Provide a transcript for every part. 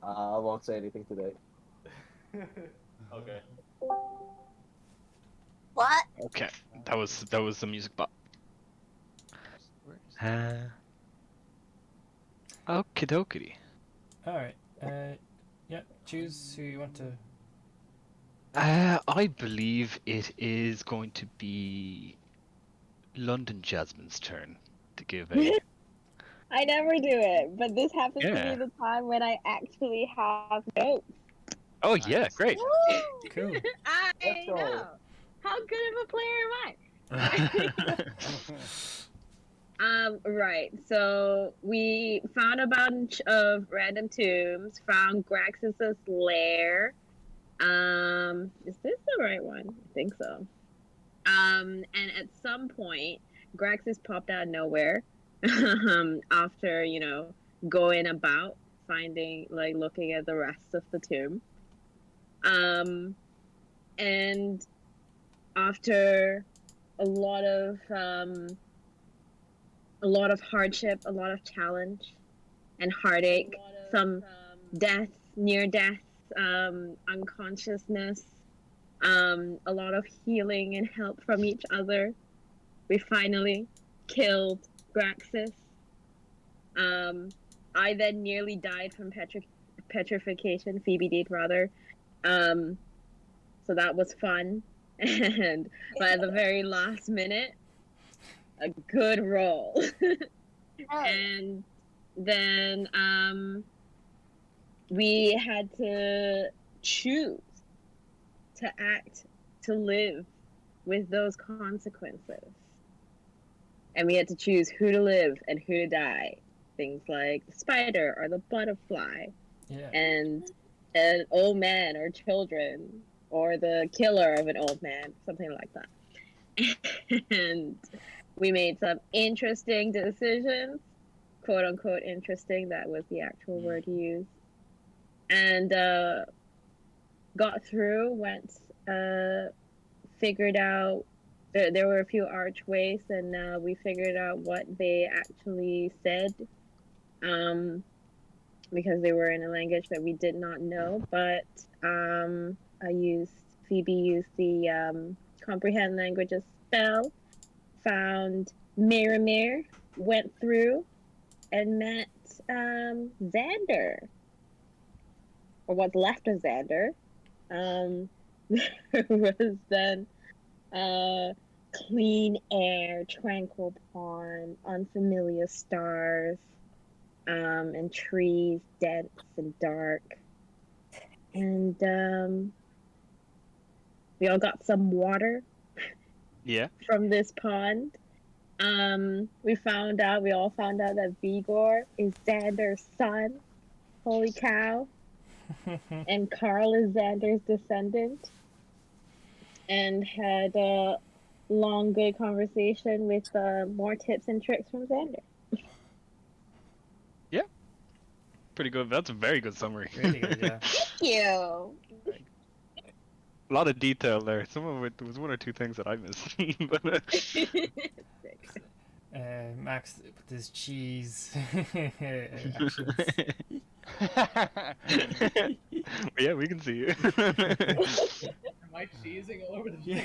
I won't say anything today. Okay. What? Okay, that was the music bot. Okie dokie. Alright. Yeah, choose who you want to. I believe it is going to be London Jasmine's turn to give a. I never do it, but this happens to be Yeah. the time when I actually have notes. Oh yeah, great. Cool. I Let's go. know. How good of a player am I? Right. So we found a bunch of random tombs, found Graxus's lair. Is this the right one? I think so. And at some point, Graxus popped out of nowhere. After, going about finding, like, looking at the rest of the tomb. And after a lot of hardship, a lot of challenge and heartache, some deaths, near deaths, unconsciousness, a lot of healing and help from each other, we finally killed Graxus. I then nearly died from petrification. Phoebe did, rather. So that was fun. And at the very last minute, a good roll. And then we had to choose to act, to live with those consequences. And we had to choose who to live and who to die. Things like the spider or the butterfly. Yeah. And an old man or children, or the killer of an old man, something like that. And we made some interesting decisions, quote unquote interesting, that was the actual word used. And got through, figured out, there were a few archways, and we figured out what they actually said. Because they were in a language that we did not know, but Phoebe used the comprehend languages spell, found Miramir, went through, and met Xander, or what's left of Xander. There was then clean air, tranquil pond, unfamiliar stars, and trees, dense and dark. And we all got some water Yeah. from this pond. We all found out that Vigor is Xander's son. Holy cow. And Carl is Xander's descendant. And had a long, good conversation with more tips and tricks from Xander. Pretty good. That's a very good summary. Really good, yeah. Thank you. A lot of detail there. Some of it, there was one or two things that I missed. But, Max with his cheese actions. yeah, we can see you. Am I cheesing all over the place?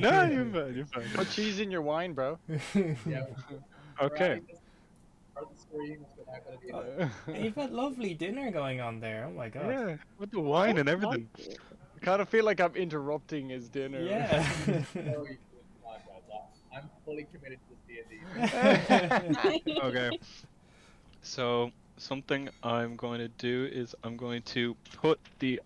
No, you're fine. You're fine. Put cheese in your wine, bro. Yeah. Okay. Start the stream, so I'm not gonna be You've got lovely dinner going on there. Oh my god. Yeah, with the wine and everything. I kind of feel like I'm interrupting his dinner. Yeah. No, you should not, guys. I'm fully committed to this D&D. Okay. So something I'm going to do is I'm going to put the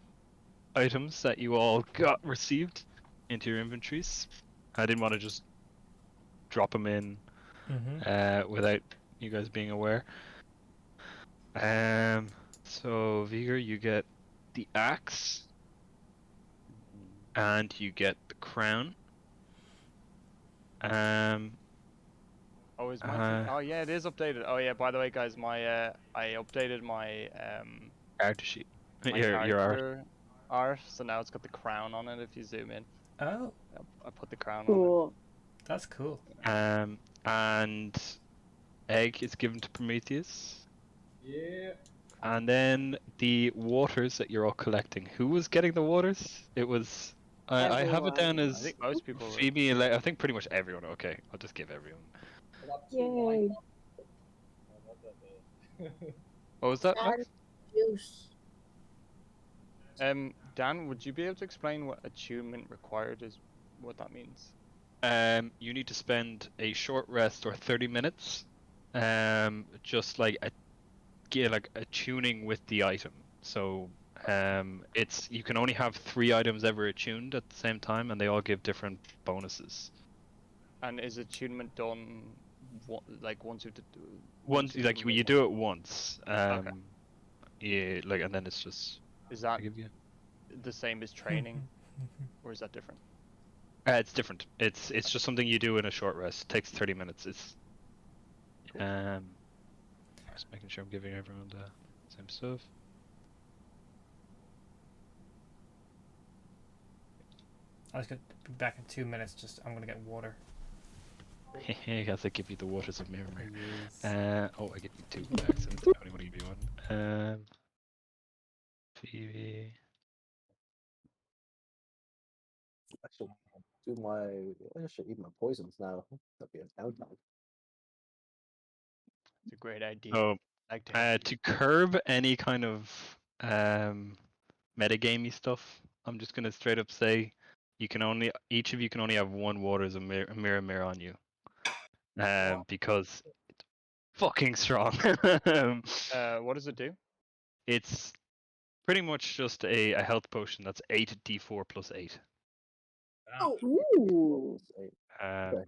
items that you all received into your inventories. I didn't want to just drop them in without you guys being aware. So Vigor, you get the axe, and you get the crown. Oh, is my oh yeah, it is updated. Oh yeah, by the way, guys, I updated my character sheet. my Your art. character art, so now it's got the crown on it. If you zoom in, Oh, I put the crown on Cool. that's cool. And egg is given to Prometheus. Yeah. And then the waters that you're all collecting. Who was getting the waters? It was. I have it down Everyone. I as think most people were. Phoebe. And I think pretty much everyone. Okay, I'll just give everyone. I got 2 Yay. wine bottles. I love that though. What was that, And Max? juice. Dan, would you be able to explain what attunement required is? What that means? You need to spend a short rest or 30 minutes, just like attuning with the item. So, it's you can only have 3 items ever attuned at the same time, and they all give different bonuses. And is attunement done like once you Once, you like do you it? do it once, yeah, like, and then it's just. Is that I give you. the same as training, or is that different? It's different. It's just something you do in a short rest. It takes 30 minutes. It's just making sure I'm giving everyone the same stuff. I was gonna be back in 2 minutes. I'm gonna get water. I guess I give you the waters of Mirror. Yes. Oh, I give you 2 back, so I only want to give you 1. Phoebe. I should do my. I should eat my poisons now. That'd be a downtime. It's a great idea. Oh, Like to have to curb any kind of metagamey stuff, I'm just gonna straight up say each of you can only have 1 waters of mirror on you. Because it's fucking strong. what does it do? It's pretty much just a health potion that's 8d4 plus 8. Oh, Ooh. Um,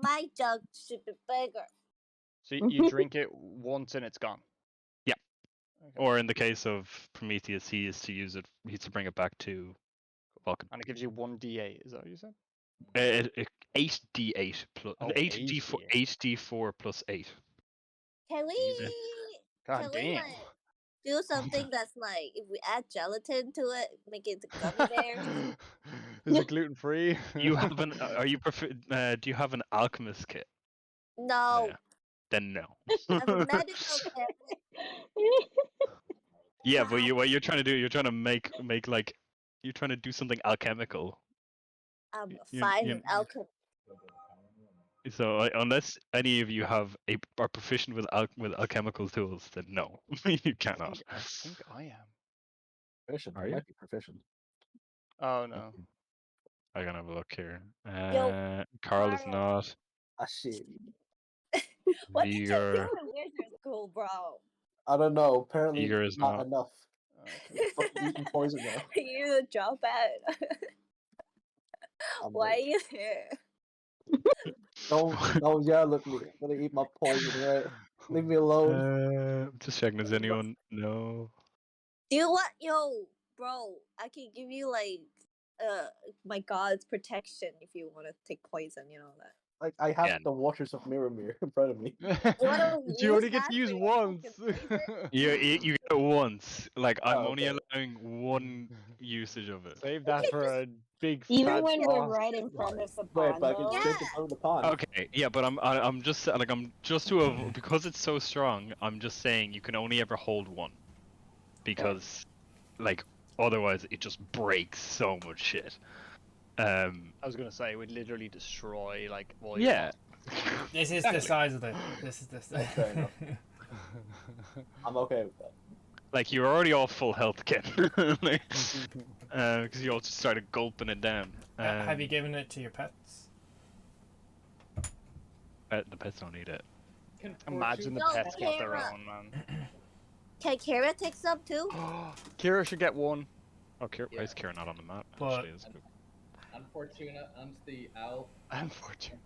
my jug should be bigger. So you drink it once and it's gone. Yeah. Okay. Or in the case of Prometheus, he is to use it. He's to bring it back to Vulcan. And it gives you 1d8. Is that what you said? 8d8 plus Oh, 8d4 8d4 plus 8. Can we? Jesus. God Can we damn. like do something that's like if we add gelatin to it, make it into gummy bears? Is it gluten free? You have an? Are you do you have an alchemist kit? No, Yeah. Then no. I have a medical kit. Yeah, but what you're trying to do, you're trying to make like you're trying to do something alchemical. I'm You- fine you- with alcohol. So unless any of you are proficient with alchemical tools, then no, you cannot. I think I am. Proficient. Are I you? might be proficient. Oh no. I can have a look here. Yo, Carl is Carl. not. Ah shit. What did you do Vigor. in wizard school, bro? I don't know. Apparently Vigor is not not. enough. Okay. Fucking eating poison now. You drop out. I'm Why are like, you here? don't yell at me. I'm gonna eat my poison, right? Leave me alone. Just checking. Does anyone know? Do you want bro? I can give you like my god's protection if you want to take poison. You know that. Like I have Yeah. the waters of mirror in front of me. wanna But you only use get to that use for your once. fucking poison? You get it once. Like I'm Oh, only okay. allowing 1 usage of it. Save that Okay, for a big Even fat when we're boss. right in front of the Wait, pond, but I can though. drink it from the pond. Okay, yeah, but I'm just like because it's so strong. I'm just saying you can only ever hold 1, because like otherwise it just breaks so much shit. I was gonna say it would literally destroy like all Yeah. This is the size of it. This is the size. Fair enough. I'm okay with that. Like you're already all full health again, because you all just started gulping it down. Have you given it to your pets? The pets don't need it. Imagine the No, pets get their Kara. own, man. Can Kara take some too? Kira should get one. Oh, Kira, why is Yeah. Kira not on the map? But- Actually, is Unfortunate, I'm the owl. Unfortunate.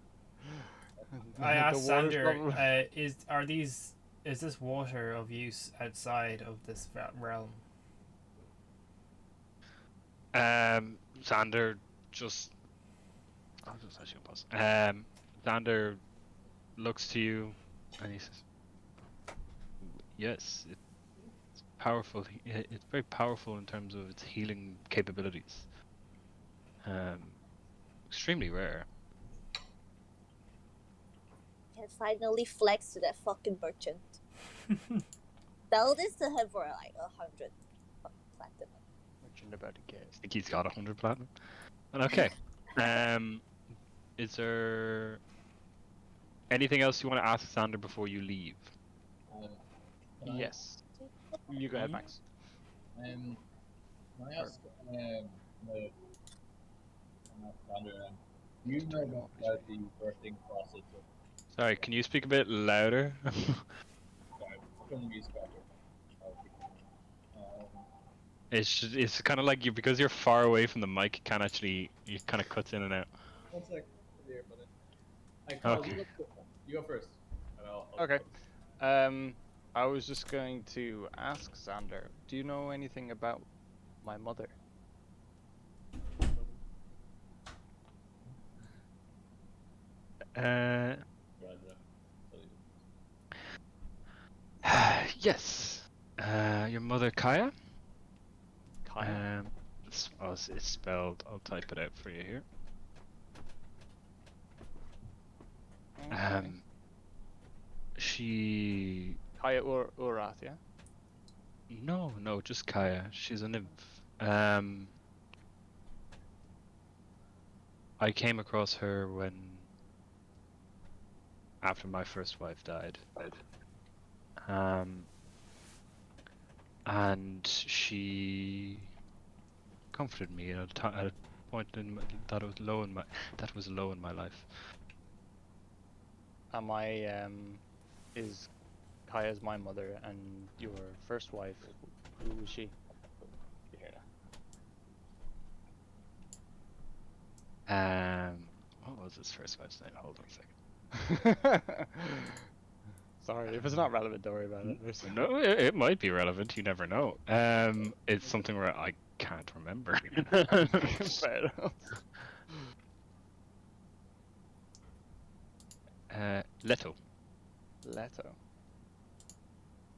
I asked The water's Sander, is this water of use outside of this realm? Xander just. I'll just actually pause. Xander looks to you, and he says, "Yes, it's powerful. It's very powerful in terms of its healing capabilities. Extremely rare. Can finally flex to that fucking merchant. Sell this to him for like 100 platinum. What you're about to get. I think he's got 100 platinum. And okay. Is there anything else you want to ask Xander before you leave? Can I- Yes. You go ahead, Max. Can I ask Alexander, do you know much about the birthing process of Sorry, can you speak a bit louder? couldn't be scattered? It's kind of like you, because you're far away from the mic, it kind of cuts in and out. 1 sec. Here, but Okay. you go first. And I'll Okay. I was just going to ask Xander, do you know anything about my mother? Yes. Your mother, Kaya? Kaya? It's spelled. I'll type it out for you here. Okay. She. Kaya Urath, yeah? No, just Kaya. She's a nymph. I came across her after my first wife died. And she comforted me at a point that was low in my life. Am I, is Kaya's my mother and your first wife, who was she? What was his first wife's name? Hold on a second. Sorry, if it's not relevant, don't worry about it. No, it might be relevant. You never know. It's something where I can't remember. Fair enough. Leto. Leto.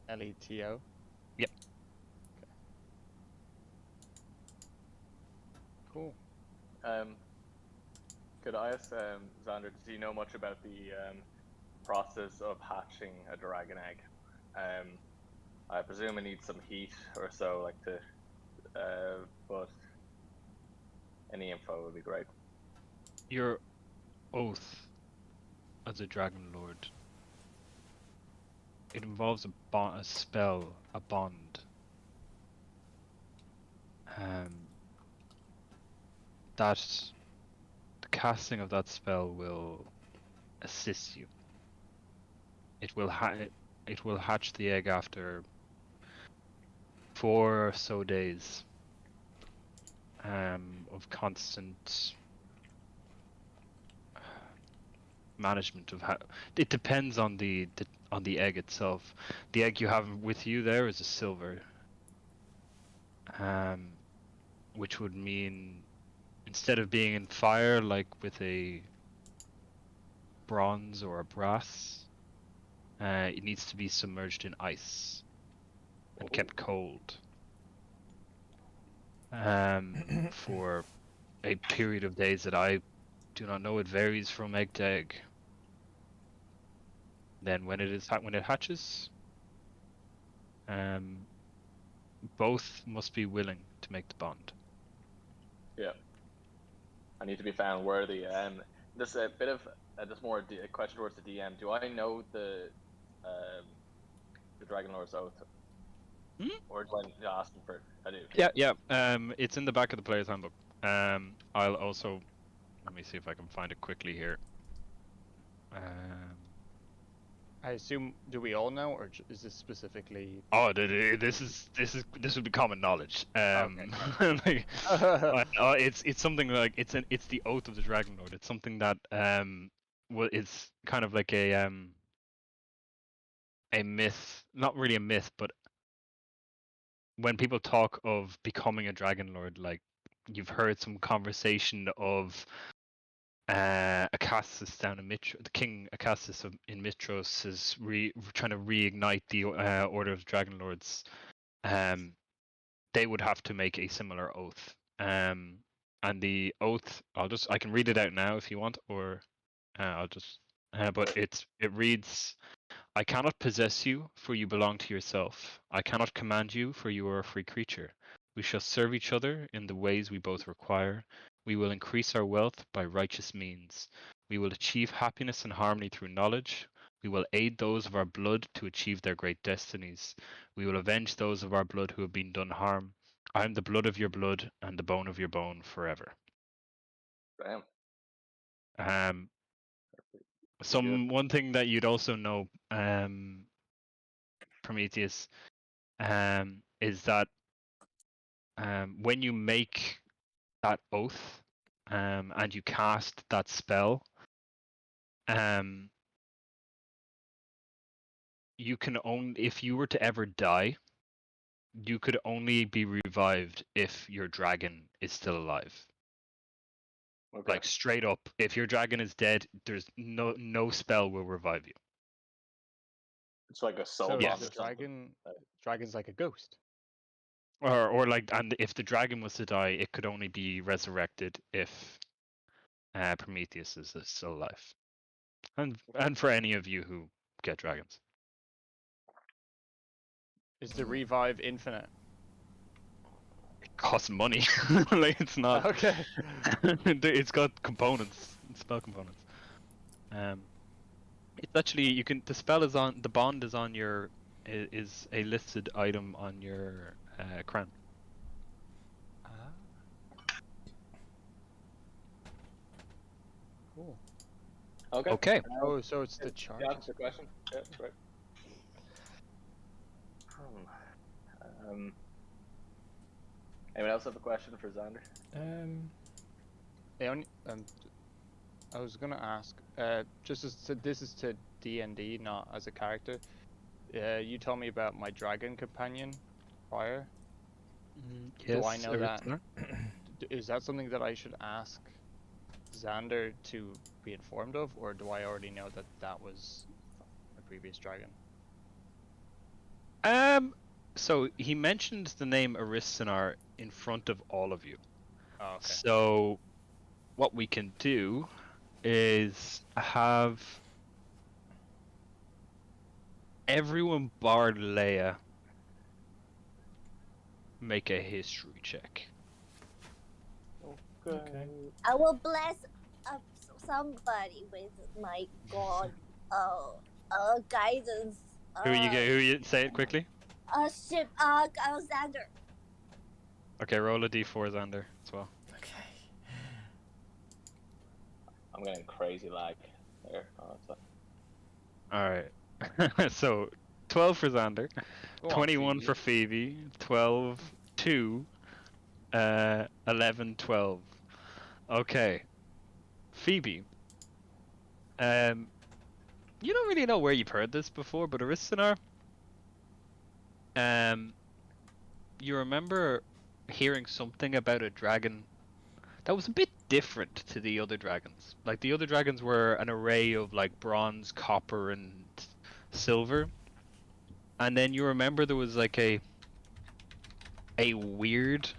Leto? Yep. Okay. Cool. Could I ask Xander, does he know much about the process of hatching a dragon egg? I presume it needs some heat or so, like but any info would be great. Your oath as a Dragonlord. It involves a spell, a bond. That the casting of that spell will assist you. It will hatch the egg after 4 or so days of constant management of how. It depends on the egg itself. The egg you have with you there is a silver, which would mean instead of being in fire like with a bronze or a brass, it needs to be submerged in ice and kept cold for a period of days that I do not know. It varies from egg to egg. Then when it hatches, both must be willing to make the bond. Yeah. I need to be found worthy. Just a bit of just more a question towards the DM. Do I know the Dragonlord's oath, or do I need to ask him for? I do. Yeah. It's in the back of the player's handbook. I'll also let me see if I can find it quickly here. I assume, do we all know, or is this specifically? Oh, this would be common knowledge. Okay. Like, it's something like it's the oath of the Dragonlord. It's something that it's kind of like a myth, not really a myth, but when people talk of becoming a Dragonlord, like you've heard some conversation of Acasis down in Mitros, the King Acasis in Mitros is trying to reignite the Order of Dragonlords. They would have to make a similar oath. And the oath, I can read it out now if you want, or I'll just. But it reads, I cannot possess you, for you belong to yourself. I cannot command you, for you are a free creature. We shall serve each other in the ways we both require. We will increase our wealth by righteous means. We will achieve happiness and harmony through knowledge. We will aid those of our blood to achieve their great destinies. We will avenge those of our blood who have been done harm. I am the blood of your blood and the bone of your bone forever. Damn. Um, Good. one thing that you'd also know, Prometheus, is that when you make that oath, and you cast that spell, you can only, if you were to ever die, you could only be revived if your dragon is still alive. Okay. Like straight up, if your dragon is dead, there's no spell will revive you. It's like a soul So bond the or something. dragon's like a ghost. Or like, and if the dragon was to die, it could only be resurrected if Prometheus is still alive. And for any of you who get dragons. Is the revive infinite? It costs money. Like, it's not. Okay. It's got components, spell components. It's actually, you can, the spell is on, the bond is on your, is a listed item on your crown. Cool. Okay. Okay. Oh, so it's the charge. Yeah, that's the question. Yeah, that's right. Anyone else have a question for Xander? I was gonna ask, just as to, this is to DND, not as a character. You told me about my dragon companion prior. Yes, Do I know that? Aristana? Is that something that I should ask Xander to be informed of, or do I already know that that was a previous dragon? So he mentioned the name Aristanar in front of all of you. Oh, okay. So what we can do is have everyone bar Leia make a history check. Okay. I will bless somebody with my god guidance. Who you say it quickly? Alexander. Okay, roll a d4, Xander, as well. Okay. I'm getting crazy lag there. Oh, Alright. So 12 for Xander, Go on, 21 Phoebe. for Phoebe, 12, 2, 11, 12. Okay. Phoebe. You don't really know where you've heard this before, but Aristanar, you remember hearing something about a dragon that was a bit different to the other dragons. Like, the other dragons were an array of like bronze, copper, and silver. And then you remember there was like a weird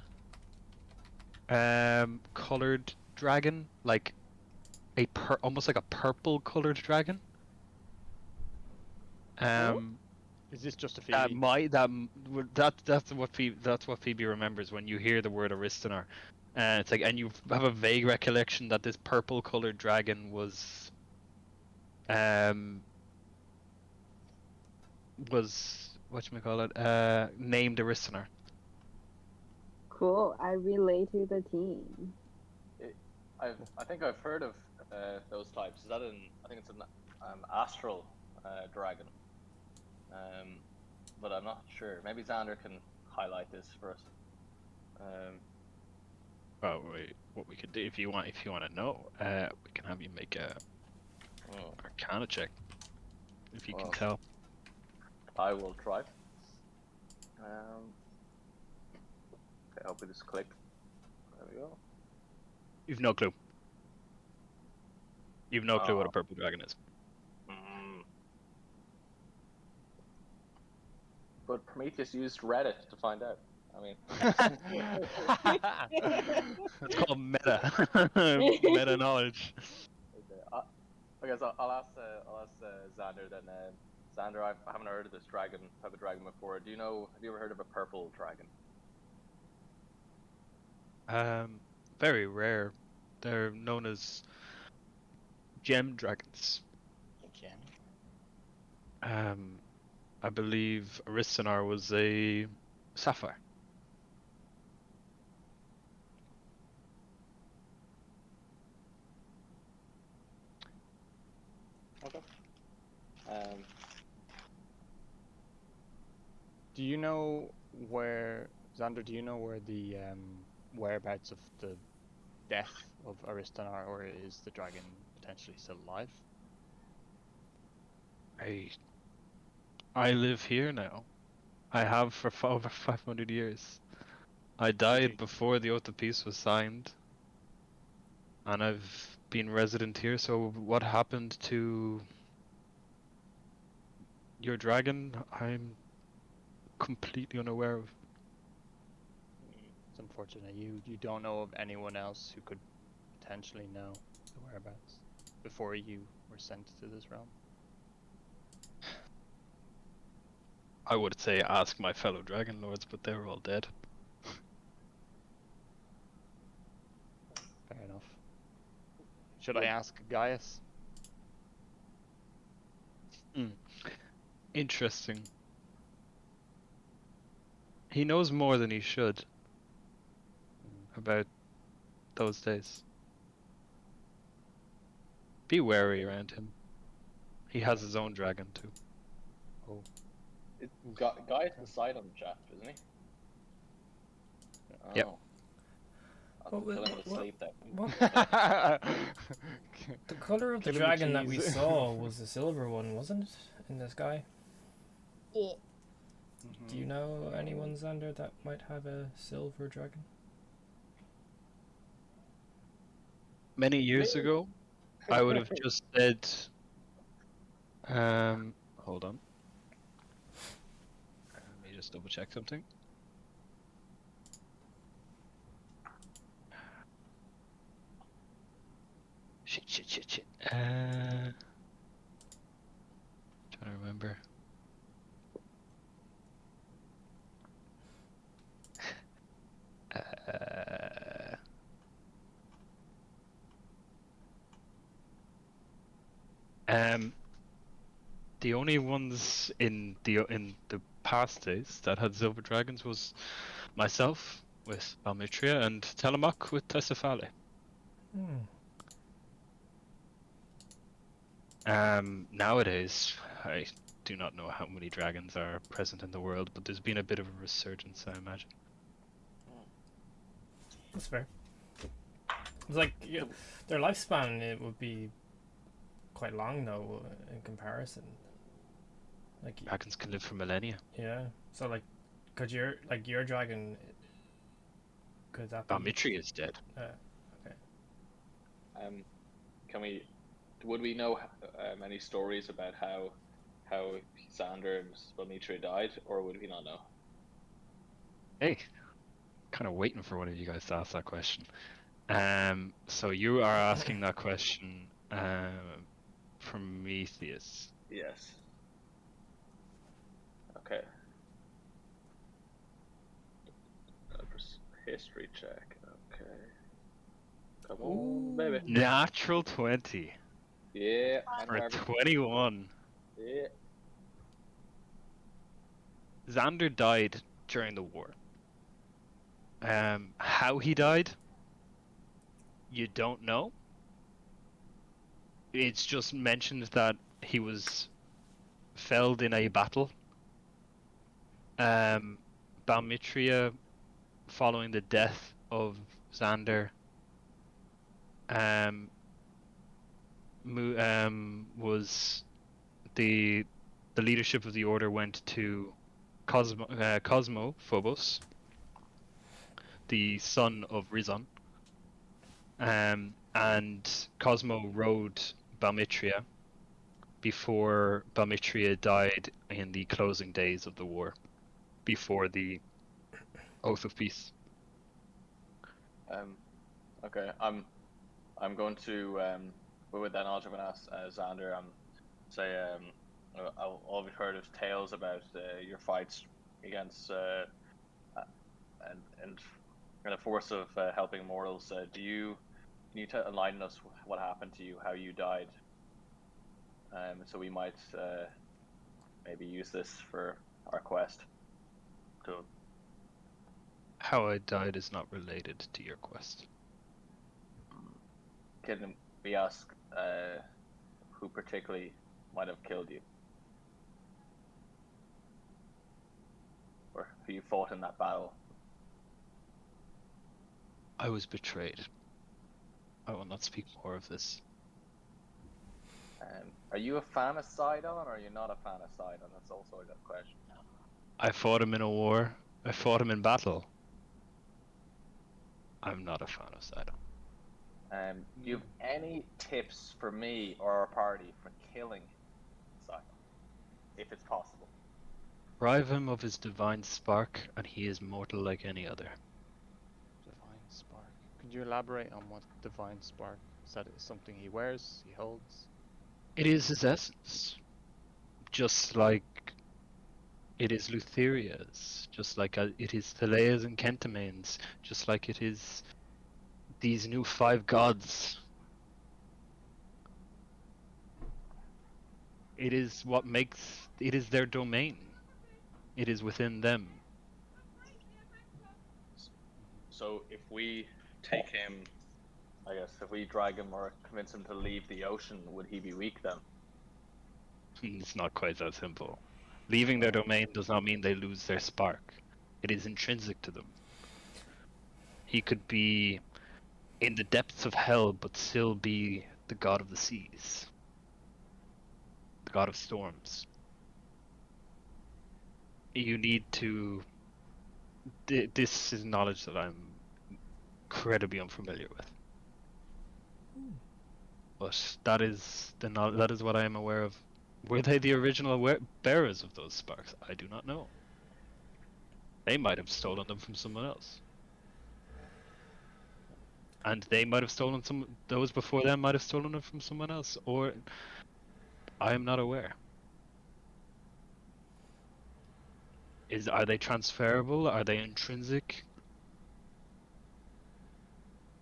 colored dragon, like a almost like a purple colored dragon. Is this just a Phoebe? That's what Phoebe remembers when you hear the word Aristanar. It's like, and you have a vague recollection that this purple colored dragon was whatchamacallit, named Aristanar. Cool. I relay to the team. I think I've heard of those types. Is that I think it's an astral dragon. But I'm not sure. Maybe Xander can highlight this for us. Oh wait, what we could do if you want to know, we can have you make a Arcana check if you can tell. I will try. Okay, I hope it just clicked. There we go. You've no clue. You've no clue what a purple dragon is. But Prometheus used Reddit to find out. I mean, it's called meta, knowledge. Okay, so I'll ask Xander then. Xander, I haven't heard of this type of dragon before. Have you ever heard of a purple dragon? Very rare. They're known as gem dragons. Again. I believe Aristanar was a sapphire. Okay. Do you know where, Xander? Do you know where the whereabouts of the death of Aristanar, or is the dragon potentially still alive? I live here now. I have for over 500 years. I died before the Oath of Peace was signed, and I've been resident here. So what happened to your dragon? I'm completely unaware of. It's unfortunate. You don't know of anyone else who could potentially know the whereabouts before you were sent to this realm. I would say ask my fellow Dragonlords, but they're all dead. Fair enough. Should I ask Gaius? Interesting. He knows more than he should about those days. Be wary around him. He has his own dragon too. Oh. Guy's the silent chap, isn't he? Oh. Yep. I'll kill him with sleep then. The color of the Kill him with dragon that we cheese. saw was the silver one, wasn't it? In the sky. Yeah. Do you know anyone, Xander, that might have a silver dragon? Many years ago, I would have just said, hold on. Let me just double check something. Shit. Trying to remember. The only ones in the past days that had silver dragons was myself with Balmitria and Telemach with Tessafale. Nowadays, I do not know how many dragons are present in the world, but there's been a bit of a resurgence, I imagine. That's fair. It's like their lifespan, it would be quite long though in comparison. Like Dragons can live for millennia. yeah, so like, could your dragon? Could that be? Balmitria is dead. Okay. Would we know any stories about how Xander and Spelmitria died, or would we not know? Hey, kind of waiting for one of you guys to ask that question. So you are asking that question Prometheus. Yes. Okay. History check. Okay. Come on, baby. Natural 20. Yeah. For 21. Yeah. Xander died during the war. How he died, you don't know. It's just mentioned that he was felled in a battle. Balmitria, following the death of Xander, was the leadership of the order went to Cosmo Phobos, the son of Rizon, and Cosmo rode Balmitria before Balmitria died in the closing days of the war, before the Oath of Peace. Okay. I'm going to with that knowledge, I'm going to ask Xander. Say I've heard of tales about your fights against and the force of helping mortals. Can you enlighten us what happened to you, how you died? So we might maybe use this for our quest. To How I died is not related to your quest. can we ask who particularly might have killed you, or who you fought in that battle? I was betrayed. I will not speak more of this. Are you a fan of Sidon, or are you not a fan of Sidon? That's also a good question. I fought him in a war. I fought him in battle. I'm not a fan of Sidon. Do you have any tips for me or our party for killing Sidon, if it's possible? Deprive him of his divine spark, and he is mortal like any other. Divine spark. Could you elaborate on what divine spark? Is that something he wears? He holds? It is his essence. Just like it is Lutheria's, just like it is Thalea's and Kentamane's, just like it is these new 5 gods. It is what makes it is their domain. It is within them. So if we take him, I guess, if we drag him or convince him to leave the ocean, would he be weak then? It's not quite that simple. Leaving their domain does not mean they lose their spark. It is intrinsic to them. He could be in the depths of hell, but still be the god of the seas, the god of storms. You need to. This is knowledge that I'm incredibly unfamiliar with. But that is that is what I am aware of. Were they the original bearers of those sparks? I do not know. They might have stolen them from someone else. And they might have stolen those before them might have stolen them from someone else, or I am not aware. Are they transferable? Are they intrinsic?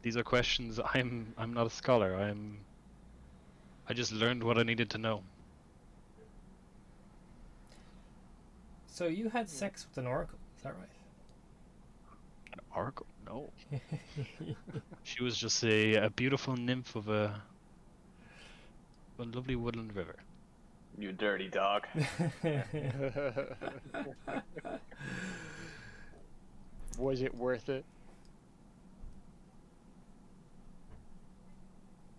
These are questions. I'm not a scholar. I just learned what I needed to know. So you had sex with an oracle, is that right? An oracle? No. She was just a beautiful nymph of a lovely woodland river. You dirty dog. Was it worth it?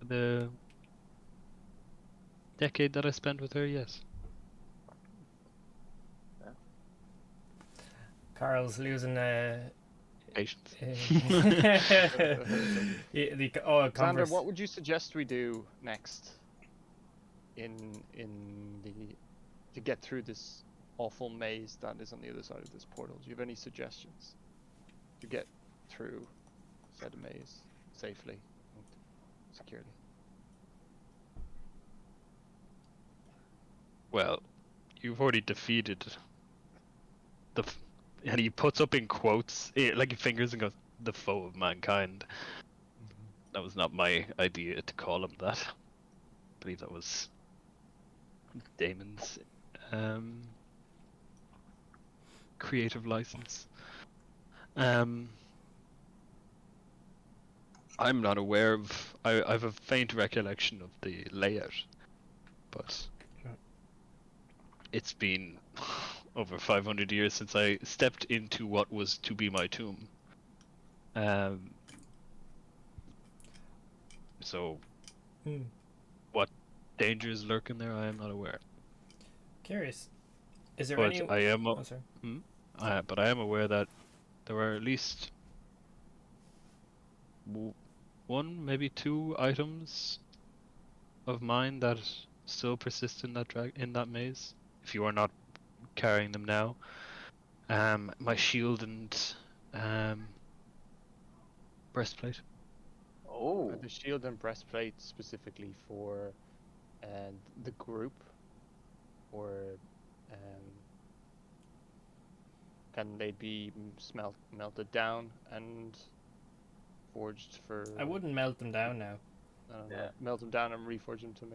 The decade that I spent with her, yes. Carl's losing Patience. Xander, what would you suggest we do next to get through this awful maze that is on the other side of this portal? Do you have any suggestions to get through said maze safely and securely? Well, you've already defeated and he puts up in quotes, like fingers, and goes, "the foe of mankind." That was not my idea to call him that. I believe that was Damon's creative license. I'm not aware of. I have a faint recollection of the layout, but it's been over 500 years since I stepped into what was to be my tomb. So, what dangers lurk in there, I am not aware. Curious. Is there but any? I am. Oh, sorry. But I am aware that there are at least one, maybe 2 items of mine that still persist in that maze. If you are not carrying them now, my shield and breastplate. Oh. The shield and breastplate specifically for the group, or can they be melted down and forged for? I wouldn't melt them down now. I don't know. Yeah. Melt them down and reforge them to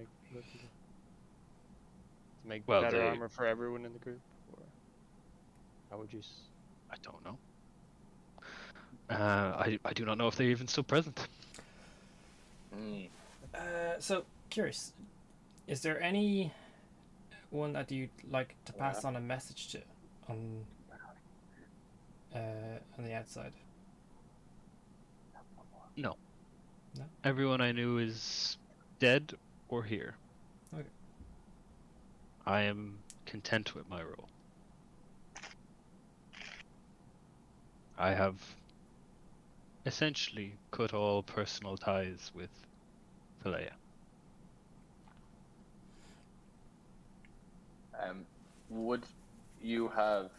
make Well, better they- armor for everyone in the group, or how would you? I don't know. I do not know if they're even still present. Mm. So curious, is there any one that you'd like to pass on a message to on the outside? No. No? Everyone I knew is dead or here. Okay. I am content with my role. I have essentially cut all personal ties with Philea. Would you have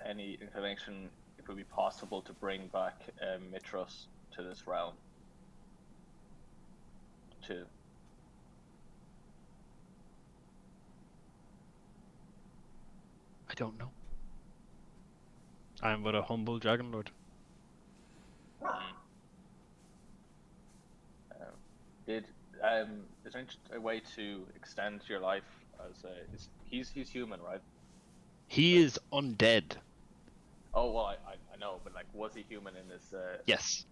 any inclination if it would be possible to bring back Mitros to this realm? I don't know. I am but a humble Dragonlord. Is there a way to extend your life as he's human, right? He is undead. Oh well, I know, but like, was he human in this? Yes.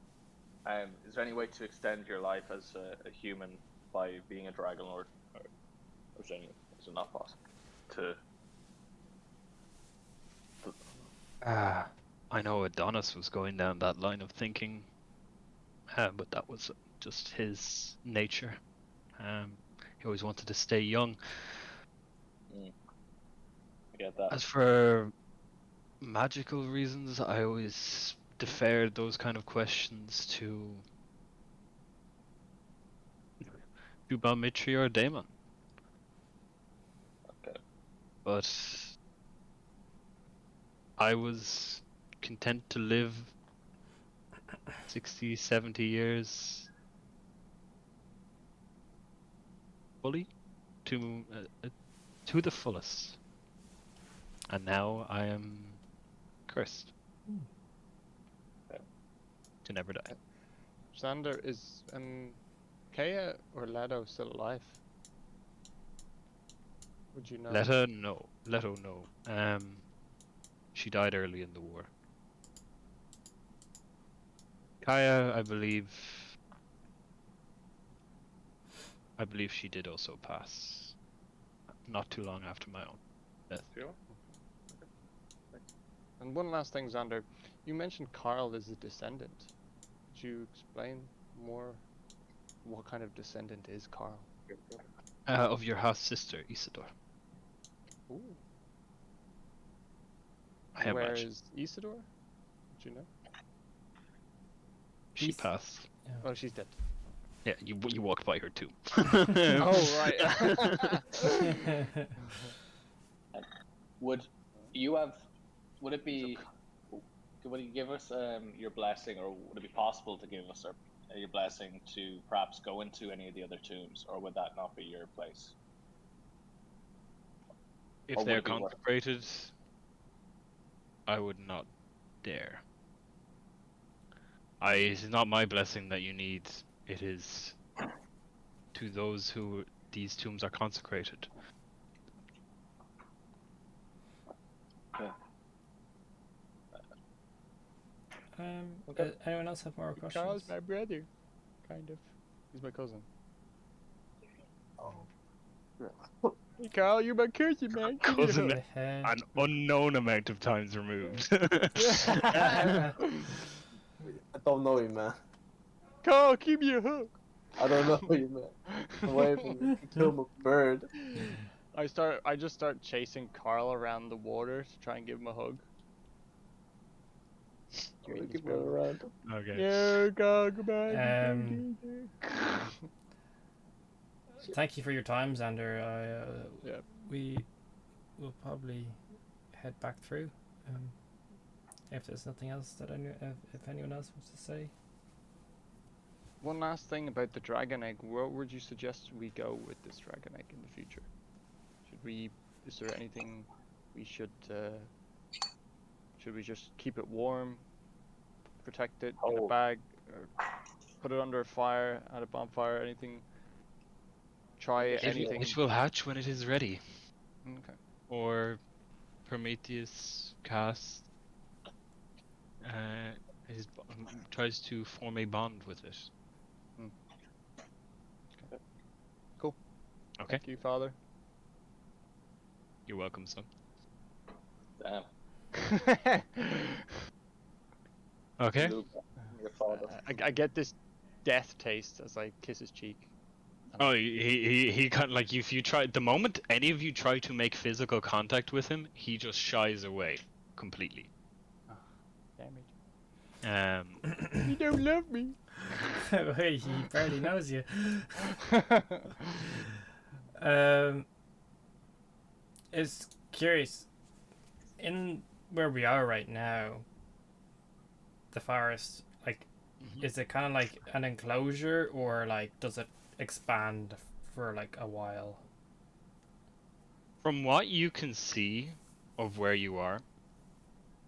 Is there any way to extend your life as a human by being a Dragonlord, or is it not possible to? I know Adonis was going down that line of thinking, but that was just his nature. He always wanted to stay young. I get that. As for magical reasons, I always deferred those kind of questions to Balmitri or Daemon. Okay. But I was content to live 60, 70 years fully to the fullest. And now I am cursed to never die. Xander, is Kaya or Leto still alive? Would you know? Leto, no. She died early in the war. Kaya, I believe she did also pass. Not too long after my own death. Sure. And one last thing, Xander. You mentioned Carl is a descendant. Could you explain more? What kind of descendant is Carl? Of your half sister, Isidore. Ooh. I Where imagine. is Isidore? Do you know? She passed. Yeah. Oh, she's dead. Yeah, you walked by her too. Oh, right. Would it be? Would you give us your blessing, or would it be possible to give us your blessing to perhaps go into any of the other tombs, or would that not be your place? If Or would they're it be worth- consecrated, I would not dare. It is not my blessing that you need. It is to those who these tombs are consecrated. Okay. Okay. Anyone else have more questions? Carl's my brother, kind of. He's my cousin. Hey, Carl, you're my cousin, man. Give me a Cousin, hug. an unknown amount of times removed. I don't know you, man. Carl, give me a hug. I don't know you, man. Away from me. Kill my bird. I just start chasing Carl around the water to try and give him a hug. I'm gonna give her a run. Okay. Yeah, Carl, goodbye. Thank you for your time, Xander. Yeah. We will probably head back through. If there's nothing else that if anyone else wants to say. One last thing about the dragon egg. Where would you suggest we go with this dragon egg in the future? Should we is there anything we should we just keep it warm, protect it in a Oh. bag, or put it under a fire at a bonfire? Anything? Try anything? It will hatch when it is ready. Okay. Or Prometheus casts tries to form a bond with it. Cool. Okay. Thank you, Father. You're welcome, son. Damn. Okay. Luke, your father. I get this death taste as I kiss his cheek. Oh, he kind of like if you try the moment any of you try to make physical contact with him, he just shies away completely. Damn it. You don't love me. Wait, he barely knows you. It's curious. In where we are right now, the forest, like, is it kind of like an enclosure, or like does it expand for like a while? From what you can see of where you are,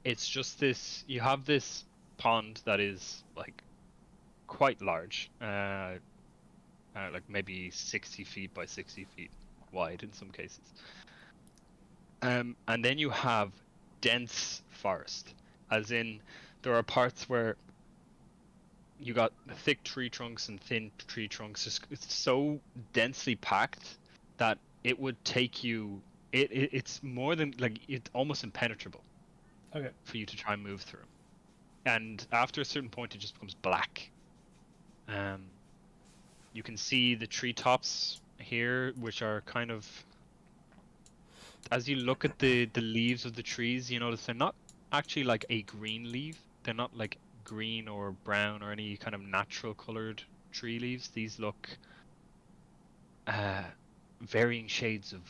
it's just this. You have this pond that is like quite large, like maybe 60 feet by 60 feet wide in some cases. And then you have dense forest, as in there are parts where you got thick tree trunks and thin tree trunks. It's so densely packed that it would take you. It's more than like it's almost impenetrable. Okay. For you to try and move through, and after a certain point, it just becomes black. You can see the treetops here, which are kind of. As you look at the leaves of the trees, you notice they're not actually like a green leaf. They're not like green or brown or any kind of natural colored tree leaves. These look varying shades of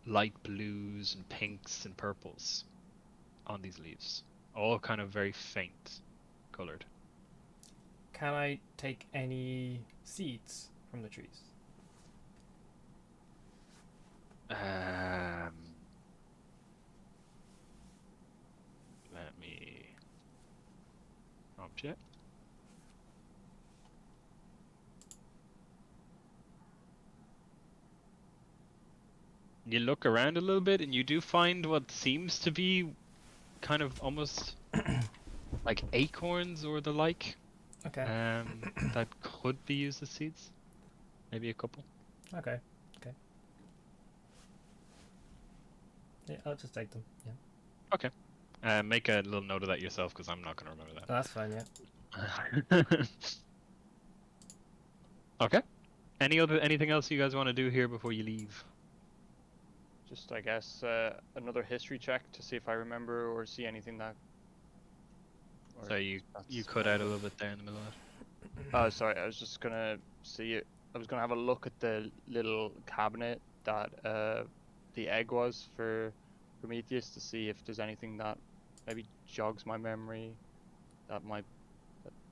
light blues and pinks and purples on these leaves, all kind of very faint colored. Can I take any seeds from the trees? Let me object. You look around a little bit and you do find what seems to be kind of almost like acorns or the like. Okay. That could be used as seeds. Maybe a couple. Okay. Yeah, I'll just take them. Yeah. Okay. Make a little note of that yourself, because I'm not going to remember that. That's fine. Yeah. Okay. Anything else you guys want to do here before you leave? Just, I guess, another history check to see if I remember or see anything that. So you cut out a little bit there in the middle of it. Oh, sorry. I was just gonna see it. I was gonna have a look at the little cabinet that the egg was for Prometheus to see if there's anything that maybe jogs my memory. That might.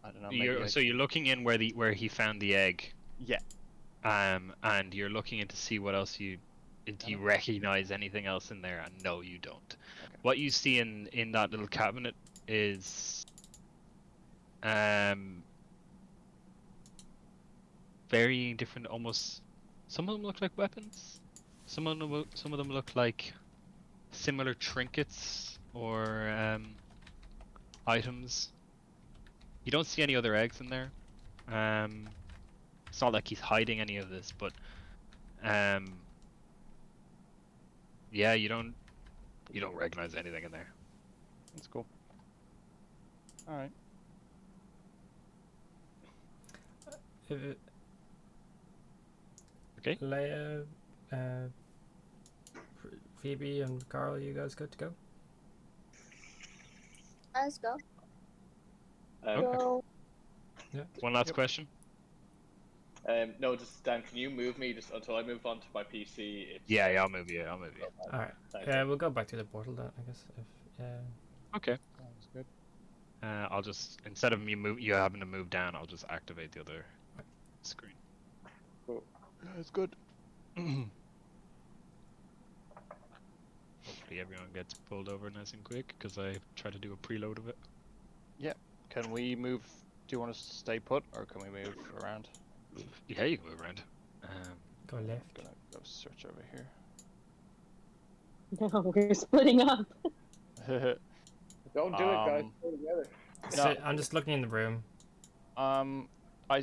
I don't know. Maybe So you're looking in where he found the egg. Yeah. And you're looking in to see what else do you recognize anything else in there? And no, you don't. Okay. What you see in that little cabinet is very different. Almost, some of them look like weapons. Some of them look like similar trinkets or items. You don't see any other eggs in there. It's not like he's hiding any of this, but yeah, you don't recognize anything in there. That's cool. All right. Okay. Leia, Phoebe, and Carl, you guys good to go? Let's go. Okay. Go. Yeah. One last question. No, just Dan, can you move me just until I move on to my PC? Yeah, I'll move you. All right. Thank Yeah, we'll go back to the portal then, I guess. Okay. Sounds good. I'll just instead of you having to move down, I'll just activate the other screen. Cool. That's good. hopefully everyone gets pulled over nice and quick because I try to do a preload of it. Can we move? Do you want us to stay put, or can we move around? Yeah, you can move around. Go I'm left. gonna go search over here. No, we're splitting up. Don't do it, guys. Um, Go together. So, I'm just looking in the room. I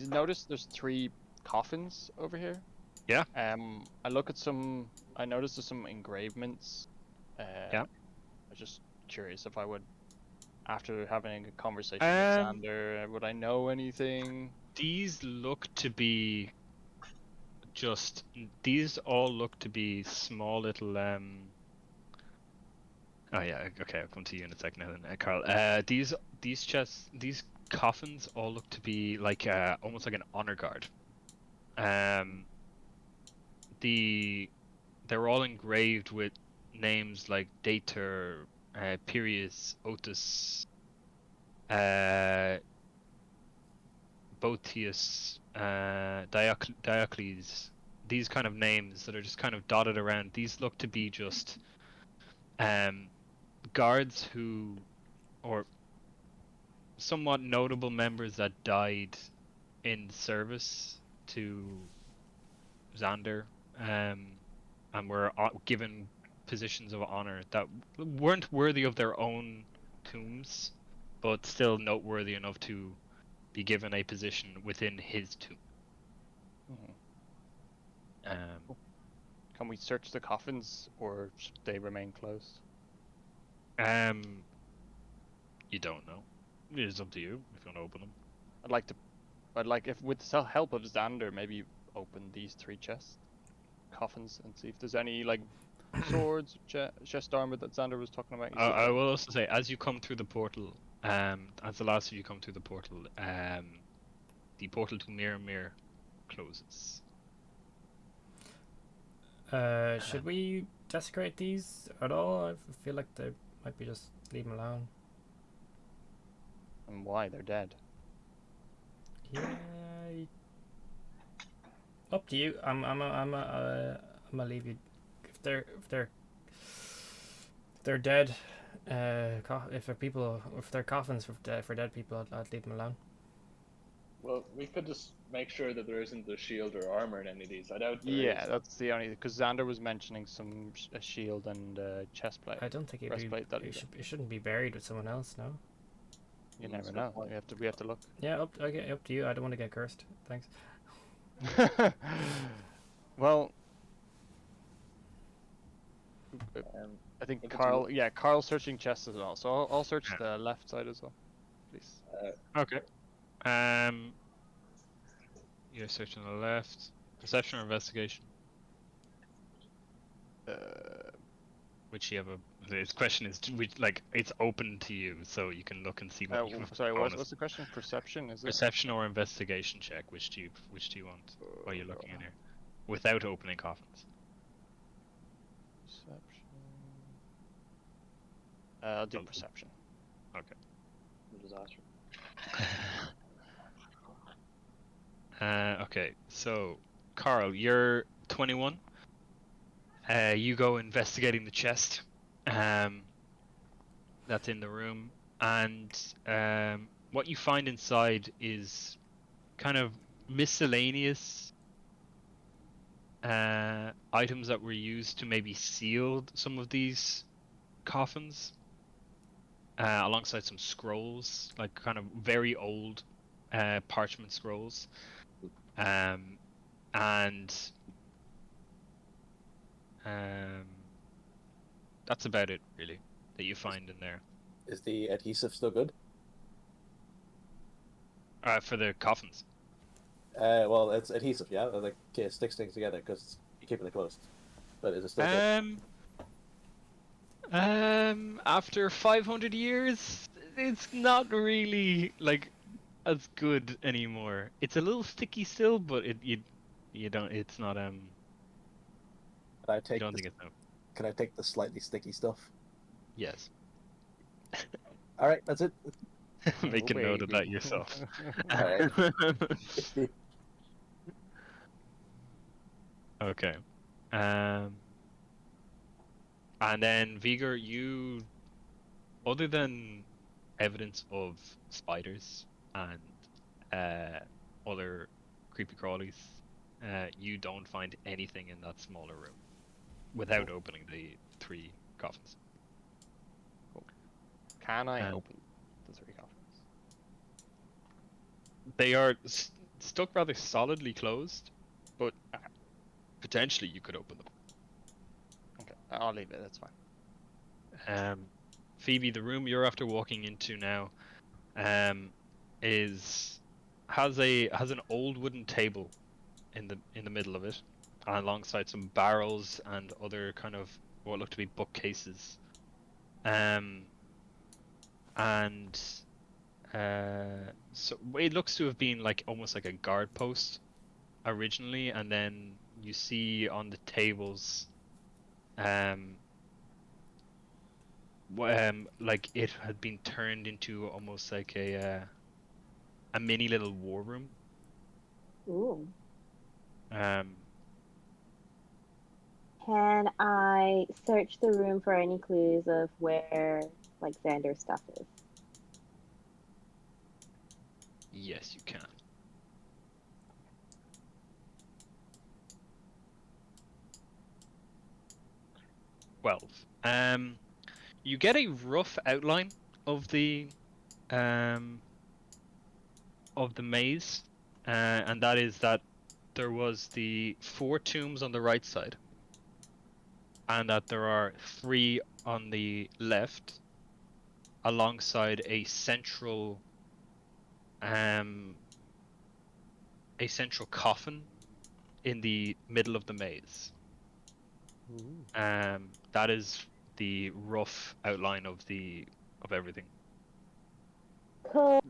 noticed there's 3 coffins over here. Yeah. I look at some. I noticed there's some engravements. Yeah. I was just curious if I would, after having a conversation with Um, Xander, would I know anything? These look to be these all look to be small little Oh yeah, okay, I'll come to you in a second now then, Carl. These coffins all look to be like almost like an honor guard. They're all engraved with names like Dater, Pirius, Otis, Botius, Diocles. These kind of names that are just kind of dotted around. These look to be just guards or somewhat notable members that died in service to Xander, and were given positions of honor that weren't worthy of their own tombs, but still noteworthy enough to be given a position within his tomb. Can we search the coffins, or should they remain closed? You don't know. It is up to you if you want to open them. I'd like, if with the help of Xander, maybe open these 3 coffins, and see if there's any like swords, chest armor that Xander was talking about. I will also say, as you come through the portal, as the last of you come through the portal to Mirror closes. Should we desecrate these at all? I feel like they might be just leave them alone. And why? They're dead. Yeah. Up to you. I'm gonna leave you. If they're dead, if they're coffins for dead people, I'd leave them alone. Well, we could just make sure that there isn't a shield or armor in any of these. I doubt there Yeah, is. that's the only, because Xander was mentioning a shield and chest plate. I don't think breastplate that it shouldn't be buried with someone else. No. You never know. We have to look. Yeah, up to you. I don't want to get cursed. Thanks. Well, I think if it's Carl. Yeah, Carl's searching chests as well. So I'll search the left side as well, please. Okay. You're searching on the left. Perception or investigation? Which you have a. This question is like it's open to you, so you can look and see what. Sorry, what's the question? Perception, is it? Perception or investigation check? Which do you want? While you're looking in here, without opening coffins. Perception. I'll do perception. Okay. Disaster. Okay, so Carl, you're 21. You go investigating the chest. That's in the room, and what you find inside is kind of miscellaneous items that were used to maybe seal some of these coffins, alongside some scrolls, like kind of very old parchment scrolls, and that's about it really that you find in there. Is the adhesive still good? For the coffins. Well, it's adhesive, yeah. Like it sticks things together because you're keeping it closed. But is it still good? After 500 years, it's not really like as good anymore. It's a little sticky still, but you don't. It's not Can I take? You don't think it's no. Can I take the slightly sticky stuff? Yes. All right, that's it. Make a note of that yourself. All right. Okay. And then Vigor, you, other than evidence of spiders and other creepy crawlies, you don't find anything in that smaller room without opening the 3 coffins. Can I Um, open the 3 coffins? They are stuck rather solidly closed, but potentially you could open them. Okay, I'll leave it. That's fine. Phoebe, the room you're after walking into now, has an old wooden table in the middle of it, alongside some barrels and other kind of what look to be bookcases. And so it looks to have been like almost like a guard post originally, and then you see on the tables, like it had been turned into almost like a mini little war room. Ooh. Um, Can I search the room for any clues of where, like, Xander's stuff is? yes, you can. 12. You get a rough outline of the maze, and that is that there was the 4 tombs on the right side, and that there are 3 on the left, alongside a central coffin in the middle of the maze. That is the rough outline of everything. Cool.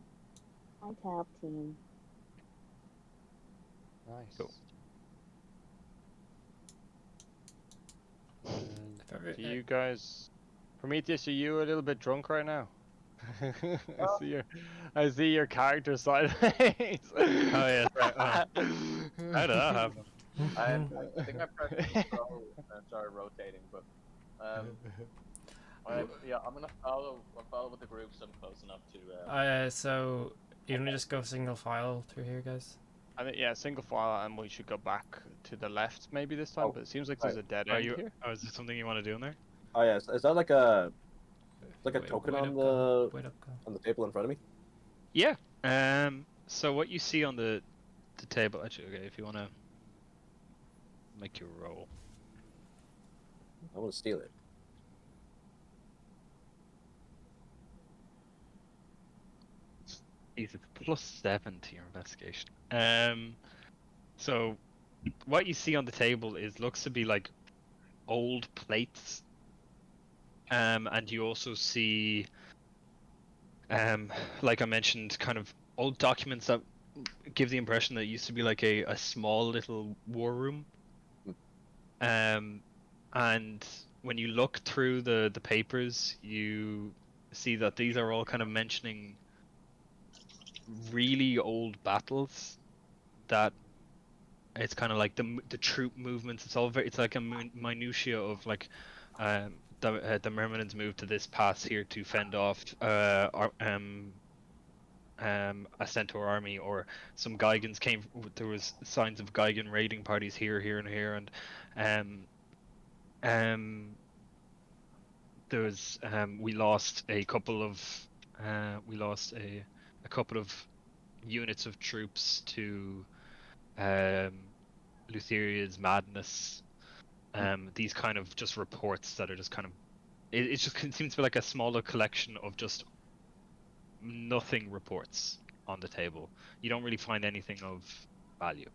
I help team. Nice. Cool. Do you guys, Prometheus, are you a little bit drunk right now? I see your character sideways. Oh yeah, right. How did that happen? I think I pressed control and started rotating, but yeah, I'm gonna follow with the group, so I'm close enough to. So you want to just go single file through here, guys? I think, yeah, single file, and we should go back to the left maybe this time. Oh, but it seems like there's a dead end here. Oh, is there something you want to do in there? Oh yeah, is that like a token wait on up, the wait up, go. on the table in front of me? Yeah. So what you see on the table, actually, okay, if you want to make your roll. I want to steal it. It's +7 to your investigation. So what you see on the table looks to be like old plates. And you also see, like I mentioned, kind of old documents that give the impression that it used to be like a small little war room. And when you look through the papers, you see that these are all kind of mentioning really old battles, that it's kind of like the troop movements. It's all it's like a minutia of like the Myrmidons moved to this pass here to fend off a Centaur army, or some Gaigans came. There was signs of Gaigan raiding parties here, and here, and there was we lost a couple of units of troops to Lutheria's madness. These kind of just reports that are just kind of it seems to be like a smaller collection of just nothing reports on the table. You don't really find anything of value.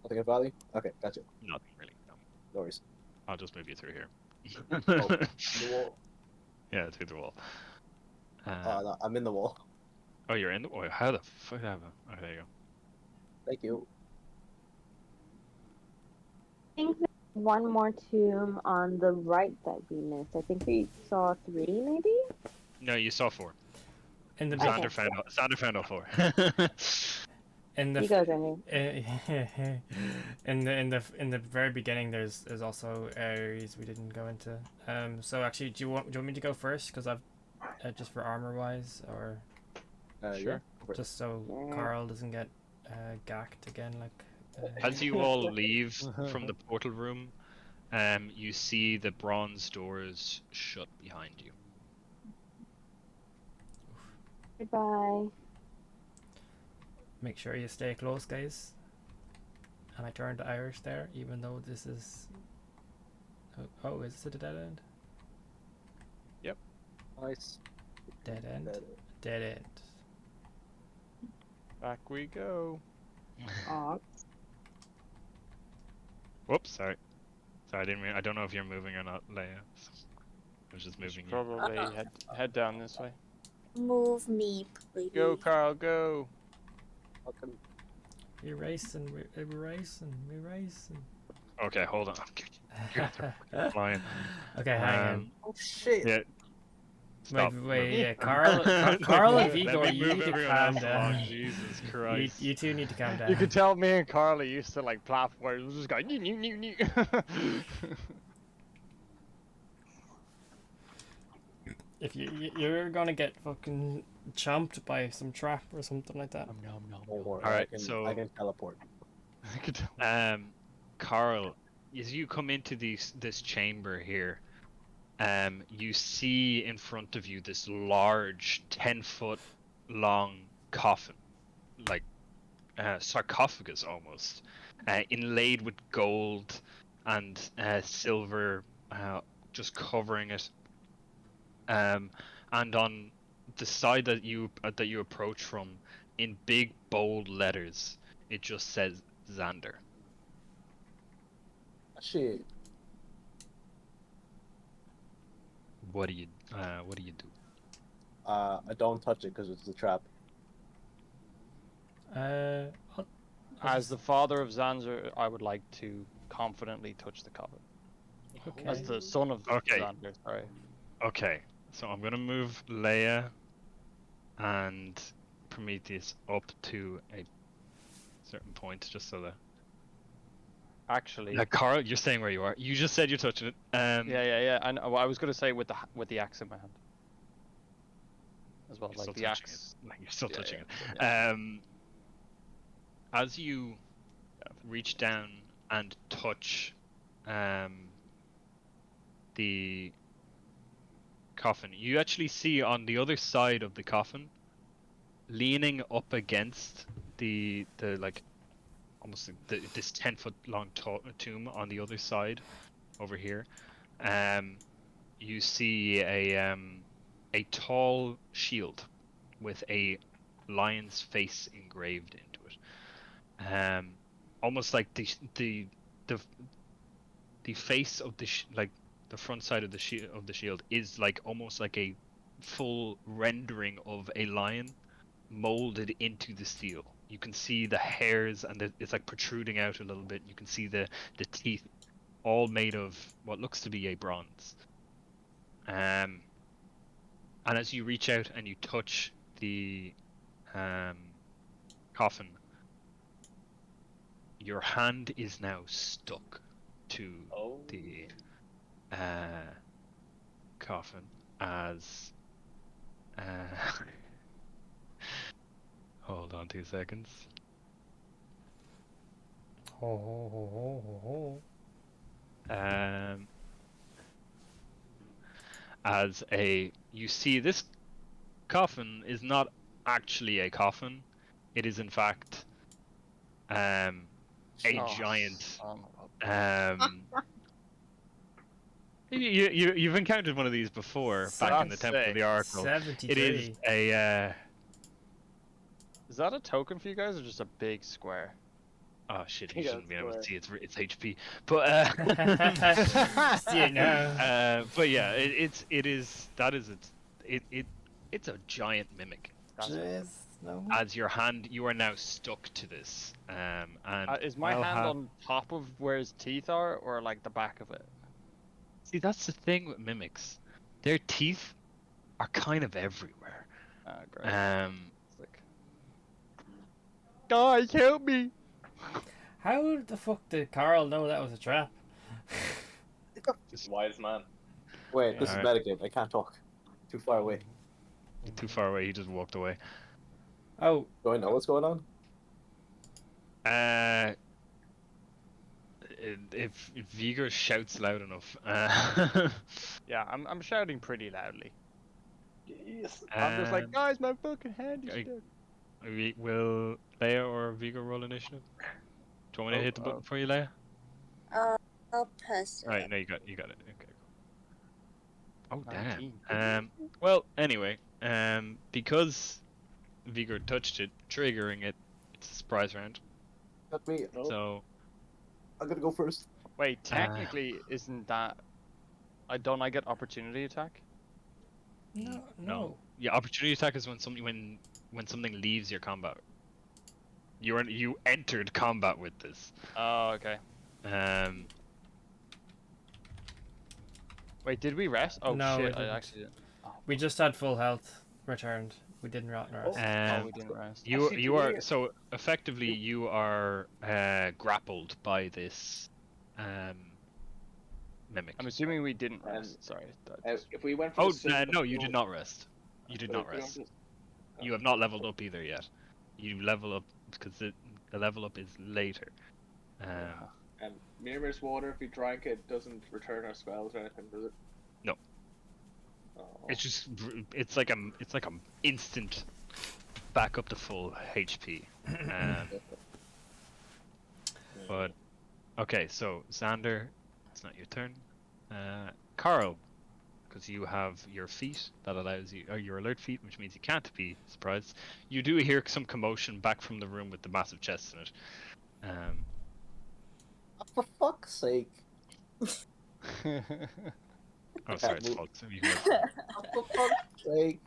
Nothing of value? Okay, gotcha. Nothing really. No. No worries. I'll just move you through here. The wall. Yeah, through the wall. No, I'm in the wall. Oh, you're in the wall? How the fuck happened? Oh, there you go. Thank you. I think there's one more tomb on the right that we missed. I think we saw 3, maybe? No, you saw 4. In the Xander found all 4. In the You go, Granny. in the very beginning, there's also areas we didn't go into. So actually, do you want me to go first? Because I've just for armor wise, or Sure. just so Carl doesn't get gacked again, like. As you all leave from the portal room, you see the bronze doors shut behind you. Goodbye. Make sure you stay close, guys. And I turned to Irish there, even though this is. Oh, is this a dead end? Nice. Dead end. Dead Dead end. Back we go. Aw. Whoops, sorry. Sorry, I didn't mean. I don't know if you're moving or not, Leia. I was just moving you. Probably head down this way. Move me, please. Go, Carl, go. Fucking We're racing. We're racing. We're racing. Okay, hold on. I'm flying. Okay, hang on. Oh shit. Yeah. Stop. Wait, yeah, Carl and Vigor, Let me you move need to everyone calm else along. down. Jesus Christ. You two need to calm down. You could tell me and Carly used to like platforms. It was just going. If you're gonna get fucking chomped by some trap or something like that. Don't worry. Alright, I can teleport. Carl, as you come into this chamber here, you see in front of you this large 10-foot long coffin, like sarcophagus almost, inlaid with gold and silver, just covering it. And on the side that you approach from, in big bold letters, it just says Xander. Shit. What do you do? I don't touch it because it's a trap. As the father of Xander, I would like to confidently touch the coffin. Okay. As the son of Xander, sorry. Okay, so I'm gonna move Leia and Prometheus up to a certain point, just so that. Actually. Carl, you're staying where you are. You just said you're touching it. Yeah. And I was gonna say with the axe in my hand. As well, like the axe. You're still touching it. Yeah. As you reach down and touch the coffin, you actually see on the other side of the coffin, leaning up against the like almost this 10-foot long tomb on the other side over here, you see a tall shield with a lion's face engraved into it, almost like the face of like the front side of the shield is like almost like a full rendering of a lion molded into the steel. You can see the hairs and it's like protruding out a little bit. You can see the teeth, all made of what looks to be a bronze. And as you reach out and you touch the coffin, your hand is now stuck to the coffin as hold on 2 seconds. As you see, this coffin is not actually a coffin. It is in fact a giant. You've encountered one of these before back in the Temple of the Oracle. 73. It is a. Is that a token for you guys, or just a big square? Oh shit! You shouldn't be able to see it's HP, but See it now. but yeah, it's a giant mimic. No. As your hand, you are now stuck to this. And Is my hand on top of where his teeth are, or like the back of it? See, that's the thing with mimics. Their teeth are kind of everywhere. Great. Guys, help me! How the fuck did Carl know that was a trap? Wise man. Wait, this is Alright. metagame. I can't talk. Too far away. You're too far away. He just walked away. Oh, Do I know what's going on? If Vigor shouts loud enough. Yeah, I'm shouting pretty loudly. Yes. I'm just like, guys, my fucking hand is I- stuck. Will Leia or Vigor roll initiative? Do you want me to hit the button for you, Leia? I'll press it. Right, no, you got it. Okay, cool. Oh 19. damn. Well, anyway, because Vigor touched it, triggering it, it's a surprise round. Not me. No. So I'm gonna go first. Wait, technically, isn't that... don't I get opportunity attack? no. yeah, opportunity attack is when something leaves your combat. You entered combat with this. Oh, okay. Wait, did we rest? Oh No, we shit, I didn't. actually didn't. We just had full health returned. We didn't rot in rest. Oh, we didn't rest. You are so effectively you are grappled by this mimic. I'm assuming we didn't rest. Sorry. If we went for Oh the silver no, you fuel- did not rest. You did But not if we went rest. for- You have not leveled up either yet. You level up because the level up is later. Mirror's water, if we drank it, doesn't return our spells or anything, does it? No. Oh. It's just it's like a instant back up to full HP. But okay, so Xander, it's not your turn. Carl, because you have your feat that allows you, or your alert feat, which means you can't be surprised. You do hear some commotion back from the room with the massive chest in it. For fuck's sake. Oh, sorry, it's fault. You can For fuck's sake.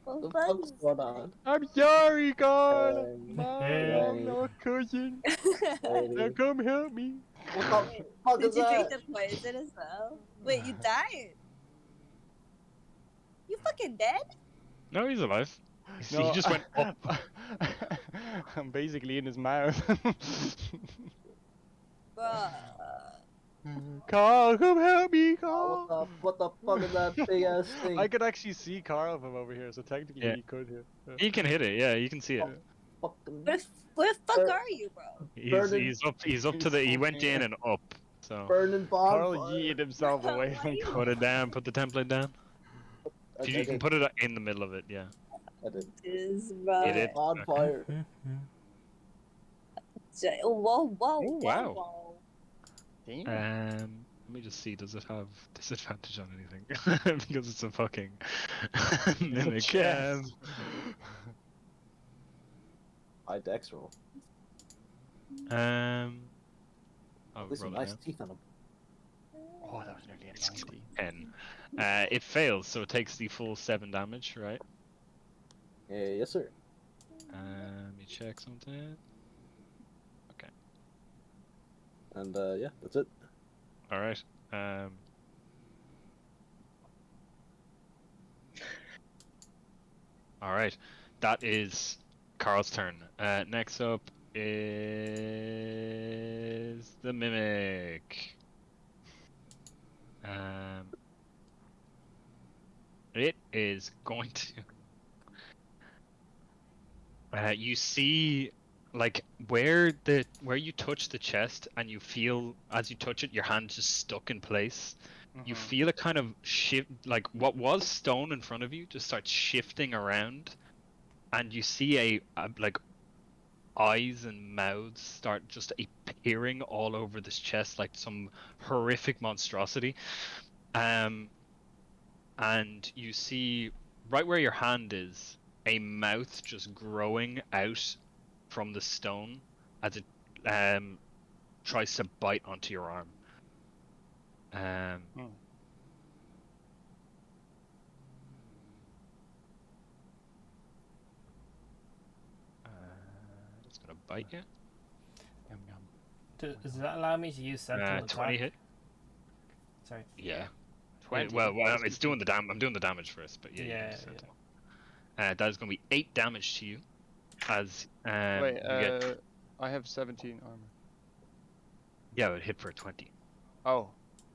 Well, What the fun. fuck's going on? I'm sorry, guys. Um, My long cousin. Now come help me. What the fuck Did is you drink that? the poison as well? Wait, you died? You fucking dead? No, he's alive. He No, just went up. I'm basically in his mouth. Bruh. Carl, come help me, Carl. What the fuck is that big ass thing? I could actually see Carl from over here, so technically Yeah. he could hear. He can hit it. Yeah, you can see it. Fucking Where the fuck are you, bro? He's up to the. He went in and up. So burning Carl bonfire. yeeted himself away Why from you- put it down. Put the template down. I You can did. put it in the middle of it. Yeah. I did. Is bro. It is. Bonfire. Whoa, whoa, Oh, whoa, wow. whoa. Damn. Let me just see. Does it have disadvantage on anything? Because it's a fucking mimic. Chest. I dex roll. Oh, There's some roll it nice now. teeth on him. Oh, that was nearly a 90. 10. It fails, so it takes the full 7 damage, right? Yes, sir. Let me check something. And yeah, that's it. All right. All right. That is Carl's turn. Next up is the mimic. It is going to. You see, like where you touch the chest, and you feel as you touch it, your hand just stuck in place. You feel it kind of shift, like what was stone in front of you just starts shifting around, and you see a like eyes and mouths start just appearing all over this chest like some horrific monstrosity. And you see right where your hand is a mouth just growing out from the stone as it tries to bite onto your arm. It's gonna bite you. Yum, yum. Does that allow me to use sentinel 20 attack? hit. Sorry. Yeah. 20. Well, it's doing the I'm doing the damage first, but yeah. Yeah, That is going to be 8 damage to you. as Wait, you get. I have 17 armor. Yeah, it hit for a 20. Oh,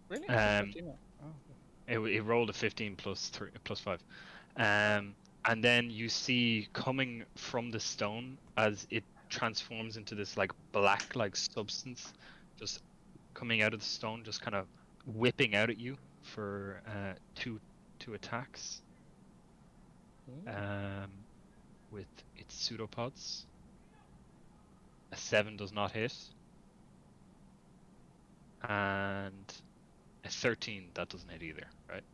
really? I have Um, 15 now. Oh, it rolled a 15 plus 5. And then you see coming from the stone as it transforms into this like black like substance, just coming out of the stone, just kind of whipping out at you for two attacks. With its pseudopods. A 7 does not hit. And a 13, that doesn't hit either, right?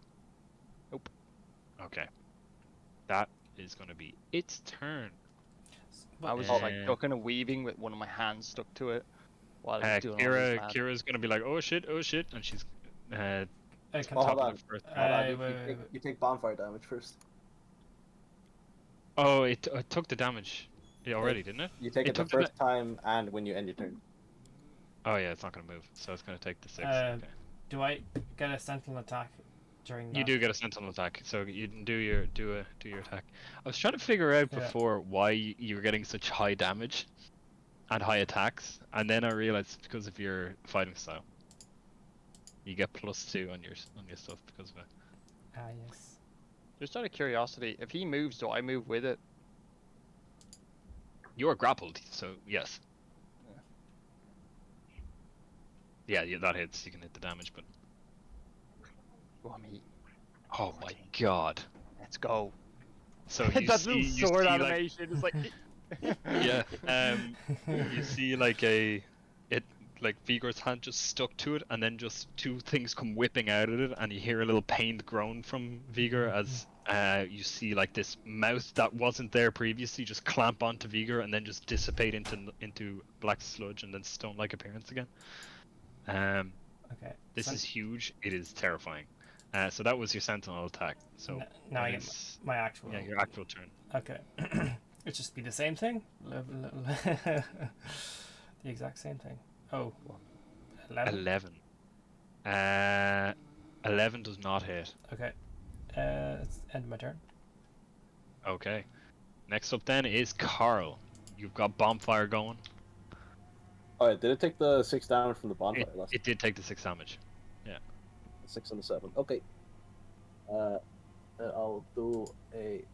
Nope. Okay. That is going to be its turn. I was just like ducking and weaving with one of my hands stuck to it while it was doing all this mad. Kira's going to be like, oh shit, and she's Can hold on. first. Hold on. wait. You take bonfire damage first. Oh, it took the damage already, didn't it? You take it the first time and when you end your turn. Oh yeah, it's not going to move, so it's going to take the 6. Okay. Do I get a sentinel attack during that? You do get a sentinel attack, so you can do your attack. I was trying to figure out before why you were getting such high damage and high attacks, and then I realized it's because of your fighting style. You get +2 on your stuff because of it. Ah, yes. Just out of curiosity, if he moves, do I move with it? You are grappled, so yes. Yeah, that hits. You can hit the damage, but. Oh my god! Let's go. So you that see, little sword animation is like. Yeah. You see like Vigor's hand just stuck to it, and then just two things come whipping out of it, and you hear a little pained groan from Vigor as you see like this mouth that wasn't there previously just clamp onto Vigor and then just dissipate into black sludge and then stone-like appearance again. Okay. This is huge. It is terrifying. So that was your sentinel attack. So now I get my actual. Yeah, your actual turn. Okay. It just be the same thing. The exact same thing. Oh. 11. 11 does not hit. Okay. It's end of my turn. Okay. Next up then is Carl. You've got bonfire going. Alright, did it take the 6 damage from the bonfire last It did take the 6 damage. Yeah. 6 and the 7. Okay. I'll do a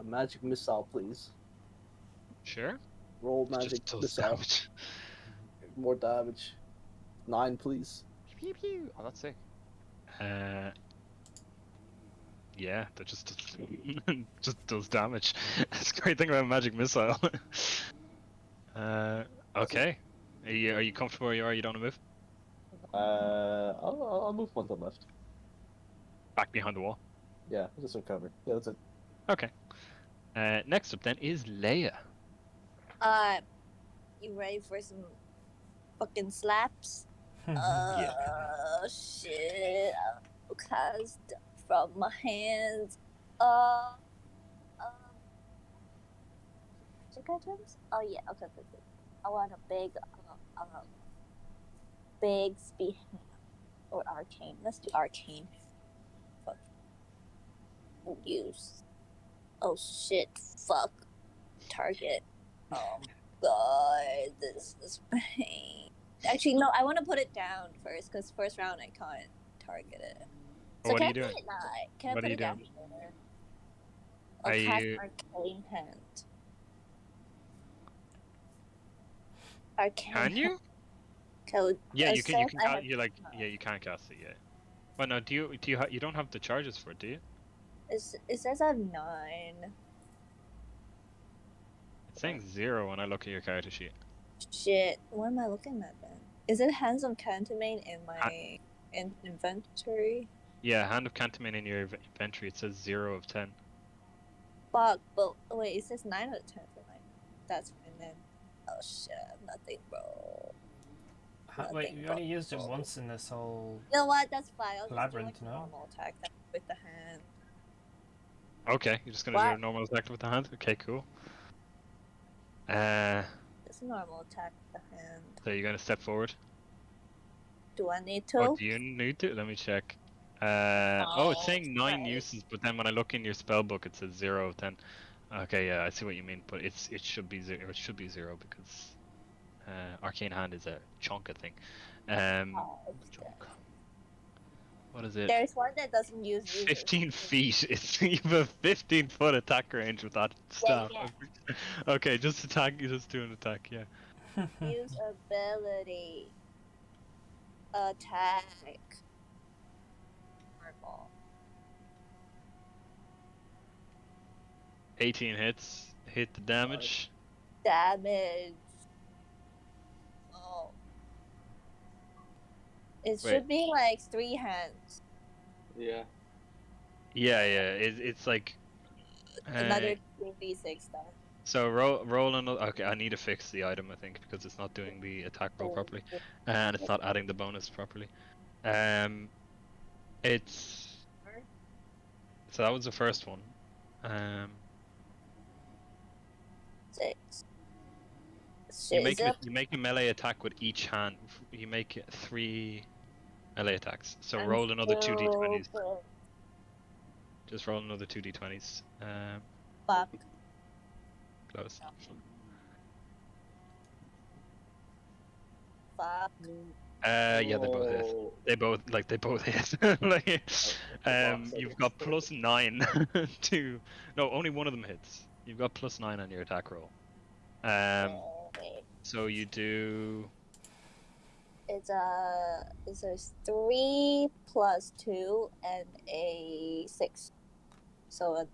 magic missile, please. Sure. Roll magic missile. Damage. More damage. 9, please. Pew pew. Oh, that's sick. Yeah, that just does damage. That's the great thing about magic missile. Okay. Are you comfortable where you are? You don't want to move? I'll move one to the left. Back behind the wall. Yeah, just recover. Yeah, that's it. Okay. Next up then is Leia. You ready for some fucking slaps? Shit. I'll cast from my hands. Magic items? Oh yeah, okay. I want a big speed or arcane. Let's do arcane. Fuck. Use. Oh shit! Fuck. Target. Oh god, this is pain. Actually, no. I want to put it down first because first round I can't target it. So What can are I you doing? put it now? Can I What put are it you down doing? here? Are I'll cast you- arcane hand. Arcane. Can you? Code. Yeah, you can. I have- You can't cast it yet. But no, you don't have the charges for it, do you? It says I have 9. It's saying 0 when I look at your character sheet. Shit. What am I looking at then? Is it Hands on Cantamane in my inventory? Yeah, Hand of Cantamane in your inventory. It says 0 of 10. Fuck. But wait, it says 9 out of 10 for mine. That's fine then. Oh shit. Nothing, bro. Wait, you only used it once in this whole. You know what? That's fine. I'll just Labyrinth, do like a no? normal attack then with the hand. Okay, you're just gonna do a normal attack with the hand? Okay, cool. It's a normal attack with the hand. So you're gonna step forward? Do I need to? Oh, do you need to? Let me check. It's saying 9 uses, but then when I look in your spell book, it says 0 of 10. Okay, yeah, I see what you mean, but it should be zero. It should be zero because arcane hand is a chonka thing. Chunk. What is it? There's one that doesn't use users. 15 feet. It's you have a 15-foot attack range with that staff. yeah. Okay, just attack. Just do an attack. Yeah. Use ability. Attack. Purple. 18 hits. Hit the damage. Damage. Oh. It Wait. should be like 3 hands. Yeah. Yeah. It's like. Another 2d6 then. So roll another. Okay, I need to fix the item, I think, because it's not doing the attack roll properly, and it's not adding the bonus properly. It's. So that was the first one. 6. You make a melee attack with each hand. You make 3 melee attacks. So roll another 2d20s. Just roll another 2d20s. Fuck. Close. Fuck. Yeah, they both hit. They both hit. Like, you've got +9 to. No, only one of them hits. You've got +9 on your attack roll. So you do. It's a 3 plus 2 and a 6. So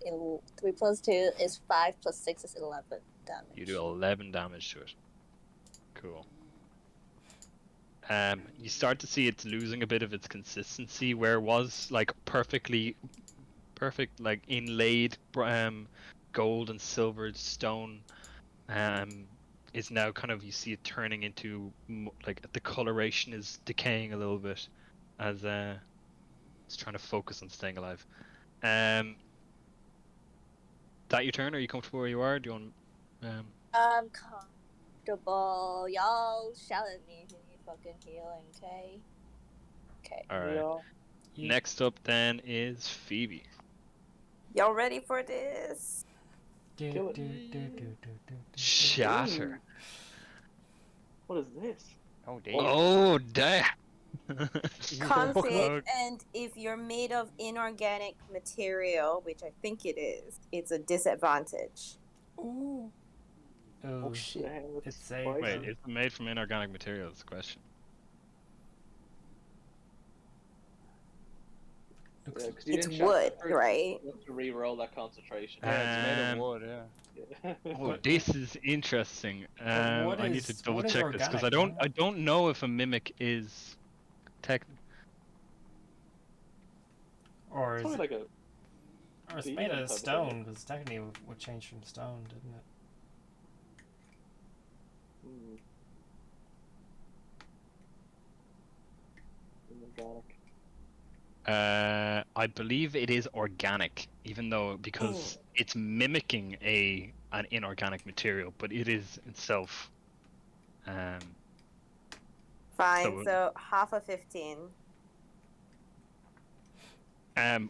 3 plus 2 is 5 plus 6 is 11 damage. You do 11 damage to it. Cool. You start to see it's losing a bit of its consistency where it was like perfect, like inlaid gold and silvered stone. Is now kind of, you see it turning into like the coloration is decaying a little bit as it's trying to focus on staying alive. That your turn? Are you comfortable where you are? Do you want? I'm comfortable. Y'all shout at me if you need fucking healing, okay? Okay. All right. Yeah. Next up then is Phoebe. Y'all ready for this? Kill it. Shatter. What is this? Oh, damn. Oh damn. Con Oh, save, and if you're made of inorganic material, which I think it is, it's a disadvantage. Ooh. Oh shit. Damn, It's that's safe. spicy. Wait, it's made from inorganic materials. The question. Yeah, 'cause you It's didn't shout wood, that first. right? You have to re-roll that concentration. Yeah, it's made of wood, yeah. Yeah. Oh, this is interesting. what I need to is- double what is check this because I organic, don't. I don't know if a mimic is tech. Or is It's probably it, like a. or it's beam made type of of thing. stone, because technically it would change from stone, didn't it? Inorganic. I believe it is organic, even though because it's mimicking an inorganic material, but it is itself. Fine, so half of 15.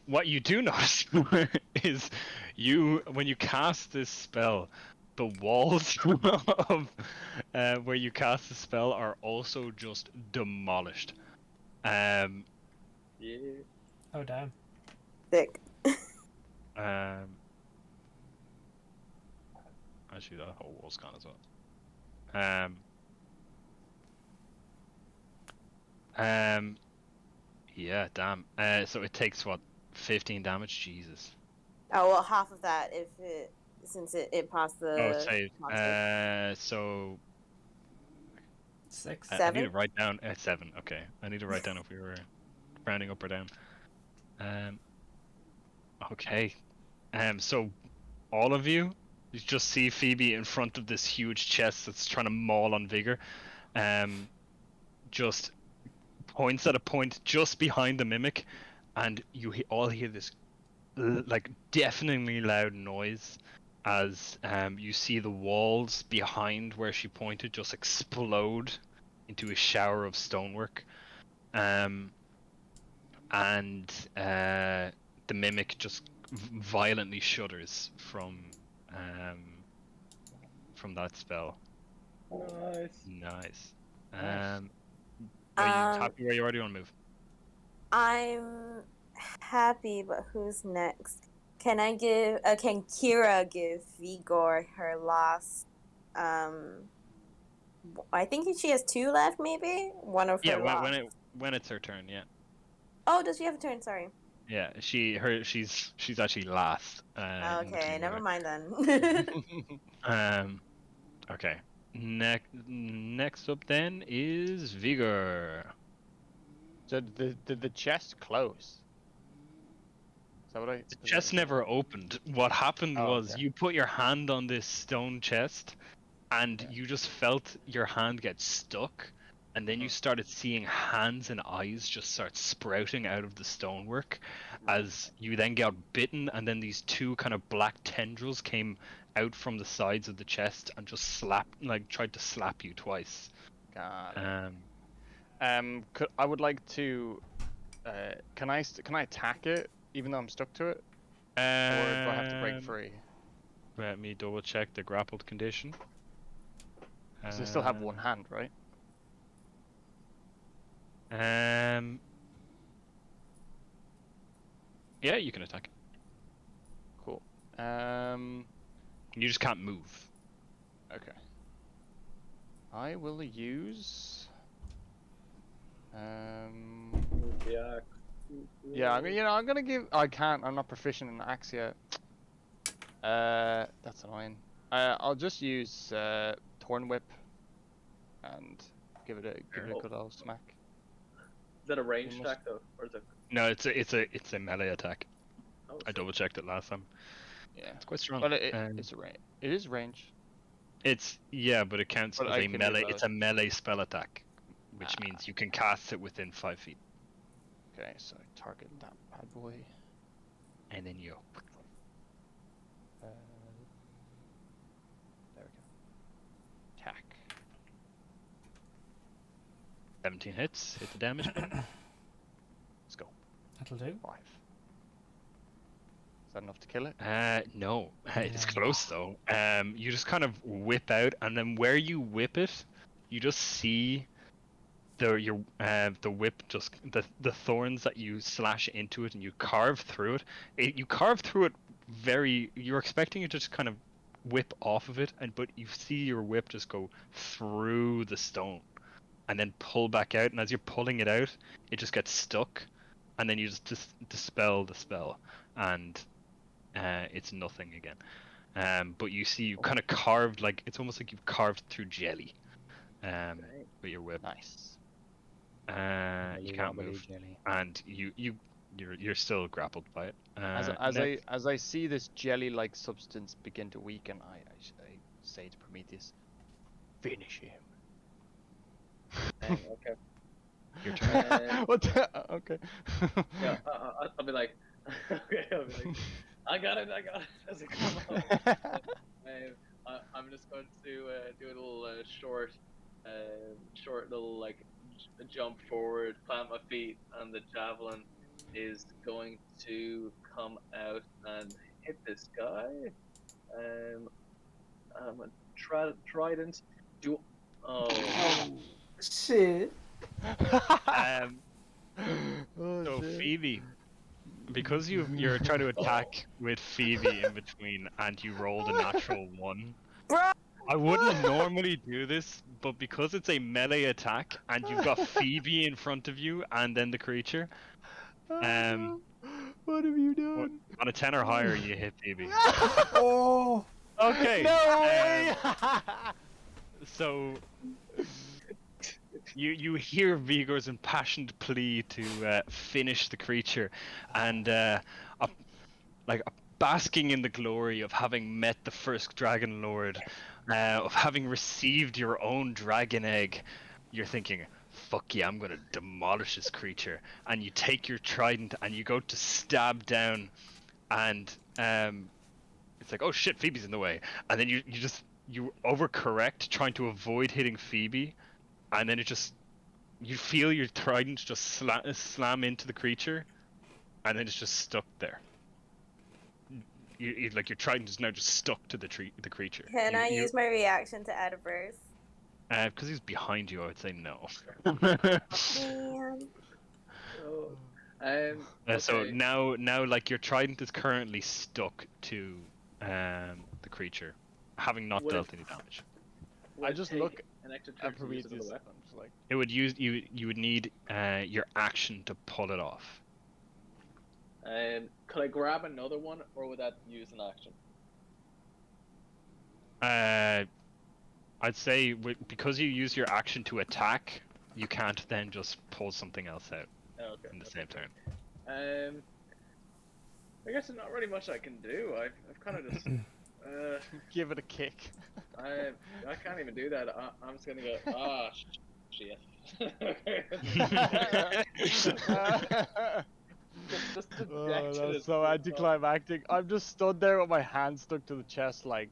What you do notice is when you cast this spell, the walls of where you cast the spell are also just demolished. Yeah. Oh, damn. Thick. Actually, that whole wall's gone as well. Yeah, damn. So it takes what, 15 damage? Jesus. Oh, well, half of that since it passed the. Oh, save. monster. So 6. I need to Seven? write down 7. Okay, I need to write down if we were rounding up or down. Okay. So all of you just see Phoebe in front of this huge chest that's trying to maul on Vigor. Just points at a point just behind the mimic, and you all hear this like deafeningly loud noise as you see the walls behind where she pointed just explode into a shower of stonework, and the mimic just violently shudders from from that spell. Nice. Nice. Nice. Are you happy where you are? Do you want to move? I'm happy, but who's next? Can Kira give Vigor her last? I think she has 2 left, maybe one of Yeah, her last. when it's her turn, yeah. Oh, does she have a turn? Sorry. Yeah, she's actually last. In Okay, between never there. mind then. Okay. Next up then is Vigor. So did the chest close? Is that what I? The chest never opened. What happened Oh, was okay. you put your hand on this stone chest, and you just felt your hand get stuck, and then you started seeing hands and eyes just start sprouting out of the stonework as you then got bitten, and then these 2 kind of black tendrils came out from the sides of the chest and just tried to slap you twice. Got it. I would like to. Can I attack it even though I'm stuck to it, or do I have to break free? Let me double check the grappled condition. Because I still have one hand, right? Yeah, you can attack. Cool. You just can't move. Okay. I will use. Yeah. Yeah, I'm gonna give. I can't. I'm not proficient in axe yet. That's annoying. I'll just use Thorn Whip, and give it a good old smack. Is that a ranged attack though, or is it? No, it's a melee attack. Oh, I double checked it last time. Yeah, it's quite strong. But it's a range. It is range. Yeah, but it counts But as I a can melee. reload. It's a melee spell attack, which means you can cast it within 5 feet. Okay, so target that bad boy. And then you. There we go. Attack. 17 hits. Hit the damage button. Let's go. That'll do. 5. Is that enough to kill it? No. It's close though. You just kind of whip out, and then where you whip it, you just see the whip, just the thorns that you slash into it, and you carve through it. You carve through it you're expecting it to just kind of whip off of it, but you see your whip just go through the stone and then pull back out, and as you're pulling it out, it just gets stuck, and then you just dispel the spell, and it's nothing again. But you see you kind of carved, like it's almost like you've carved through jelly with your whip. Nice. You can't move, and you're still grappled by it. As I see this jelly-like substance begin to weaken, I say to Prometheus, "Finish him." Okay. Your turn. What? Okay. Yeah, I'll be like, okay, I'll be like, I got it. As it comes I'm just going to do a little short little like jump forward, plant my feet, and the javelin is going to come out and hit this guy. I'm a trident. Shit. So Phoebe, because you're trying to attack with Phoebe in between, and you rolled a natural 1. I wouldn't normally do this, but because it's a melee attack and you've got Phoebe in front of you and then the creature, what have you done? On a 10 or higher, you hit Phoebe. Oh. Okay. No way! So you hear Vigor's impassioned plea to finish the creature, and basking in the glory of having met the first Dragonlord, of having received your own dragon egg, you're thinking, fuck yeah, I'm gonna demolish this creature. And you take your trident and you go to stab down, and it's like, oh shit, Phoebe's in the way. And then you overcorrect, trying to avoid hitting Phoebe, and then you feel your trident just slam into the creature, and then it's just stuck there. like your trident is now just stuck to the creature. Can I use my reaction to add a verse? Because he's behind you, I would say no. Man. Oh. So Okay. now, like your trident is currently stuck to the creature, having not Would dealt it- any damage. Would I it just take look an extra turn at to use another Prometheus. weapon. I'm just like, It would you would need your action to pull it off. Could I grab another one, or would that use an action? I'd say because you use your action to attack, you can't then just pull something else out Okay. in the same turn. I guess there's not really much I can do. I've kind of just. give it a kick. I can't even do that. I'm just gonna go. Ah, shit. just the Oh, deck that's so anticlimactic. I'm just stood there with my hand stuck to the chest, like.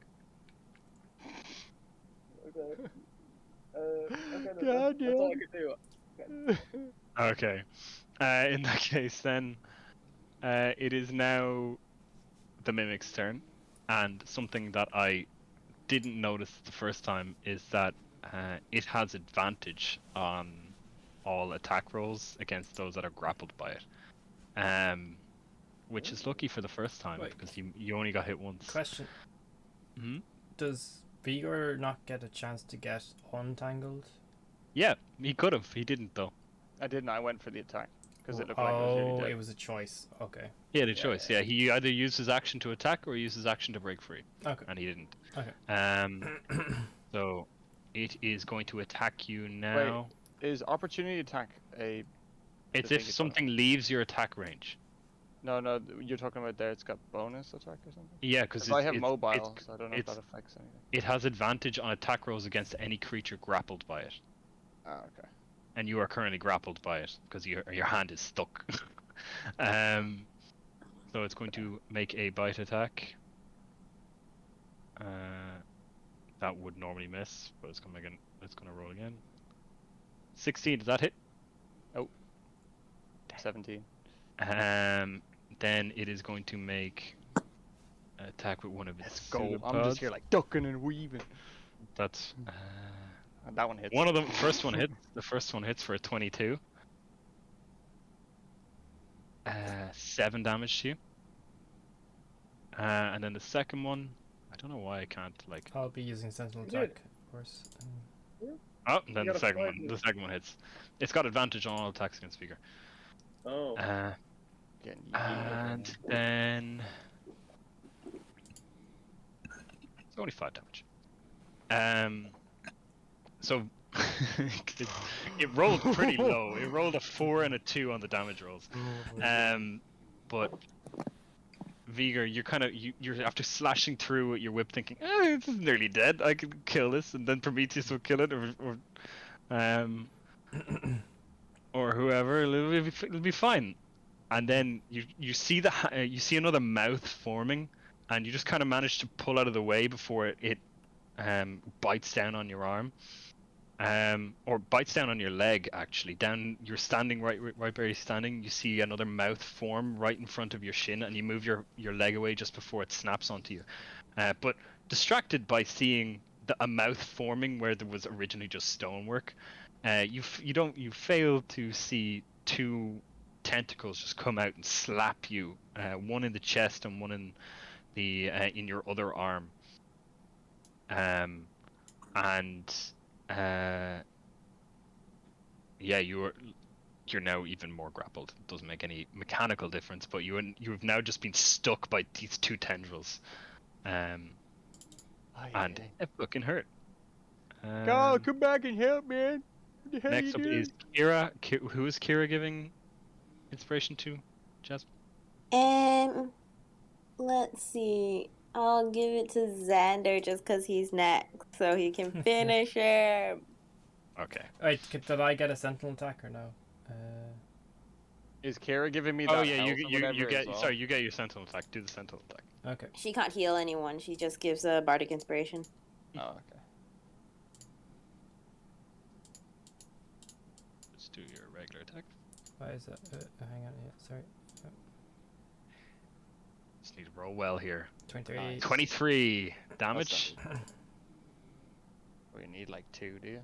Okay. God That's all I damn. can do. Okay. In that case, then, it is now the mimic's turn, and something that I didn't notice the first time is that it has advantage on all attack rolls against those that are grappled by it. Which is lucky for the first time Wait. because you only got hit once. Question: Hmm? Does Vigor not get a chance to get untangled? Yeah, he could have. He didn't though. I didn't. I went for the attack because it looked like it was really dead. It was a choice. Okay. He had a choice. Yeah, he either used his action to attack or he used his action to break free. Okay. And he didn't. Okay. So it is going to attack you now. Is opportunity attack a? It's the if thing it's something leaves your attack range. No, you're talking about there. It's got bonus attack or something. Yeah, because I have mobile, so I don't know if that affects anything. It has advantage on attack rolls against any creature grappled by it. Ah, okay. And you are currently grappled by it because your hand is stuck. So it's going to make a bite attack. That would normally miss, but it's gonna roll again. 16, does that hit? Oh. 17. Then it is going to make an attack with one of its Let's go. I'm pseudopods. just here like ducking and weaving. That's That one hits. one of them. First one hits. The first one hits for a 22. 7 damage to you. And then the second one, I don't know why I can't like. I'll be using Sentinel You did. attack, of course. Oh, then You the gotta second fight one. me. The second one hits. It's got advantage on all attacks against Vigor. Oh. Getting And then it's only 5 damage. So it rolled pretty low. It rolled a 4 and a 2 on the damage rolls. But Vigor, you're after slashing through with your whip, thinking, this is nearly dead. I can kill this, and then Prometheus will kill it, or whoever. It'll be fine. And then you see you see another mouth forming, and you just kind of manage to pull out of the way before it bites down on your arm, or bites down on your leg. Actually, you're standing right where you're standing. You see another mouth form right in front of your shin, and you move your leg away just before it snaps onto you. But distracted by seeing a mouth forming where there was originally just stonework, you fail to see 2 tentacles just come out and slap you, one in the chest and one in the in your other arm. You're now even more grappled. It doesn't make any mechanical difference, but you have now just been stuck by these 2 tendrils, and it fucking hurt. Go, come back and help, man. What the hell Next you up doing? is Kira. Who is Kira giving inspiration to, Jasmine? Let's see. I'll give it to Xander just because he's next, so he can finish him. Okay. Wait, did I get a Sentinel attack or no? Is Kara giving me that? Oh yeah, health or whatever you as get well? sorry, you get your sentinel attack. Do the sentinel attack. Okay. She can't heal anyone. She just gives a bardic inspiration. Oh, okay. Let's do your regular attack. Why is that? Hang on, yeah, sorry. It's need to roll well here. 23. Nice. 23 damage. Oh, you need like 2, do you?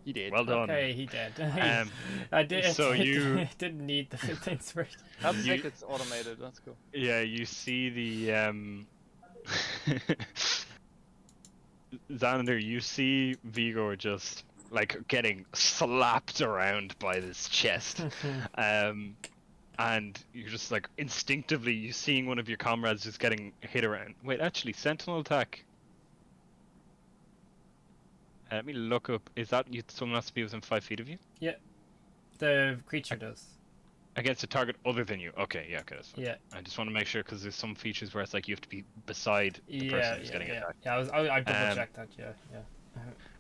He did. Well done. Okay, he did. Um, I did. so you- didn't need the 15 spirit. That's You- sick. It's automated. That's cool. Yeah, you see the Xander, you see Vigor just like getting slapped around by this chest. And you're just like instinctively you seeing one of your comrades just getting hit around. Wait, actually, sentinel attack. Let me look up. Is that someone has to be within 5 feet of you The creature does. against a target other than you? Okay, yeah, okay, that's fine. Yeah. I just want to make sure because there's some features where it's like you have to be beside the person Yeah, who's yeah, getting yeah. attacked. Yeah, I double checked that.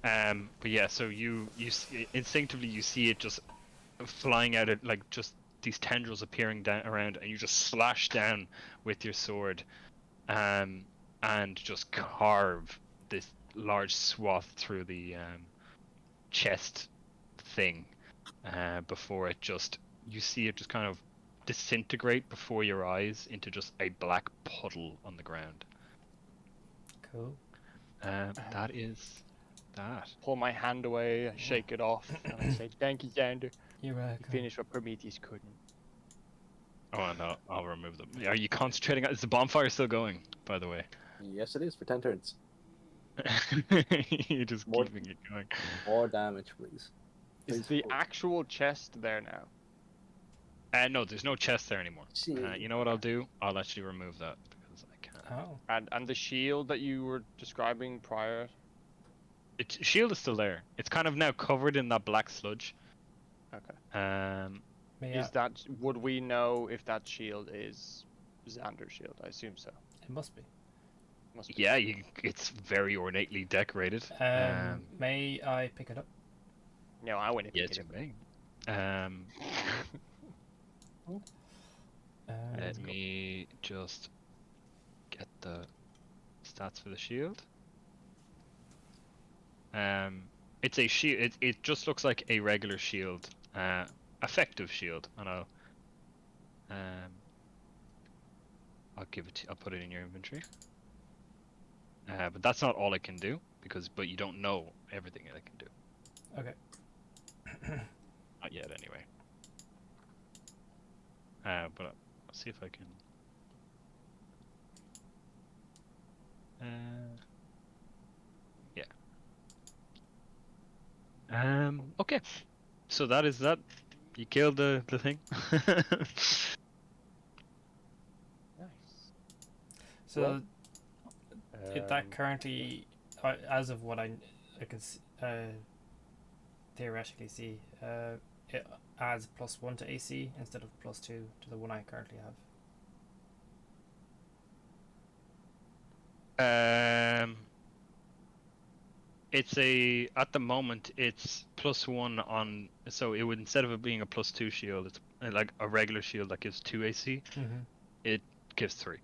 Yeah. But yeah, so you instinctively you see it just flying out at like just these tendrils appearing down around, and you just slash down with your sword, and just carve this large swath through the chest thing, before it just you see it just kind of disintegrate before your eyes into just a black puddle on the ground. Cool. That is that. Pull my hand away, I shake it off, and I say, "Thank you, Xander. You're You welcome. finished what Prometheus couldn't." Oh no, I'll remove them. Are you concentrating? Is the bonfire still going? By the way, Yes, it is for 10 turns. you're just More- keeping it going. More damage, please. Is Please the hold. actual chest there now? No, there's no chest there anymore. Gee. You know what I'll do? I'll actually remove that because I can. Oh. And the shield that you were describing prior? Shield is still there. It's kind of now covered in that black sludge. Okay. Yeah, Is that would we know if that shield is Xander's shield? I assume so. it must be. Must be. Yeah, it's very ornately decorated. May I pick it up? No, I wouldn't Yeah, pick it's it your up. thing. Let me just get the stats for the shield. It's a shield. It just looks like a regular shield, effective shield, and I'll give it. I'll put it in your inventory. But that's not all it can do but you don't know everything it can do. Okay. Not yet, anyway. But I'll see if I can. Yeah. Okay. So that is that. You killed the thing. Nice. So that currently, as of what I can theoretically see, it adds +1 to AC instead of +2 to the one I currently have. It's at the moment it's +1 on, so it would, instead of it being a +2 shield, it's like a regular shield that gives 2 AC. Mm-hmm. It gives 3.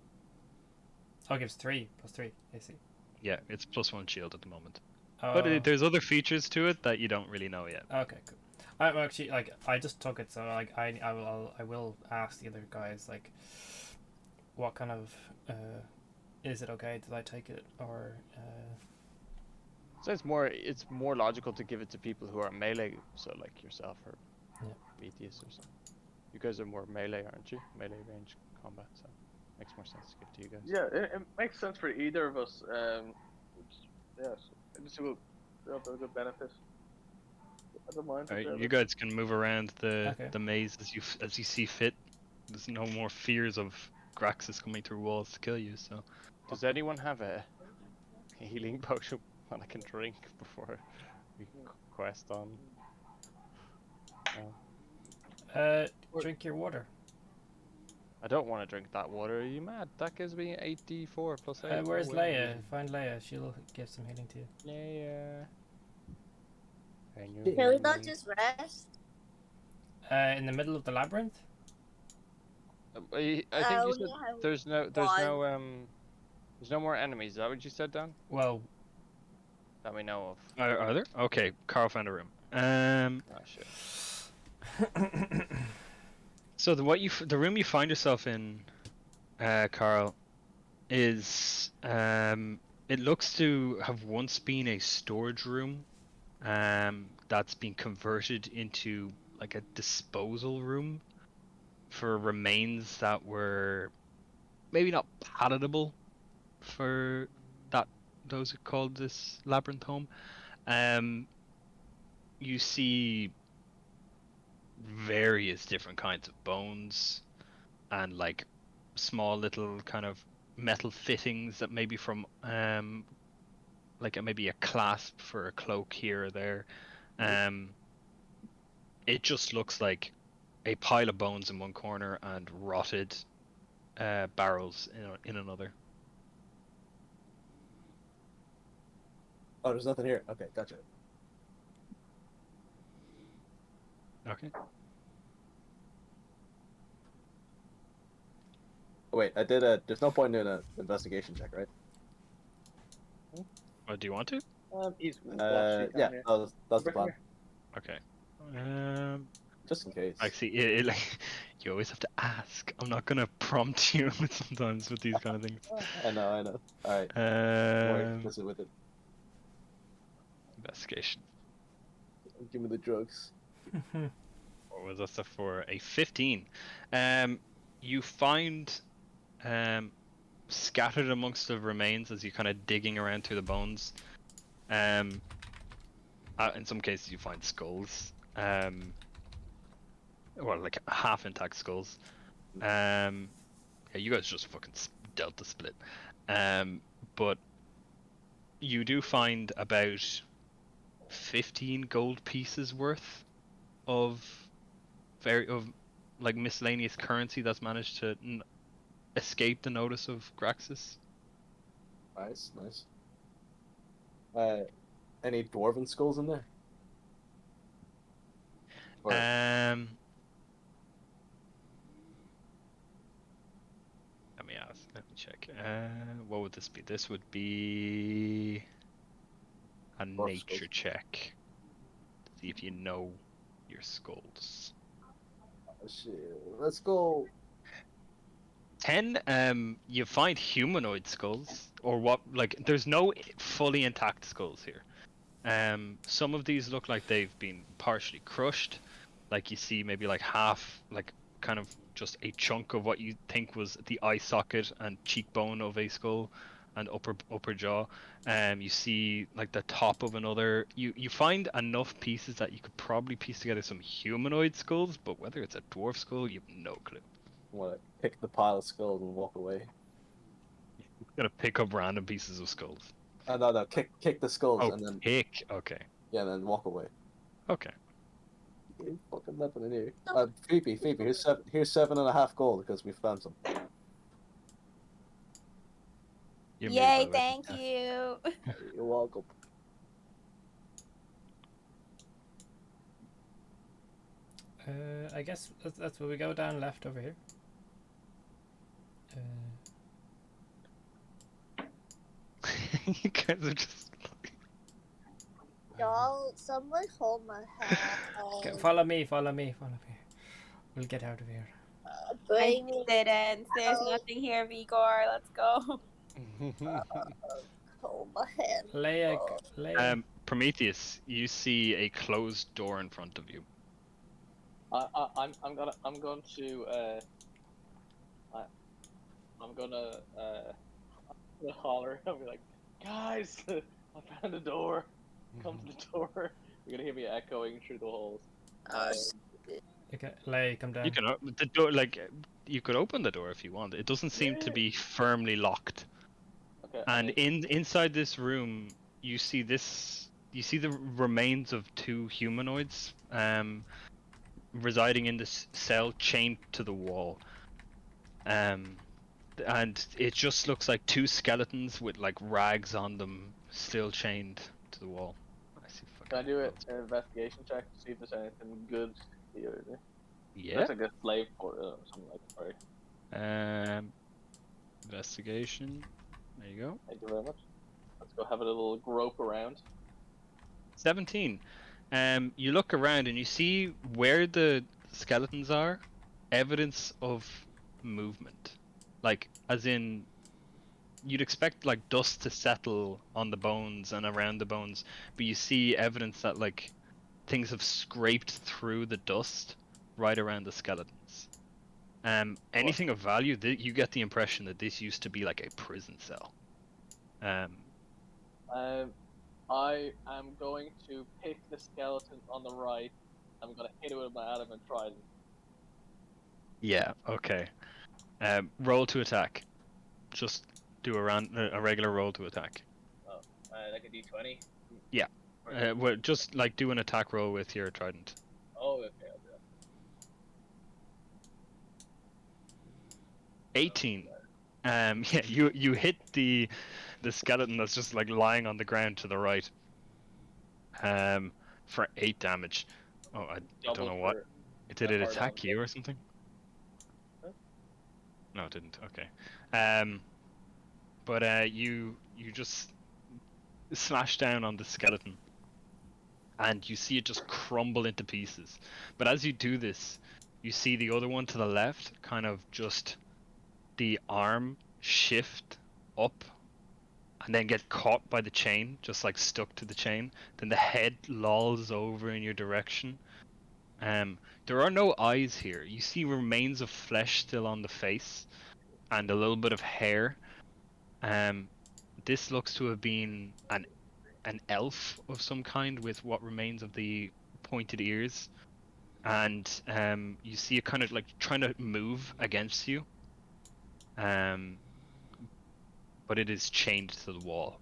Oh, it gives 3 +3 AC. Yeah, it's +1 shield at the moment. Oh, But there's other features to it that you don't really know yet. okay, cool. I'm actually I just took it, so like I will ask the other guys like, what kind of is it okay that I take it, or So it's more logical to give it to people who are melee, so like yourself or Prometheus or something. You guys are more melee, aren't you? Melee range combat, so makes more sense to give to you guys. Yeah, it makes sense for either of us. Yes, it's a good benefit. I don't mind. Alright, you guys can move around the maze as you see fit. There's no more fears of Graxus coming through walls to kill you. So. Does anyone have a healing potion that I can drink before we quest on? drink your water. I don't want to drink that water. Are you mad? That gives me 84 plus 8. Where's Leia? Find Leia. She'll give some healing to you. Leia. Can we not just rest? In the middle of the labyrinth. I think you said there's no more enemies. Is that what you said, Dan? Well, that we know of. Are there? Okay, Carl found a room. Oh shit. So the room you find yourself in, Carl, is it looks to have once been a storage room that's been converted into like a disposal room for remains that were maybe not palatable for those who called this labyrinth home. You see various different kinds of bones and like small little kind of metal fittings that maybe from maybe a clasp for a cloak here or there. It just looks like a pile of bones in one corner and rotted barrels in another. Oh, there's nothing here. Okay, gotcha. Okay. Oh, wait, I did a. There's no point in an investigation check, right? Oh, do you want to? He's Yeah, that's the plan. Okay. Just in case. Like, see, like you always have to ask. I'm not gonna prompt you sometimes with these kind of things. I know. All right. Listen with it. Investigation. Give me the drugs. What was that stuff for? A 15. You find scattered amongst the remains as you're kind of digging around through the bones. In some cases, you find skulls. Well, like half intact skulls. Yeah, you guys just fucking dealt the split. But you do find about 15 gold pieces worth of like miscellaneous currency that's managed to escape the notice of Graxus. Nice. Any dwarven skulls in there? Or... Let me ask. Let me check. What would this be? This would be a nature check. To see if you know your skulls. Oh, shit. Let's go. 10. You find humanoid skulls, or what? Like, there's no fully intact skulls here. Some of these look like they've been partially crushed. Like you see maybe like half, like kind of just a chunk of what you think was the eye socket and cheekbone of a skull and upper jaw. You see like the top of another. You find enough pieces that you could probably piece together some humanoid skulls, but whether it's a dwarf skull, you have no clue. I want to pick the pile of skulls and walk away. You're gonna pick up random pieces of skulls. No, kick the skulls and then pick. Okay. Yeah, and then walk away. Okay. You fucking nothing in here. Phoebe, here's 7.5 gold because we found some. Yay! Thank you. You're welcome. I guess that's where we go down left over here. You guys are just. Y'all, someone hold my hand. Okay, follow me. We'll get out of here. Bring me. Didn't. There's nothing here, Vigor. Let's go. Hold my hand. Leia. Prometheus, you see a closed door in front of you. I'm gonna holler. I'll be like, guys, I found a door. Come to the door. You're gonna hear me echoing through the halls. Okay, Leia, come down. You can the door, like you could open the door if you want. It doesn't seem to be firmly locked. Okay. And inside this room, you see the remains of two humanoids residing in this cell chained to the wall. And it just looks like two skeletons with like rags on them, still chained to the wall. Can I do an investigation check to see if there's anything good here? Yeah. Looks like a slave or something like that. Right? Investigation. There you go. Thank you very much. Let's go have a little grope around. 17. You look around and you see where the skeletons are, evidence of movement. like as in you'd expect like dust to settle on the bones and around the bones, but you see evidence that like things have scraped through the dust right around the skeletons. Anything of value, you get the impression that this used to be like a prison cell. I am going to pick the skeleton on the right. I'm gonna hit it with my adamant trident. Yeah. Okay. Roll to attack. Just do a regular roll to attack. Oh, like a d20. Yeah. Well, just like do an attack roll with your trident. Oh, okay, I'll do that. 18. Yeah, you hit the skeleton that's just like lying on the ground to the right. For 8 damage. Oh, I don't Double know what. for Did it hard attack on. you or something? Huh? No, it didn't. Okay. But you just slash down on the skeleton, and you see it just crumble into pieces. But as you do this, you see the other one to the left, kind of just the arm shift up and then get caught by the chain, just like stuck to the chain. Then the head lolls over in your direction. There are no eyes here. You see remains of flesh still on the face and a little bit of hair. This looks to have been an elf of some kind with what remains of the pointed ears. And you see it kind of like trying to move against you. But it is chained to the wall.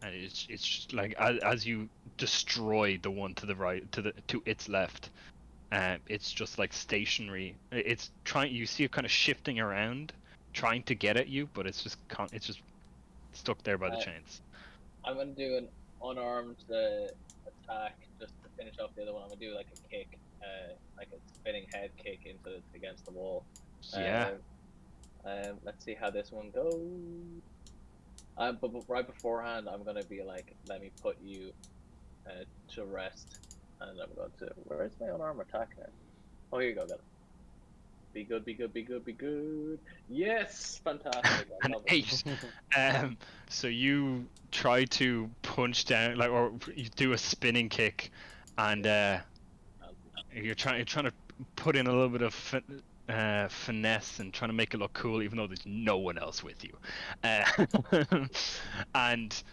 And it's just like as you destroy the one to the right, to its left, it's just like stationary. It's trying. You see it kind of shifting around, trying to get at you, but it's just stuck there by the chains. I'm gonna do an unarmed attack just to finish off the other one. I'm gonna do like a kick, like a spinning head kick against the wall. Yeah. Let's see how this one goes. But right beforehand, I'm gonna be like, let me put you to rest, and I'm going to. Where's my unarmed attack now? Oh, here you go, got it. Be good, be good, be good, be good. Yes, fantastic. I An love 8. it. So you try to punch down, like, or you do a spinning kick, and you're trying to put in a little bit of finesse and trying to make it look cool, even though there's no one else with you. And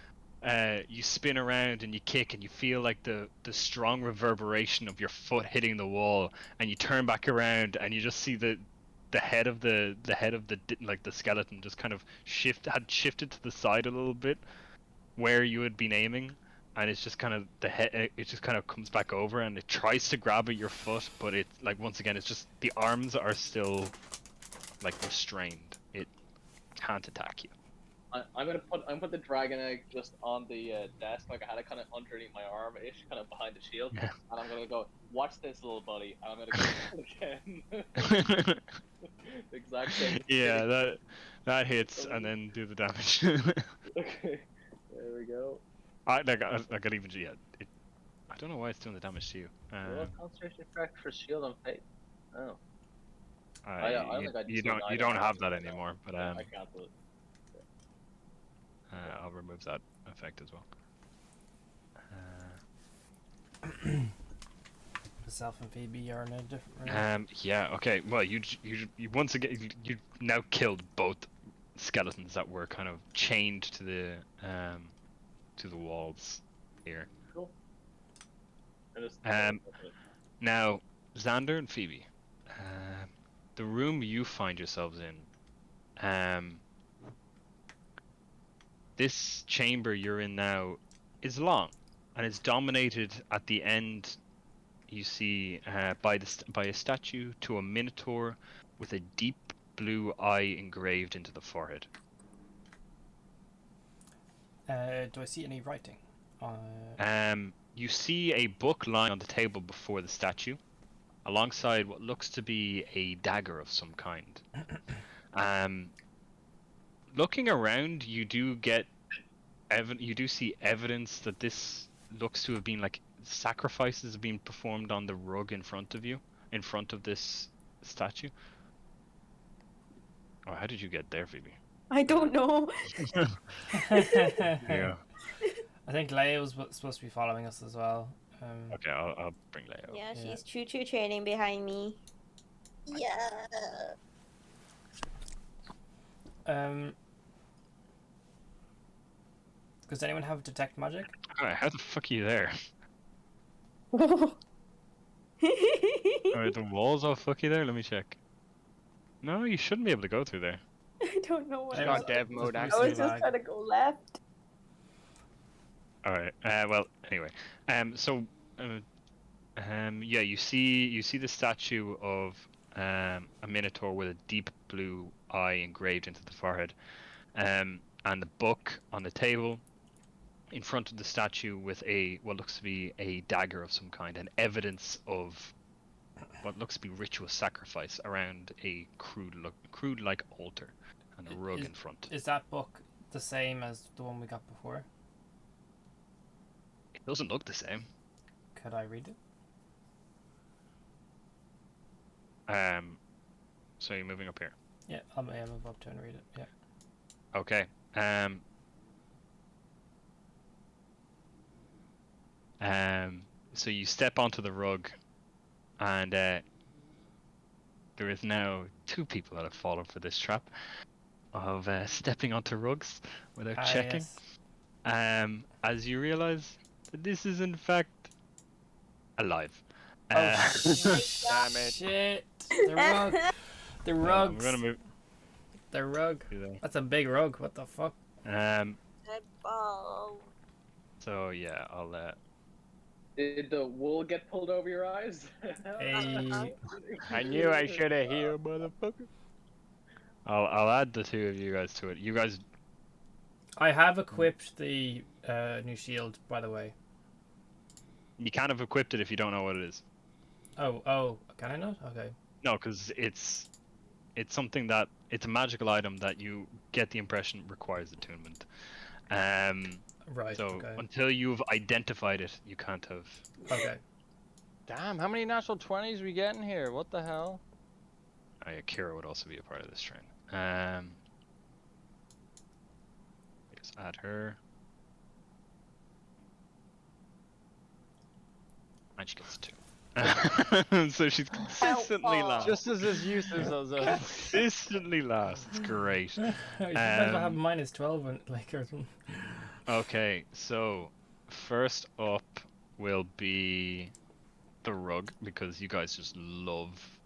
you spin around and you kick, and you feel like the strong reverberation of your foot hitting the wall, and you turn back around and you just see the head of the like the skeleton just kind of shifted to the side a little bit where you had been aiming, and it's just kind of the head, it just kind of comes back over and it tries to grab at your foot, but it, like, once again, it's just the arms are still like restrained. It can't attack you. I'm gonna put the dragon egg just on the desk, like I had it kind of underneath my arm ish, kind of behind the shield, Yeah. and I'm gonna go, watch this, little buddy, and I'm gonna go again. The exact same. Yeah, that hits, and then do the damage. Okay, there we go. I got even, yeah. I don't know why it's doing the damage to you. Well, concentration effect for shield on fate. Oh. I don't think I you just don't have that anymore, but I can't do it. I'll remove that effect as well. Myself and Phoebe are in a different room. Yeah. Okay. Well, you once again you now killed both skeletons that were kind of chained to the walls here. Cool. Now, Xander and Phoebe, the room you find yourselves in, this chamber you're in now is long, and it's dominated at the end. You see by a statue to a minotaur with a deep blue eye engraved into the forehead. Do I see any writing? You see a book lying on the table before the statue, alongside what looks to be a dagger of some kind. Looking around, you do see evidence that this looks to have been like sacrifices being performed on the rug in front of you, in front of this statue. Oh, how did you get there, Phoebe? I don't know. Yeah. I think Leia was supposed to be following us as well. Okay, I'll bring Leia up. Yeah, Yeah. she's choo-choo training behind me. Yeah. Does anyone have detect magic? Alright, how the fuck are you there? Alright, the walls all fucky there? Let me check. No, you shouldn't be able to go through there. I don't know what She's I got was- dev was mode recently access. I was just lag. trying to go left. Alright, well, anyway. Yeah, you see the statue of a minotaur with a deep blue eye engraved into the forehead. And the book on the table in front of the statue with what looks to be a dagger of some kind, and evidence of what looks to be ritual sacrifice around a crude-like altar and a rug in front. Is that book the same as the one we got before? It doesn't look the same. Could I read it? So you're moving up here. Yeah, I'll move up to and read it. Yeah. Okay. So you step onto the rug, and there is now 2 people that have fallen for this trap of stepping onto rugs without checking. Yes. As you realize that this is in fact alive. Oh, Damn it. shit! The rug. The I'm rugs. gonna move The rug. you there. That's a big rug. What the fuck? Oh. So yeah, I'll Did the wool get pulled over your eyes? Hey. I knew I should have healed, motherfucker. I'll add the 2 of you guys to it. You guys, I have equipped the new shield, by the way. you can't have equipped it if you don't know what it is. Oh, can I not? Okay. No, because it's something that it's a magical item that you get the impression requires attunement. Right. So Okay. until you've identified it, you can't have. Okay. Damn, how many natural 20s we getting here? What the hell? Kira would also be a part of this train. Just add her. And she gets 2. So she's consistently last. Just as useless as us. Consistently last. It's great. You might as well have -12 and like or something. Okay, so first up will be the rug, because you guys just love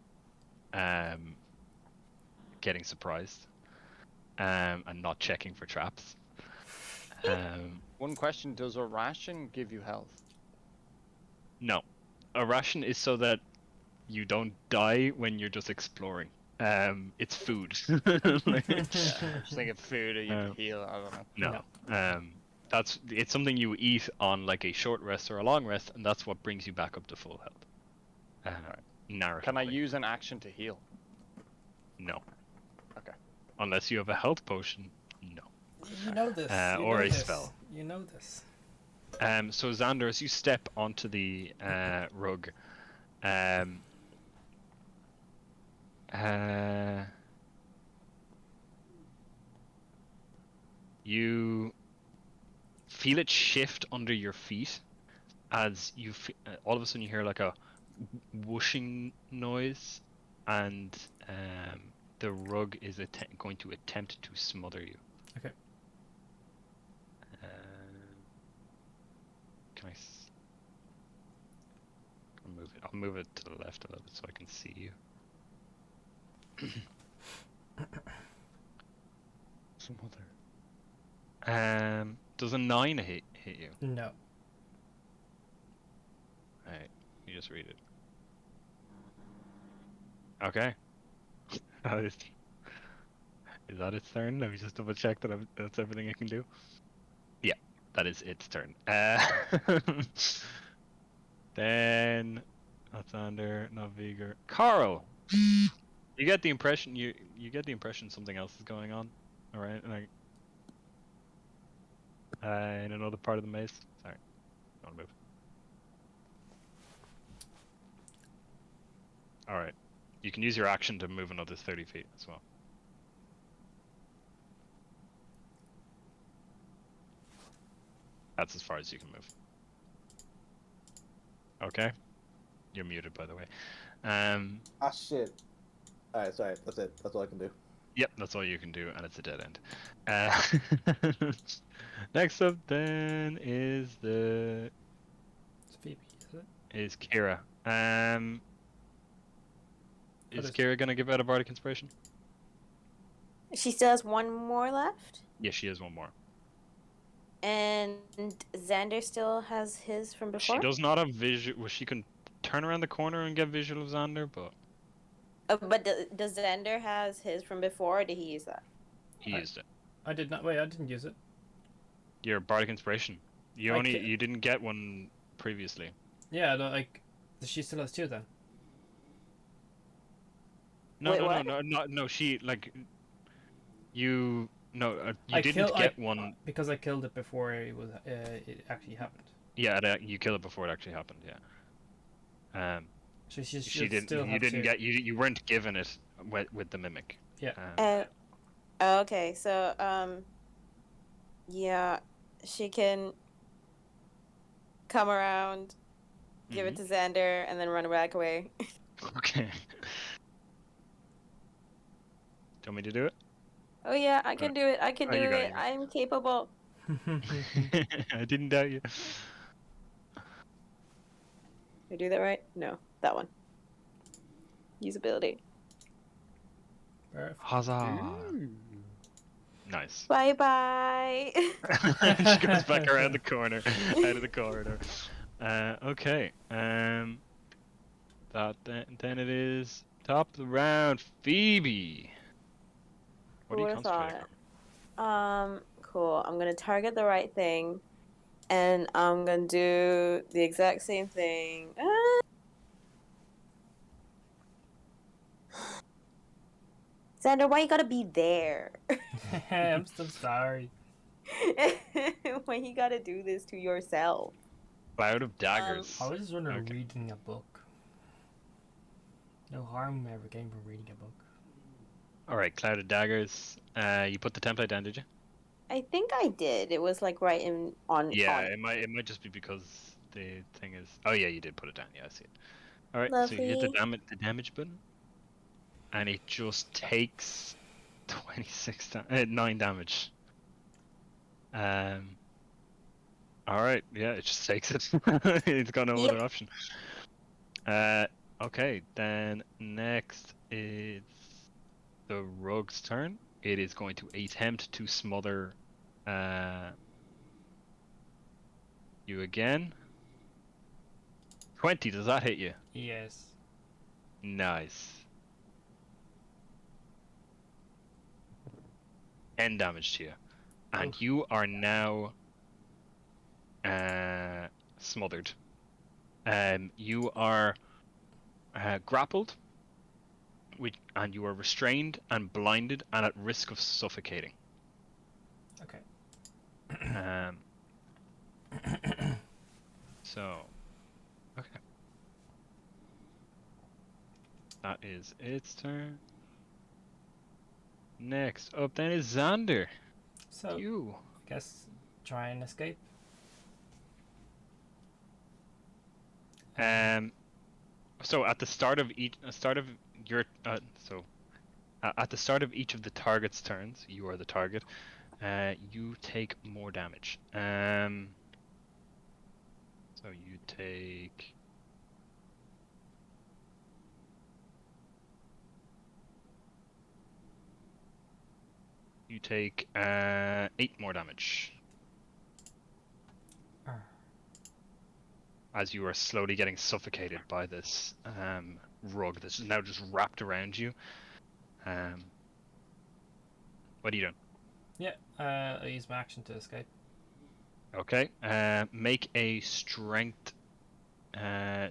getting surprised and not checking for traps. One question, does a ration give you health? No, a ration is so that you don't die when you're just exploring. It's food. Like, Yeah, just thinking food or you heal, I don't know. no. It's something you eat on like a short rest or a long rest, and that's what brings you back up to full health. Narratively. Can I use an action to heal? No. Okay. Unless you have a health potion, no. You know this. You or know a this. spell. You know this. So Xander, as you step onto the rug, you feel it shift under your feet as you all of a sudden you hear like a whooshing noise, and the rug is going to attempt to smother you. Okay. Can I'll move it. I'll move it to the left a little bit so I can see you. Smother. Does a 9 hit you? No. Alright, you just read it. Okay. Is that its turn? Let me just double check that that's everything it can do. Yeah, that is its turn. Then that's under Navigar. Carl, you get the impression you get the impression something else is going on. All right, like in another part of the maze. Sorry, don't move. All right, you can use your action to move another 30 feet as well. That's as far as you can move. Okay. You're muted, by the way. Ah, shit. Alright, sorry. That's it. That's all I can do. Yep, that's all you can do, and it's a dead end. Uh, next up, then, is It's Phoebe, is it? is Kira. Is is- Kira gonna give out a bardic inspiration? She still has one more left, Yes, she has one more. and Xander still has his from before. She does not have visual. Well, she can turn around the corner and get visual of Xander, but But does Xander has his from before, or did he use that? he Right. used it. I did not. Wait, I didn't use it. Your bardic inspiration. You I only ca- you didn't get one previously. Yeah, like, she still has 2 then. No, Wait, no, what? no. She like you. No, you I didn't kill- get I- one. Because I killed it before it actually happened. Yeah, you killed it before it actually happened. Yeah. So she She should didn't. still You have didn't 2. get. You weren't given it with the mimic. Yeah. Okay, so yeah, she can come around, give it to Xander, and then run back away. Okay. Do you want me to do it? Oh yeah, I can do it. I can Oh, do you got it, it. you got I am capable. I didn't doubt you. Did I do that right? No, that one. Usability. Perfect. Huzzah! Nice. Bye bye. She goes back around the corner, out of the corridor. Okay. Then it is top of the round, Phoebe. What Who are you would've concentrating thought? on? Cool. I'm gonna target the right thing, and I'm gonna do the exact same thing. Xander, why you gotta be there? I'm so sorry. Why you gotta do this to yourself? Cloud of daggers. I was just wondering, Okay. reading a book. No harm ever came from reading a book. All right, cloud of daggers. You put the template down, did you? I think I did. It was like right in on. Yeah, on. it might just be because the thing is. Oh yeah, you did put it down. Yeah, I see it. All right, so you hit Lovely. the damage button, and it just takes 9 damage. All right, yeah, it just takes it. It's got no other option. Okay, then next is the Rug's turn. It is going to attempt to smother you again. 20, does that hit you? Yes. Nice. 10 damage to you. And Oof. you are now smothered. You are grappled, and you are restrained and blinded and at risk of suffocating. Okay. So, okay. That is its turn. Next up then is Xander. So, You. I guess try and escape. So at the start of each at the start of each of the target's turns, you are the target. You take more damage. So you take. You take 8 more damage. As you are slowly getting suffocated by this rug that's now just wrapped around you. What are you doing? Yeah, I use my action to escape. Okay. Make a strength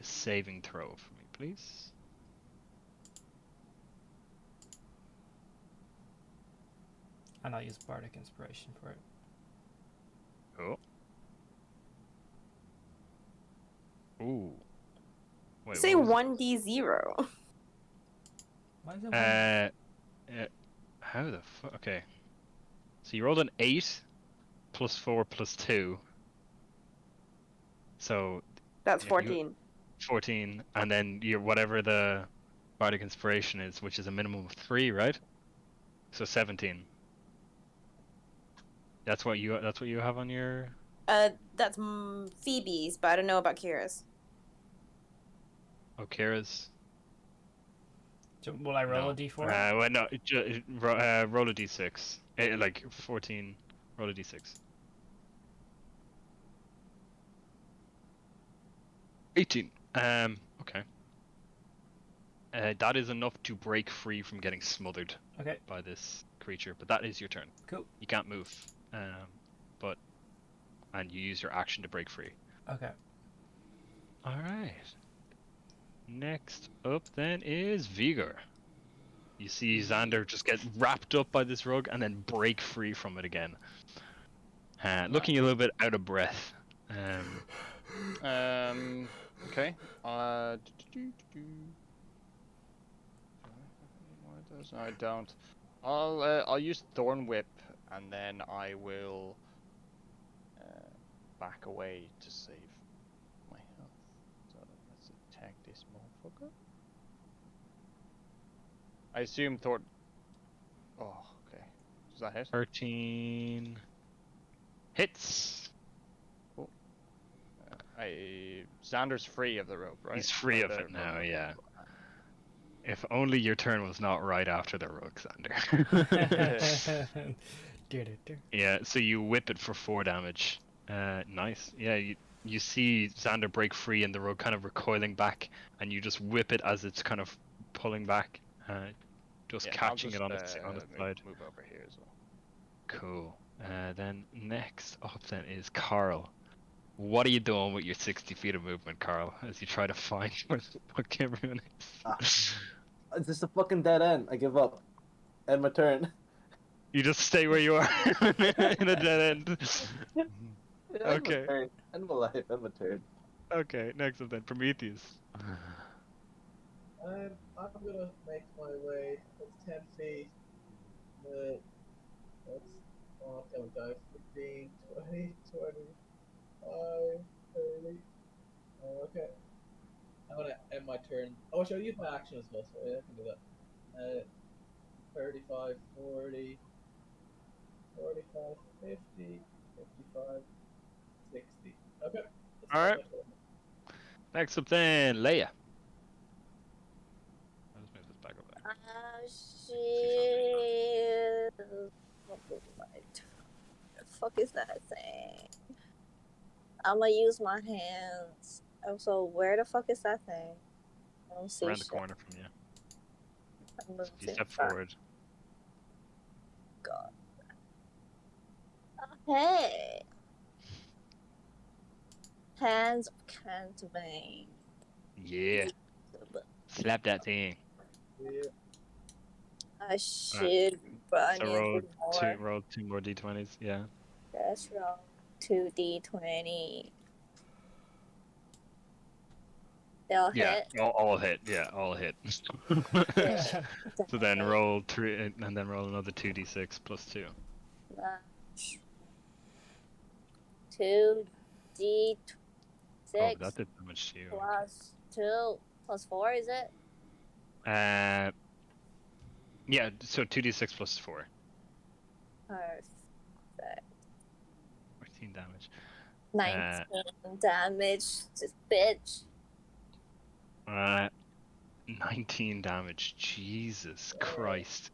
saving throw for me, please. And I'll use Bardic Inspiration for it. Oh. Ooh. Wait, Say what was 1d0. Why is it it? How the fuck? Okay. So you rolled an 8 plus 4 plus 2. So That's you- 14. 14, and then your whatever the bardic inspiration is, which is a minimum of 3, right? So 17. That's what you have on your. That's Phoebe's, but I don't know about Kira's. Kira's. So will I roll No. a d4? Well, no. Roll a d6. Like 14. Roll a d6. 18. Okay. That is enough to break free from getting smothered Okay, by this creature, but that is your turn. cool. You can't move. And you use your action to break free. Okay. All right. Next up then is Vigor. You see Xander just get wrapped up by this rug and then break free from it again. Looking a little bit out of breath. Okay. I don't. I'll use Thorn Whip, and then I will back away to save my health. So let's attack this motherfucker. I assume Thorn. Oh, okay. Does that hit? 13 hits. Cool. Xander's free of the rope, right? He's free Or of the it now, rope. yeah. If only your turn was not right after the rug, Xander. Yeah, so you whip it for 4 damage. Nice. Yeah, you see Xander break free and the rug kind of recoiling back, and you just whip it as it's kind of pulling back, just catching it on its side. Move over here as well. Cool. Then next up then is Carl. What are you doing with your 60 feet of movement, Carl, as you try to find where the fuck everyone is? It's just a fucking dead end. I give up. End my turn. You just stay where you are in a dead end. End Okay. my turn. End my life. End my turn. Okay, next up then, Prometheus. I'm gonna make my way. It's 10 feet. That's come down 15, 20, 25, 30. Okay. I'm gonna end my turn. Oh, I should use my action as well, so yeah, I can do that. 35, 40, 45, 50, 55, 60. Okay. Alright. Next up then, Leia. Let's move this back up there. Shit. What was my turn? The fuck is that thing? I'm gonna use my hands. Oh, so where the fuck is that thing? I don't see Around the shit. corner from you. I'm If you moving step fast. forward. God. Hey. Hands of Canterbury. Yeah. Slap that thing. Yeah. I should, but I So need roll to do more. roll 2 more d20s, yeah. Let's roll 2d20. They'll Yeah, hit. all hit. Yeah, all hit. Yeah. So then roll 3, and then roll another 2d6 plus 2. 2d6 Oh, that did damage to you. plus 2 plus 4, is it? Yeah, so 2d6 plus 4. Perfect. 14 damage. 19 damage. This bitch. 19 damage. Jesus Christ.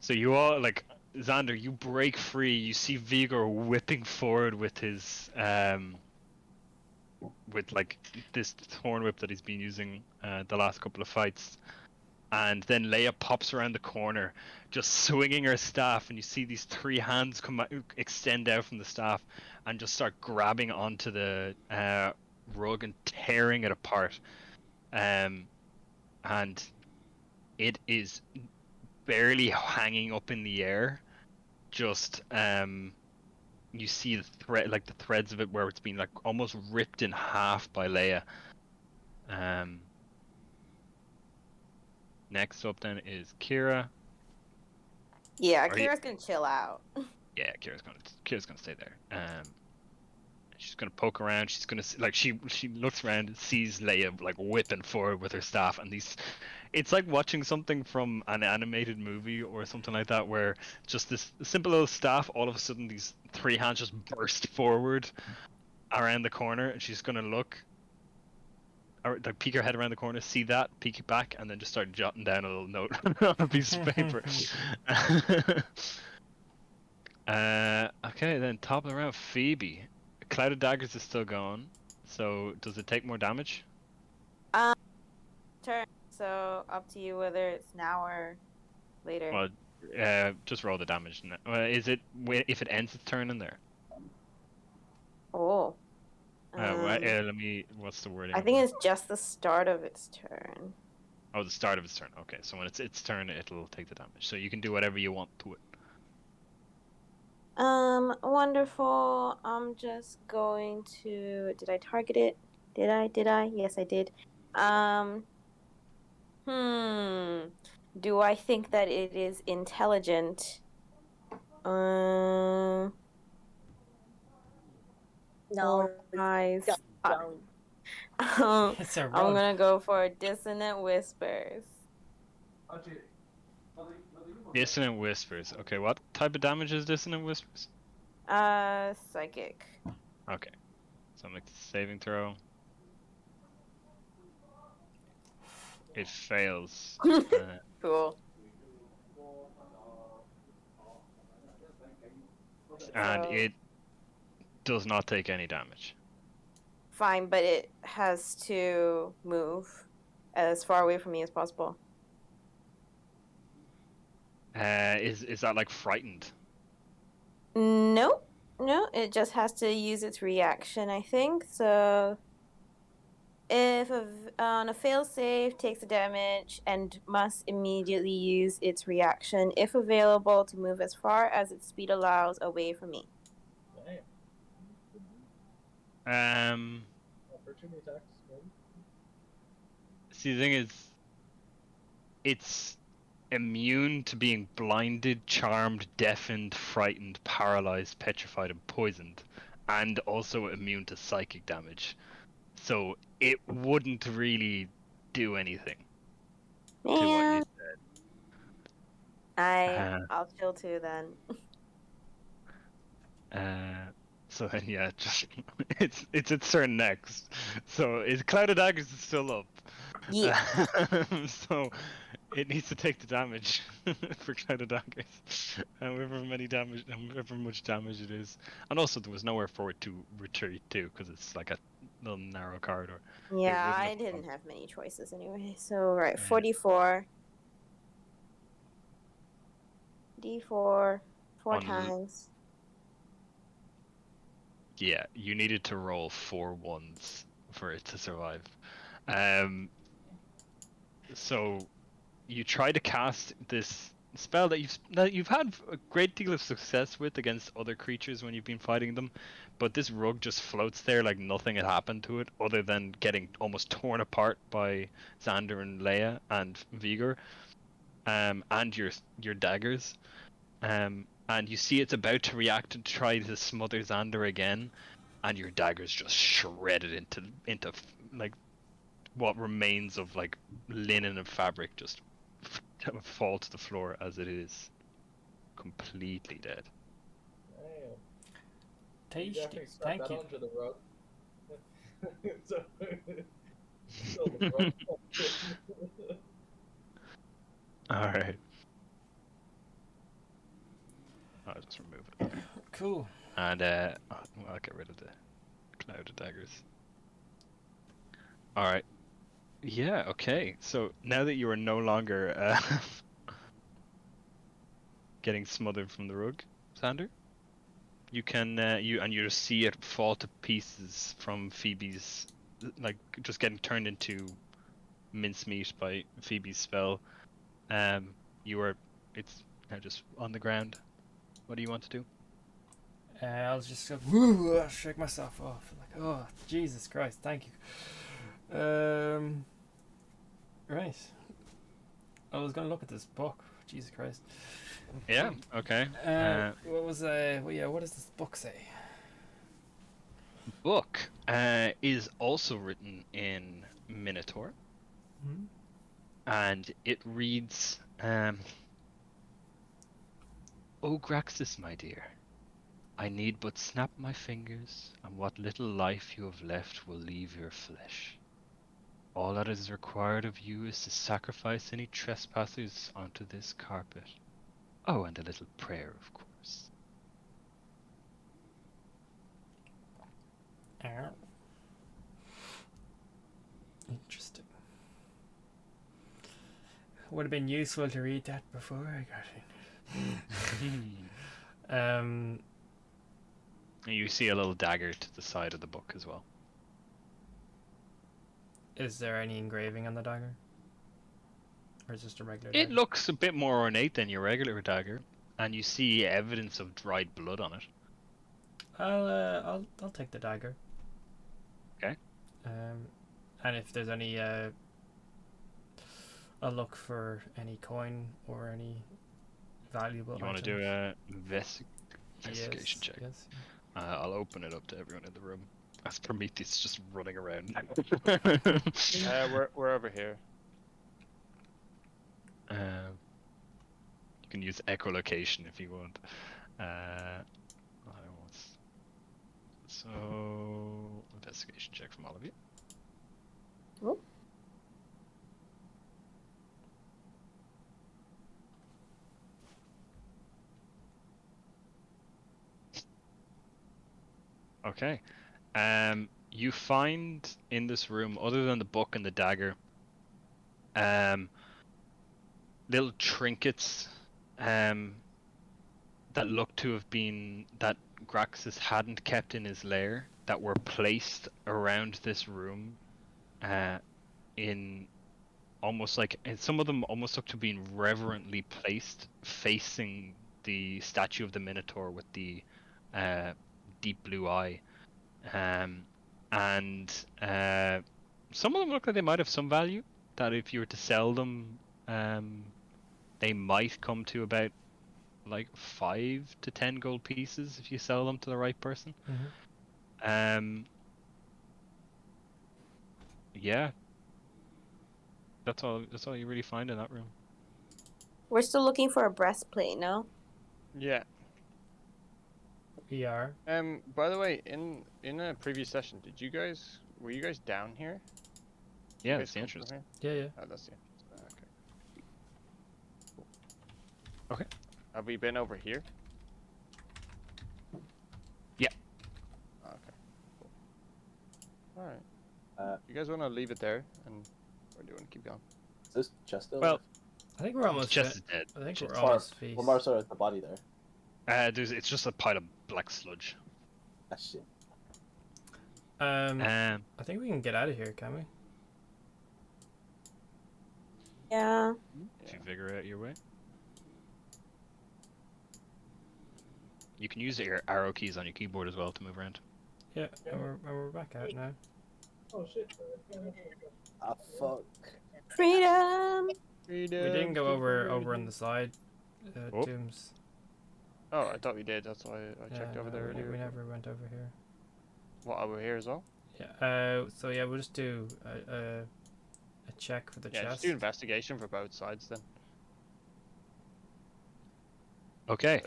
So you all, like, Xander, you break free. You see Vigor whipping forward with his, with, like, this thorn whip that he's been using the last couple of fights. And then Leia pops around the corner, just swinging her staff, and you see these 3 hands come out, extend out from the staff, and just start grabbing onto the rug and tearing it apart. And it is barely hanging up in the air. Just you see the threads of it where it's been like almost ripped in half by Leia. Next up then is Kira. Yeah, Are you- Kira's gonna chill out. Yeah, Kira's gonna stay there. She's gonna poke around. She's gonna like she looks around and sees Leia like whipping forward with her staff, and these. It's like watching something from an animated movie or something like that, where just this simple little staff, all of a sudden these 3 hands just burst forward around the corner, and she's gonna look, or like peek her head around the corner, see that, peek it back, and then just start jotting down a little note on a piece of paper. Okay, then top of the round, Phoebe. Cloud of Daggers is still going, so does it take more damage? Turn. So up to you whether it's now or later. Well, just roll the damage. Is it if it ends its turn in there? Oh. Let me. What's the wording? I think it's just the start of its turn. Oh, the start of its turn. Okay, so when it's its turn, it'll take the damage. So you can do whatever you want to it. Wonderful. I'm just going to. Did I target it? Did I? Yes, I did. Do I think that it is intelligent? No, Or wise? don't. It's a I'm rug. gonna go for Dissonant Whispers. Dissonant Whispers. Okay, what type of damage is Dissonant Whispers? Psychic. Okay, so make the saving throw. It fails. Cool. And So- it does not take any damage. Fine, but it has to move as far away from me as possible. Is that like frightened? No, it just has to use its reaction, I think. So, if on a fail save, takes the damage and must immediately use its reaction, if available, to move as far as its speed allows away from me. Opportunity attacks, maybe? See, the thing is, it's immune to being blinded, charmed, deafened, frightened, paralyzed, petrified, and poisoned, and also immune to psychic damage. So it wouldn't really do anything to what you Man, said. I'll chill too then. So then, yeah, just it's its turn next. So Cloud of Daggers is still up. Yeah. So it needs to take the damage for Cloud of Daggers, however much damage it is. And also, there was nowhere for it to retreat to because it's like a little narrow corridor. Yeah, wouldn't I have didn't gone. have many choices anyway. So, right, Yeah. 44. D4, 4 On- times. Yeah, you needed to roll 4 ones for it to survive. So you try to cast this spell that you've had a great deal of success with against other creatures when you've been fighting them, but this rug just floats there like nothing had happened to it, other than getting almost torn apart by Xander and Leia and Vigor, and your daggers. And you see it's about to react and try to smother Xander again, and your daggers just shredded into like what remains of like linen and fabric just fall to the floor as it is completely dead. Damn. You Tasty. definitely stuck Thank that you. under the rug. So, still the rug. All right. I'll just remove it there. Cool. And I'll get rid of the cloud of daggers. All right. Yeah. Okay. So now that you are no longer getting smothered from the rug, Xander, you can you just see it fall to pieces from Phoebe's, like just getting turned into mincemeat by Phoebe's spell. It's now just on the ground. What do you want to do? I'll just go, woo, shake myself off. Like, oh, Jesus Christ, thank you. Right. I was gonna look at this book. Jesus Christ. Yeah. Okay. What was what does this book say? book is also written in Minotaur, Hmm? and it reads, "O Graxis, my dear, I need but snap my fingers, and what little life you have left will leave your flesh. All that is required of you is to sacrifice any trespassers onto this carpet. Oh, and a little prayer, of course." Interesting. Would have been useful to read that before I got in. You see a little dagger to the side of the book as well. Is there any engraving on the dagger? Or is it just a regular It dagger? looks a bit more ornate than your regular dagger, and you see evidence of dried blood on it. I'll take the dagger. Okay. And if there's any I'll look for any coin or any valuable You want to do a investigation check? Yes. I'll open it up to everyone in the room. As Prometheus just running around. We're over here. You can use echolocation if you want. So, investigation check from all of you. Oh. Okay. You find in this room, other than the book and the dagger, little trinkets that look to have been that Graxis hadn't kept in his lair, that were placed around this room in almost like, and some of them almost look to be reverently placed facing the statue of the Minotaur with the deep blue eye. And some of them look like they might have some value, that if you were to sell them, they might come to about like 5 to 10 gold pieces if you sell them to the right person. Yeah, that's all you really find in that room. We're still looking for a breastplate, no? Yeah. We are. By the way, in a previous session, were you guys down here? Did you Yeah, guys that's the come from entrance. here? Yeah. Oh, that's the entrance. Okay. Okay. Have we been over here? Yeah. Okay. Cool. All right. You guys want to leave it there, or do you want to keep going? Is this chest still? Well, I think we're almost chest is dead. I think Chest we're is almost Well, feast. more so at the body there. It's just a pile of black sludge. Ah, shit. I think we can get out of here, can we? Yeah. If you figure out your way. You can use your arrow keys on your keyboard as well to move around. Yeah, and we're back out now. Oh shit. Ah, fuck. Freedom! We didn't go over on the side, Oh. tombs. Oh, I thought we did. That's why I checked over there we earlier. never went over here. What, over here as well? Yeah. So yeah, we'll just do a check for the Yeah, chest. just do investigation for both sides then. Okay.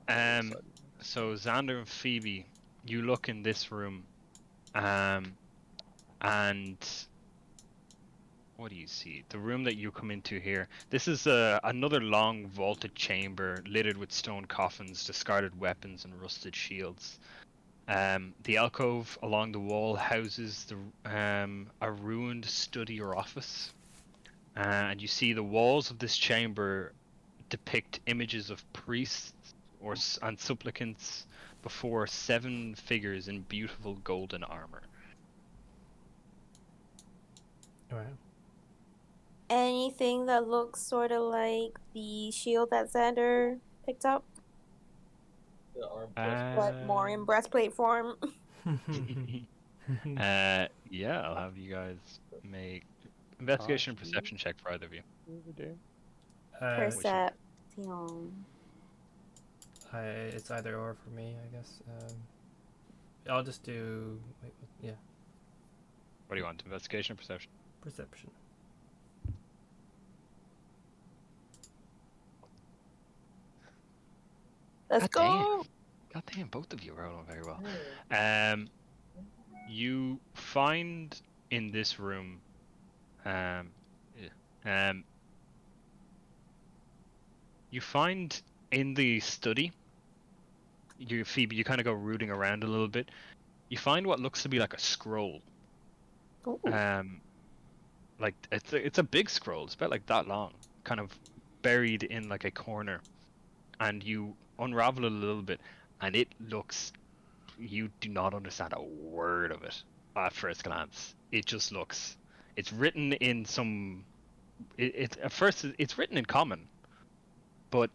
Side. So Xander and Phoebe, you look in this room, and what do you see? The room that you come into here. This is another long vaulted chamber littered with stone coffins, discarded weapons, and rusted shields. The alcove along the wall houses a ruined study or office, and you see the walls of this chamber depict images of priests and supplicants before 7 figures in beautiful golden armor. Wow. Anything that looks sort of like the shield that Xander picked up, The arm but more in breastplate form. Yeah, I'll have you guys make investigation and perception check for either of you. Over there. Perception. It's either or for me, I guess. I'll just do. Wait, yeah, What do you want? Investigation or perception? perception. Let's God damn. go. God damn, both of you are rolling very well. Hey. You find in this room, you find in the study, Phoebe, you kind of go rooting around a little bit. You find what looks to be like a scroll. Ooh. Like it's a big scroll. It's about like that long, kind of buried in like a corner, and you unravel it a little bit, and it looks. You do not understand a word of it at first glance. It just looks. It's written in some. It at first it's written in common, but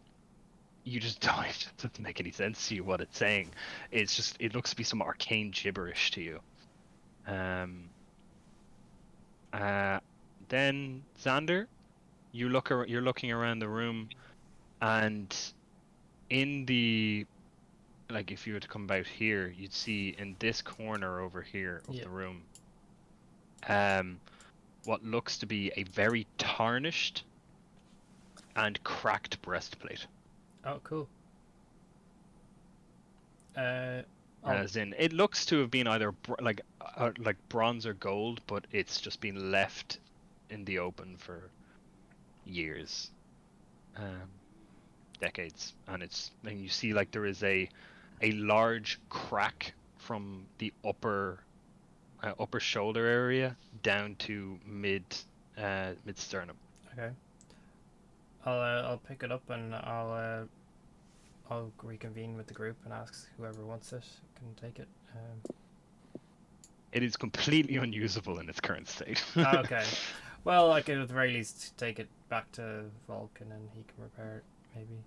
you just don't. It doesn't make any sense to you what it's saying. It's just. It looks to be some arcane gibberish to you. Then Xander, you're looking around the room, and in the like if you were to come about here, you'd see in this corner over here of Yeah. the room, what looks to be a very tarnished and cracked breastplate. Oh, cool. Oh, As in, it looks to have been either like bronze or gold, but it's just been left in the open for years, decades, and you see like there is a large crack from the upper shoulder area down to mid sternum. okay. I'll pick it up and I'll reconvene with the group and ask whoever wants it can take it. It is completely unusable in its current state. Okay. Well, I could at the very least take it back to Vulcan and he can repair it, maybe.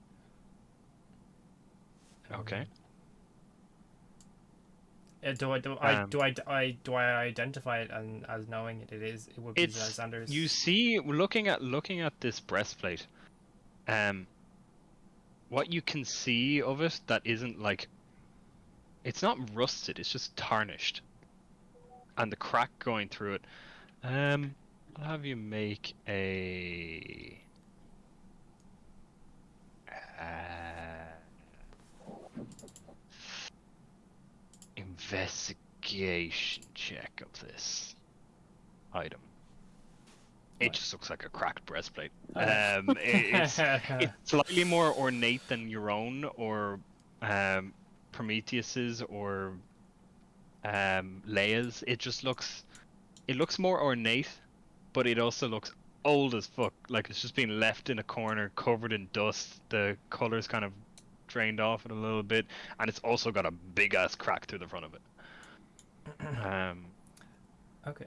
Okay. Do I identify it and as knowing it would be Xander's? You see, looking at this breastplate, what you can see of it that isn't like, it's not rusted, it's just tarnished, and the crack going through it. I'll have you make a investigation check of this item. It just looks like a cracked breastplate. It's slightly more ornate than your own, or Prometheus's, or Leia's. It looks more ornate, but it also looks old as fuck. Like it's just been left in a corner, covered in dust. The color's kind of drained off it a little bit, and it's also got a big ass crack through the front of it. Okay.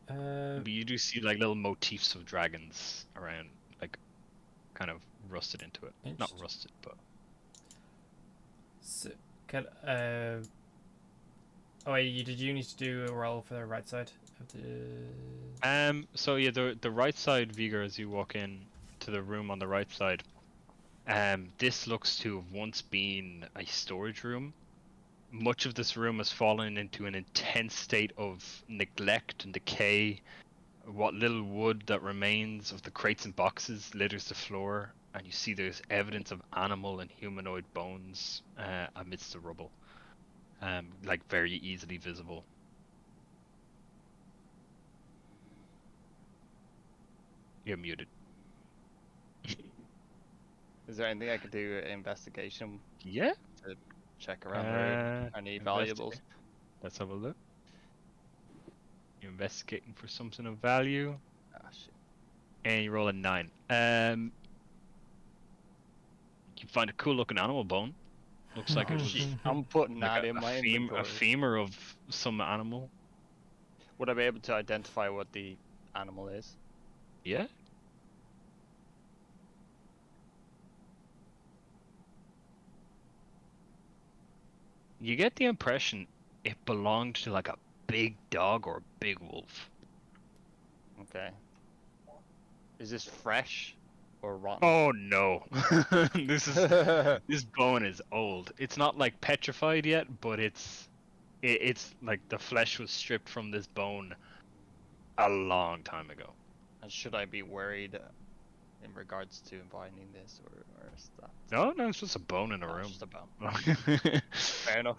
But you do see like little motifs of dragons around, like kind of rusted into it. Not rusted, but. So, oh wait, did you need to do a roll for the right side of the? So yeah, the right side, Vigor, as you walk in to the room on the right side, this looks to have once been a storage room. Much of this room has fallen into an intense state of neglect and decay. What little wood that remains of the crates and boxes litters the floor, and you see there's evidence of animal and humanoid bones amidst the rubble, like very easily visible. You're muted. Is there anything I could do investigation? Yeah. To check around the room? Any valuables? Let's have a look. You're investigating for something of value. Ah, shit. And you roll a 9. You find a cool looking animal bone. Looks like it was I'm putting like that in my a inventory. femur of some animal. Would I be able to identify what the animal is? Yeah. You get the impression it belonged to like a big dog or a big wolf. Okay. Is this fresh or rotten? Oh no. This bone is old. It's not like petrified yet, but it's it's like the flesh was stripped from this bone a long time ago. And should I be worried in regards to finding this, or is that? No, it's just a bone in a No, room. it's just a bone. Fair enough.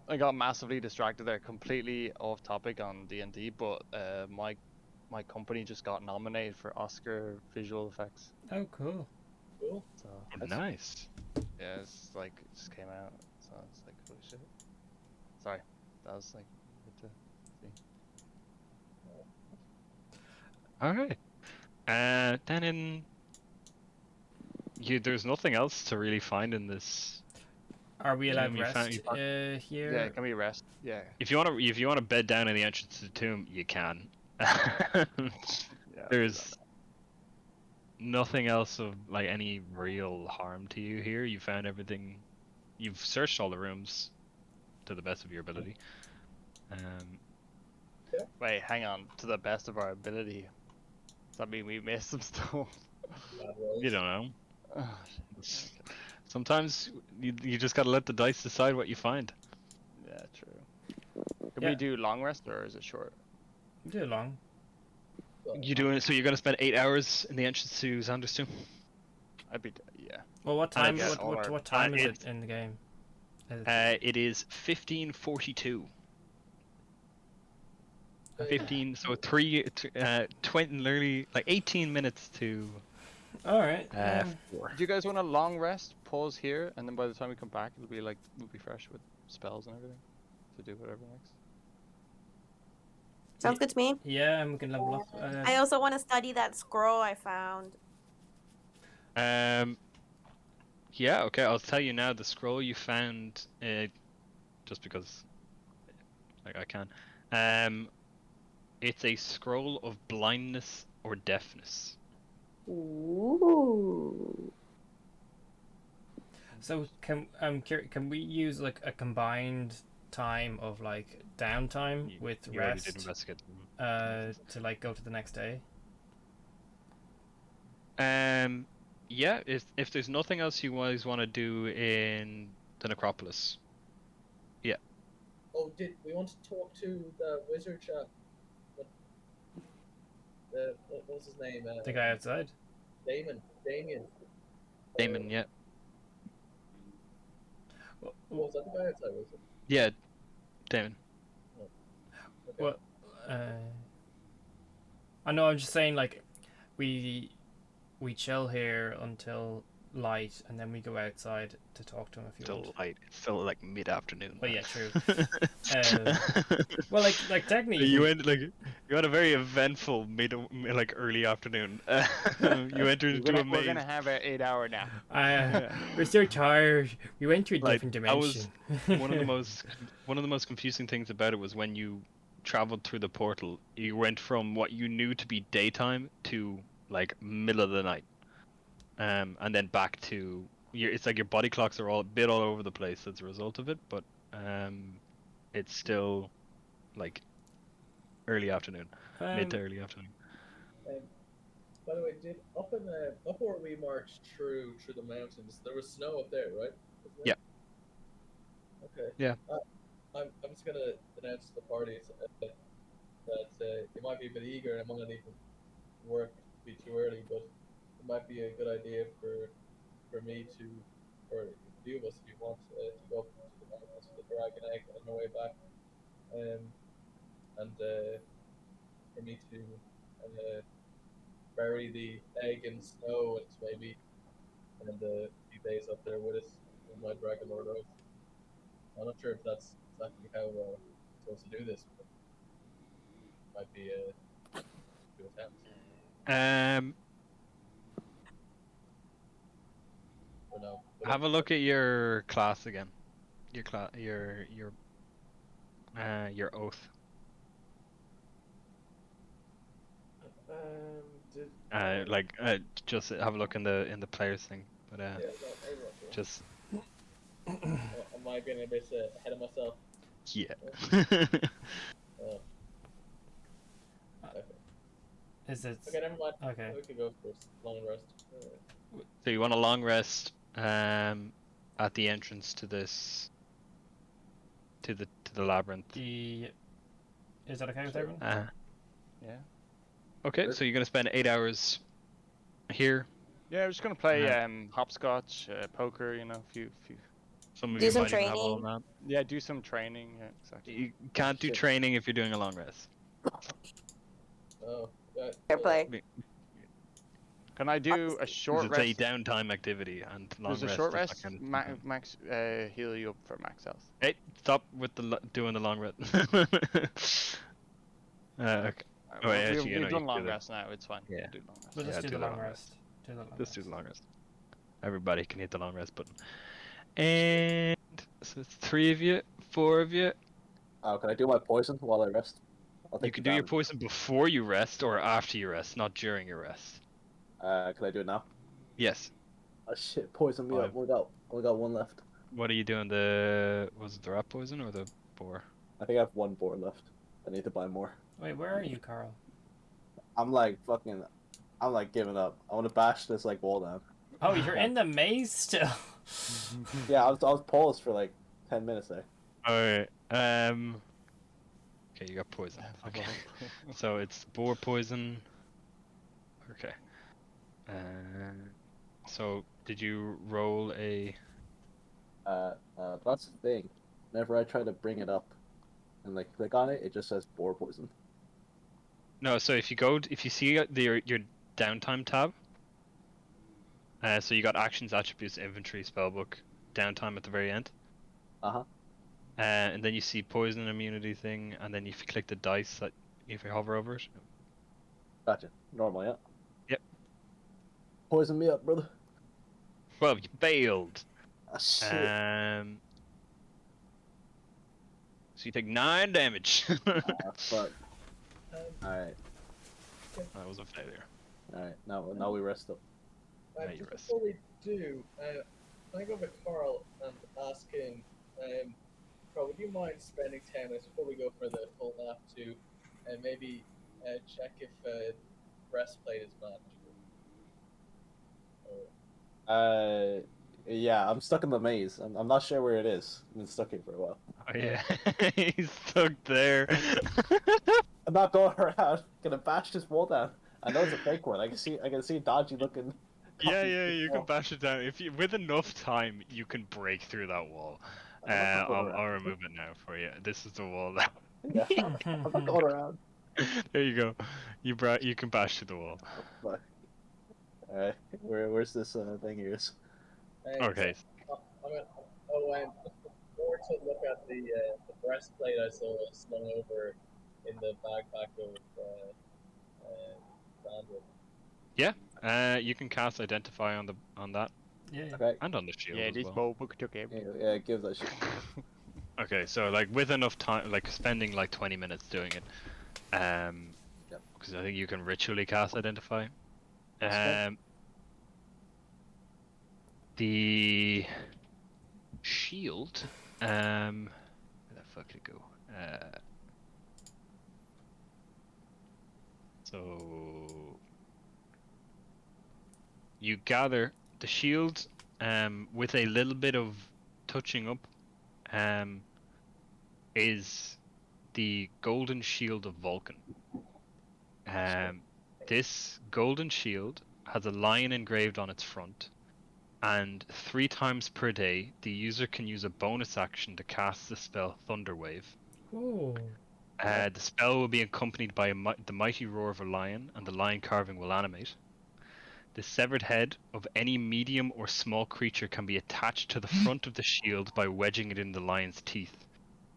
I got massively distracted there, completely off topic on D&D, but my company just got nominated for Oscar visual effects. Oh, cool. Cool. So Nice. yeah, it's like it just came out, so it's like holy shit. Sorry, that was like good to see. All right. Then there's nothing else to really find in this. Are we allowed You rest found- Yeah, here? can we rest? Yeah. If you wanna bed down in the entrance to the tomb, you can. Yeah. There's nothing else of like any real harm to you here. You found everything. You've searched all the rooms to the best of your ability. Wait, hang on. To the best of our ability. Does that mean we missed some stuff? Bad rolls. You don't know. Oh, shit. Sometimes you just gotta let the dice decide what you find. Yeah, true. Can Yeah. we do long rest or is it short? Do it long. You doing it? So you're gonna spend 8 hours in the entrance to Xander's tomb? Yeah. Well, what And time? it's- What time is it's- it in the game? It is 15:42. 15. So 20, nearly like 18 minutes to. All right. 4. Do you guys want a long rest? Pause here, and then by the time we come back, we'll be fresh with spells and everything to do whatever next. Sounds good to me. Yeah, and we can level up. I also want to study that scroll I found. Yeah. Okay. I'll tell you now. The scroll you found, just because, like I can. It's a scroll of blindness or deafness. Ooh. So can we use like a combined time of like downtime with You already did rest investigate. to like go to the next day? Yeah. If there's nothing else you guys want to do in the necropolis. Oh, did we want to talk to the wizard chap? What was his name? The guy outside. Damien. Damon. Yeah. Was that the guy outside? Was it? Yeah. Damon. Okay. Well, I know. I'm just saying, like, we chill here until light, and then we go outside to talk to him if you Still want. light. It's still like mid-afternoon. Well, yeah, true. Well, like technically, you had a very eventful early afternoon. You entered into a maze. We're gonna have an 8-hour nap. We're so tired. We went to a Like, different that was dimension. one of the most confusing things about it was when you traveled through the portal. You went from what you knew to be daytime to like middle of the night, and then back to it's like your body clocks are all a bit all over the place as a result of it, but it's still like early afternoon, mid to early afternoon. By the way, did up where we marched through the mountains, there was snow up there, right? Yeah. Okay. Yeah. I'm just gonna announce to the parties that you might be a bit eager and it might not even work be too early, but it might be a good idea for me to, or a few of us if you want to go up to the mountains for the dragon egg on the way back, and for me to bury the egg in snow and maybe spend a few days up there with us in my Dragonlord oath. I'm not sure if that's exactly how we're supposed to do this, but it might be a good attempt. For now. But Have a look at your class again. Your oath. Just have a look in the players thing. But yeah, no, just am I getting a bit ahead of myself? yeah. Okay. Is it? Okay, never mind. Okay. We can go for a long rest. So you want a long rest at the entrance to this to the labyrinth. Is that okay with Sure. everyone? Yeah. Okay, Good. so you're gonna spend 8 hours here. Yeah, we're just gonna play Uh, hopscotch, poker. You know, few. Some of Do you some might even have all of training. that. Yeah, do some training. Yeah, exactly. You can't do Shit. training if you're doing a long rest. Oh, yeah. Fair play. Can I do a short It's a rest? downtime activity, and long Does a rest short is that rest kind of max heal you up for max health? Hey, stop with doing the long rest. Okay. Oh, yeah, actually, you know, We've you done can long do that. rest now. It's fine. Yeah. We'll do long rest. We'll just Yeah, do do the the long long rest. Do the long Let's do rest. the long rest. Everybody can hit the long rest button. And so it's 3 of you, 4 of you. Oh, can I do my poison while I rest? I'll You take can the do your damage. poison before you rest or after you rest, not during your rest. Can I do it now? Yes. Oh shit, poison me up. 5. Only got one left. What are you doing? Was it the rat poison or the boar? I think I have one board left. I need to buy more. Wait, where are you, Carl? I'm like giving up. I want to bash this like wall down. Oh, you're in the maze still. Yeah, I was paused for like 10 minutes there. Alright. Okay, you got poison. Okay. So it's boar poison. Okay. So did you roll a? That's the thing. Whenever I try to bring it up and like click on it, it just says boar poison. No. So if you see your downtime tab. So you got actions, attributes, inventory, spellbook, downtime at the very end. Uh-huh. And then you see poison immunity thing, and then if you click the dice, that if you hover over it. Gotcha. Normal, yeah. Yep. Poison me up, brother. Well, you failed. Ah, shit. So you take 9 damage. Ah, fuck. Alright. That was a failure. Alright, now we rest up. Yeah, you Just rest. before we do, can I go to Carl and ask him, Carl, would you mind spending 10 minutes before we go for the full nap to maybe check if breastplate is manageable? Yeah, I'm stuck in the maze. I'm not sure where it is. I've been stuck here for a while. Oh yeah, he's stuck there. I'm not going around. Gonna bash this wall down. I know it's a fake one. I can see dodgy looking. Yeah, copies you of the can wall. bash it down. If you with enough time, you can break through that wall. I'm not going I'll around. remove it now for you. This is the wall now. Yeah, I'm not going around. There you go. You can bash through the wall. Fuck. Alright, where's this thing here? Okay. More to look at the breastplate I saw slung over in the backpack of Sandra. You can cast Identify on that Yeah. Okay. and on the shield Yeah, as this well. bow book took everything. Yeah, give that shit. Okay, so like with enough time, like spending like 20 minutes doing it, because I think you can ritually cast Identify. That's good. The shield, where the fuck did it go? So you gather the shield, with a little bit of touching up, is the golden shield of Vulcan. This golden shield has a lion engraved on its front, and 3 times per day, the user can use a bonus action to cast the spell Thunderwave. Ooh. The spell will be accompanied by the mighty roar of a lion, and the lion carving will animate. The severed head of any medium or small creature can be attached to the front of the shield by wedging it in the lion's teeth.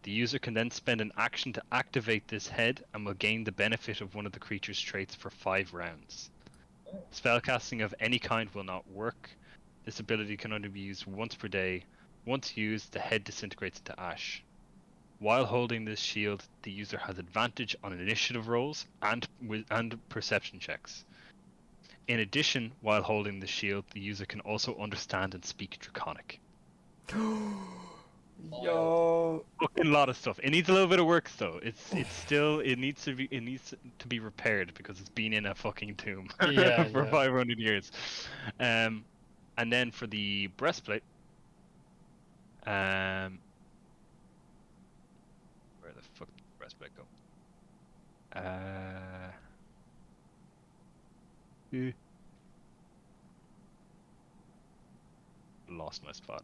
The user can then spend an action to activate this head and will gain the benefit of one of the creature's traits for 5 rounds. Spellcasting of any kind will not work. This ability can only be used once per day. Once used, the head disintegrates into ash. While holding this shield, the user has advantage on initiative rolls and perception checks. In addition, while holding the shield, the user can also understand and speak Draconic. Yo. Fucking lot of stuff. It needs a little bit of work though. It needs to be repaired because it's been in a fucking tomb Yeah, for yeah. 500 years. And then for the breastplate, Lost my spot.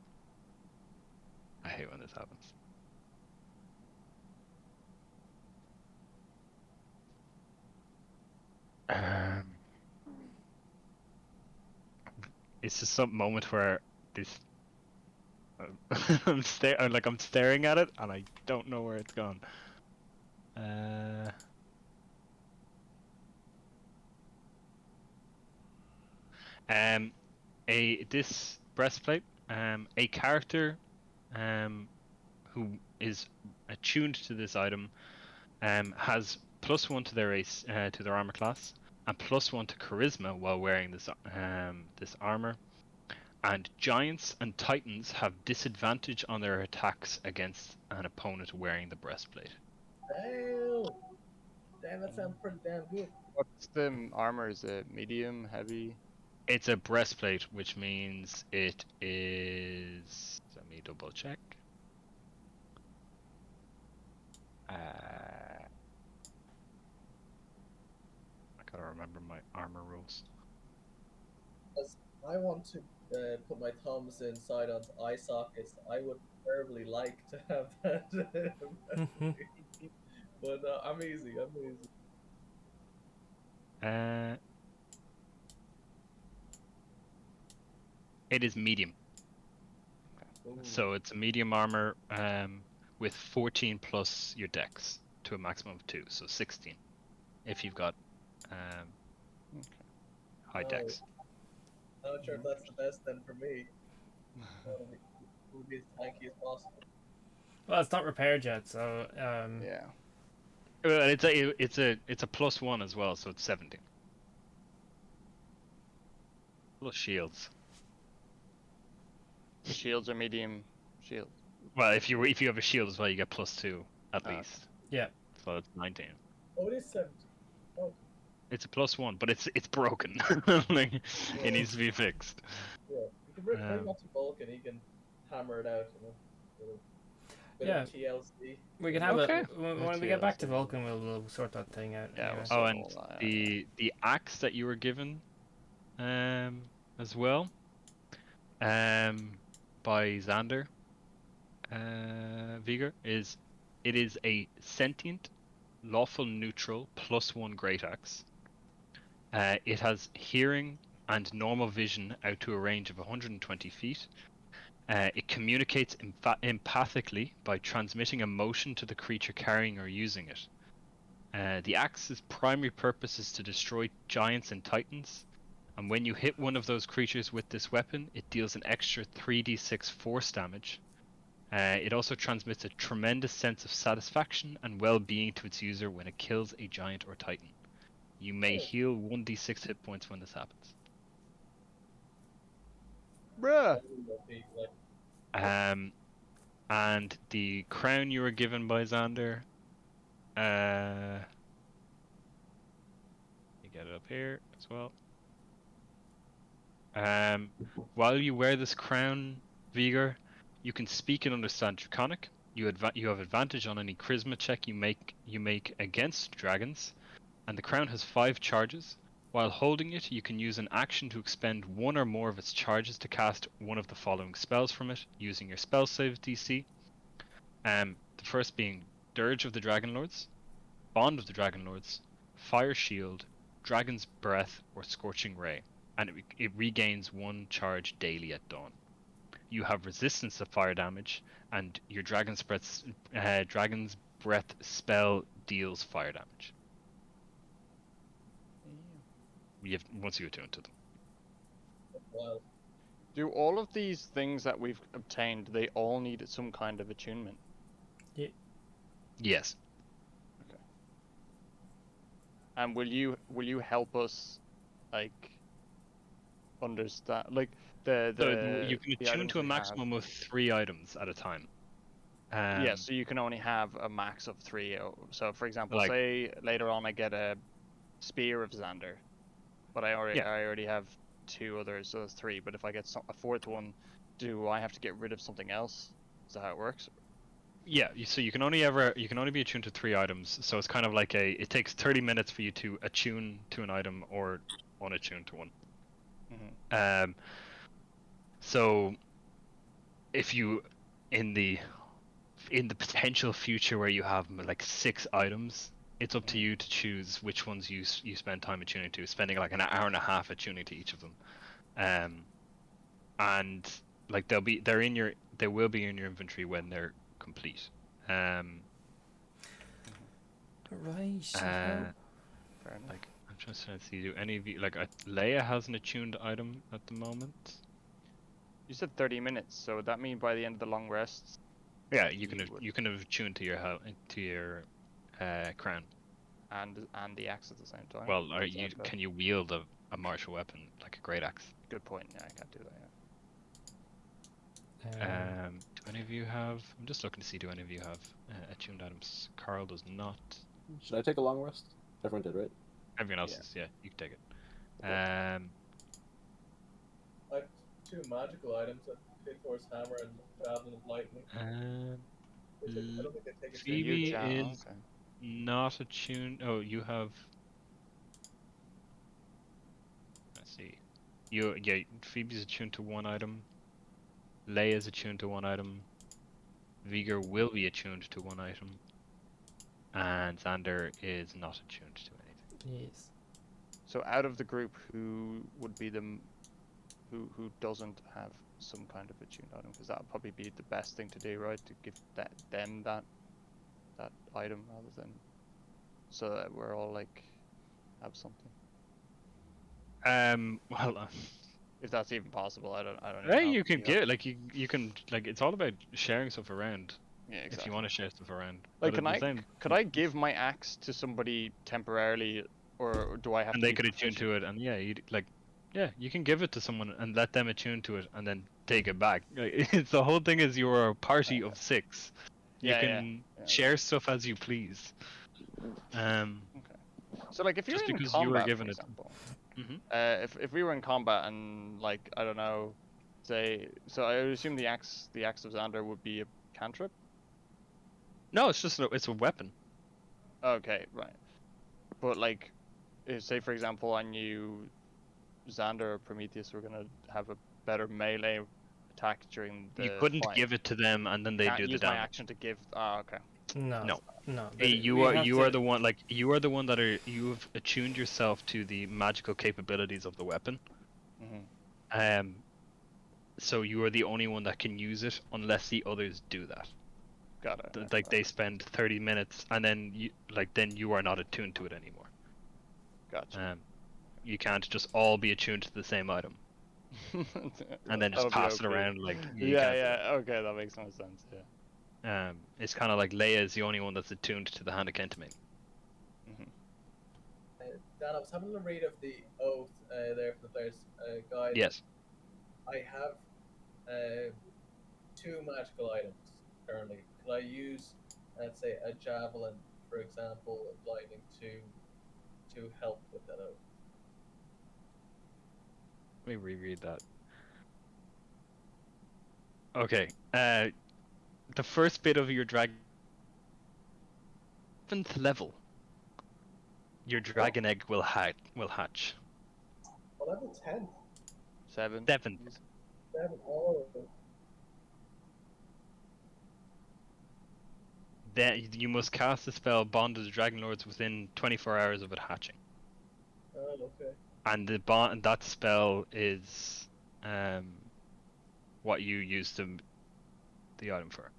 I hate when this happens. It's just some moment where this I'm staring at it and I don't know where it's gone. This breastplate, a character who is attuned to this item has +1 to their to their armor class and +1 to charisma while wearing this armor. And giants and titans have disadvantage on their attacks against an opponent wearing the breastplate. Damn! Damn, that sounds pretty damn good. What's the armor? Is it medium, heavy? It's a breastplate, which means it is. Let me double check. I gotta remember my armor rules. As I want to put my thumbs inside onto eye sockets, I would terribly like to have that. But I'm easy. I'm easy. It is medium. Ooh. So it's a medium armor with 14 plus your dex to a maximum of 2, so 16 if you've got high dex. I'm not sure if that's the best then for me. It would be as tanky as possible. Well, it's not repaired yet, so Yeah. Well, it's a +1 as well, so it's 17. Plus shields. Shields are medium shield. Well, if you have a shield as well, you get +2 at Okay. least. Yeah. So it's 19. Oh, it is 17. Oh, It's a +1, but it's broken. Like, it needs to be fixed. yeah. You can bring that to Vulcan, he can hammer it out, you know. Bit Yeah. of TLC. We can have Okay. it when we get back to Vulcan. We'll sort that thing out. Yeah, anyway. we'll sort Oh, and all that, the axe that you were given, as well, by Xander, Vigor, is a sentient, lawful neutral +1 great axe. It has hearing and normal vision out to a range of 120 feet. It communicates empathically by transmitting emotion to the creature carrying or using it. The axe's primary purpose is to destroy giants and titans, and when you hit one of those creatures with this weapon, it deals an extra 3d6 force damage. It also transmits a tremendous sense of satisfaction and well-being to its user when it kills a giant or titan. You may heal 1d6 hit points when this happens. Bruh! And the crown you were given by Xander, you get it up here as well. While you wear this crown, Vigor, you can speak and understand Draconic. You have advantage on any charisma check you make against dragons, and the crown has 5 charges. While holding it, you can use an action to expend 1 or more of its charges to cast one of the following spells from it, using your spell save DC. The first being Dirge of the Dragonlords, Bond of the Dragonlords, Fire Shield, Dragon's Breath, or Scorching Ray, and it regains 1 charge daily at dawn. You have resistance to fire damage, and your Dragon's Breath spell deals fire damage. Once you attune to them. Wow. Do all of these things that we've obtained, they all need some kind of attunement? Yes. Okay. And will you help us, like, understand, like, So you can the attune items to a we maximum of 3 items at a time. Yeah, so you can only have a max of 3. So, for example, Like- say later on I get a Spear of Xander, but I already have 2 others, so that's 3. But if I get a 4th one, do I have to get rid of something else? Is that how it works? Yeah, so you can only be attuned to 3 items. So it's kind of like it takes 30 minutes for you to attune to an item or unattune to one. Mhm. So if you in the potential future where you have like 6 items, it's up to you to choose which ones you spend time attuning to, spending like an hour and a half attuning to each of them. And like they will be in your inventory when they're complete. Right. Fair enough. Like I'm just trying to see, do any of you like Leia has an attuned item at the moment? You said 30 minutes, so would that mean by the end of the long rest? Yeah, you can would- you can have attuned to your crown. And the axe at the same time. Well, Or is that can you wield a martial weapon like a great axe? Good point. Yeah, I can't do that. Do any of you have? I'm just looking to see. Do any of you have attuned items? Carl does not. Should I take a long rest? Everyone did, right? Everyone else Yeah. is. Yeah, you can take it. I have 2 magical items: a Pithor's hammer and javelin of lightning. Which I don't think they take it. Phoebe You is okay. not attuned. Oh, you have. Let's see. Phoebe's attuned to 1 item. Leia's attuned to 1 item. Vigor will be attuned to 1 item. And Xander is not attuned to anything. Yes. So out of the group, who would be who doesn't have some kind of attuned item? Because that would probably be the best thing to do, right? To give them that item rather than so that we're all like have something. Well, If that's even possible, I don't even yeah, know. you can get like you can like it's all about sharing stuff around. Yeah, exactly. If you want to share stuff around. Like, But at the same, could I give my axe to somebody temporarily, or do I have and to they be could attune to it, and you can give it to someone and let them attune to it, and then take it back. It's the whole thing is you're a party of 6. You Yeah, can yeah. share stuff as you please. Okay. So like if you're Just in because you were combat, given for it. example, Mhm. if we were in combat and like I don't know, say so I would assume the axe of Xander would be a cantrip. No, it's a weapon. Okay, right. But like, say for example, I knew Xander or Prometheus were gonna have a better melee attack during the You couldn't fight. give it to them and then they Can't do the use my damage. action to give. Ah, okay. No. No. But You we are have you to- are the one you've attuned yourself to the magical capabilities of the weapon. Mhm. So you are the only one that can use it unless the others do that. Got it. Like they spend 30 minutes and then you are not attuned to it anymore. Gotcha. You can't just all be attuned to the same item and then just That'll be pass it OP. around like you Yeah, can't do yeah. Okay, that makes more sense. Yeah. that. It's kind of like Leia is the only one that's attuned to the hand of Kentamine. Dan, I was having a read of the oath there for the player's guide. Yes. I have 2 magical items currently. Could I use, let's say, a javelin, for example, of lightning to help with that oath? Let me reread that. Okay. The first bit of your dragon 7th level, your dragon egg will hatch. Well, level 10. 7. 7th. 7. Oh. Then you must cast the spell Bond of the Dragonlords within 24 hours of it hatching. Oh, okay. And that spell is what you use the item for.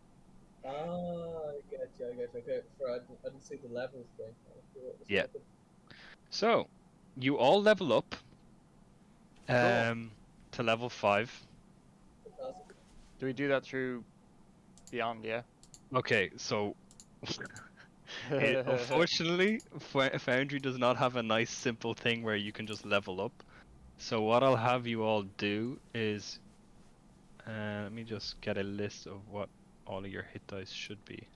Ah, I get you. Okay, I didn't see the levels thing. Yeah. So, you all level up to level 5. Do we do that through Beyond? Yeah. Okay, so unfortunately, Foundry does not have a nice simple thing where you can just level up. So what I'll have you all do is, let me just get a list of what all of your hit dice should be.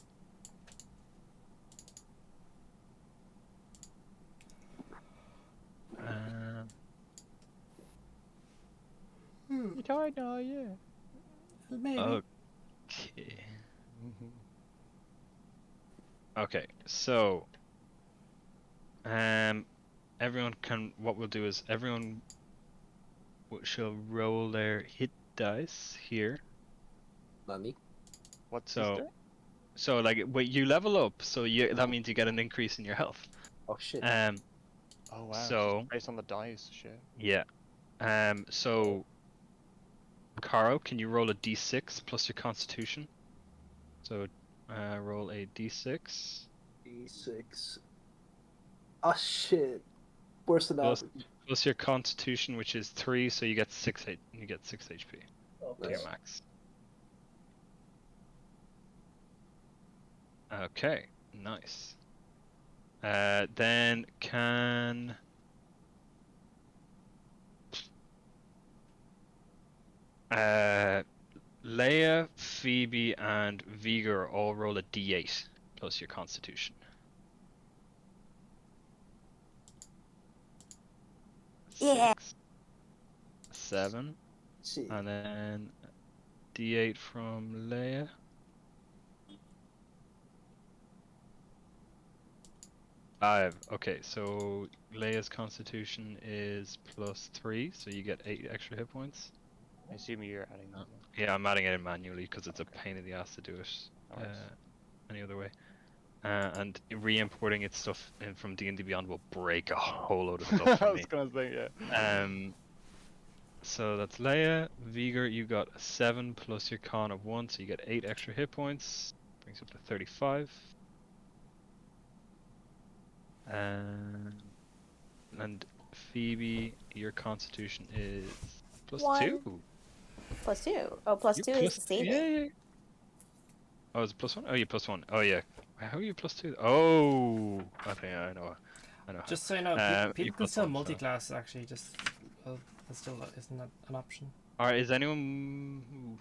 Yeah. Maybe. Okay. Okay, so everyone can. What we'll do is everyone shall roll their hit dice here. Nani? What's So- this? So like, you level up, so that means you get an increase in your health. Oh shit. Oh wow. So Based on the dice, shit. yeah. So Caro, can you roll a d6 plus your Constitution? So roll a d6 D6. Oh shit. Worse than Plus- average. plus your Constitution, which is 3, so you get 6 HP to your Nice. max. Okay, nice. Then can Leia, Phoebe, and Vigor all roll a d8 plus your Constitution. Yeah. 6, 7, Shit. and then d8 from Leia. Five. Okay, so Leia's Constitution is +3, so you get 8 extra hit points. I assume you're adding that. Yeah, I'm adding it in manually because it's a pain in the ass to do it No worries. any other way. And re-importing its stuff in from D&D Beyond will break a whole load of stuff for I me. was gonna say, yeah. So that's Leia. Vigor, you got a 7 plus your con of 1, so you get 8 extra hit points. Brings you up to 35. And Phoebe, your Constitution is +2. +2. Oh, +2 is the saving. Yeah. Oh, is it +1? Oh, yeah, +1. Oh, yeah. How are you +2? Oh, I think I know. Just so you know, you people can plus still one, so- multi-class actually. Just that's still isn't that an option? Is anyone?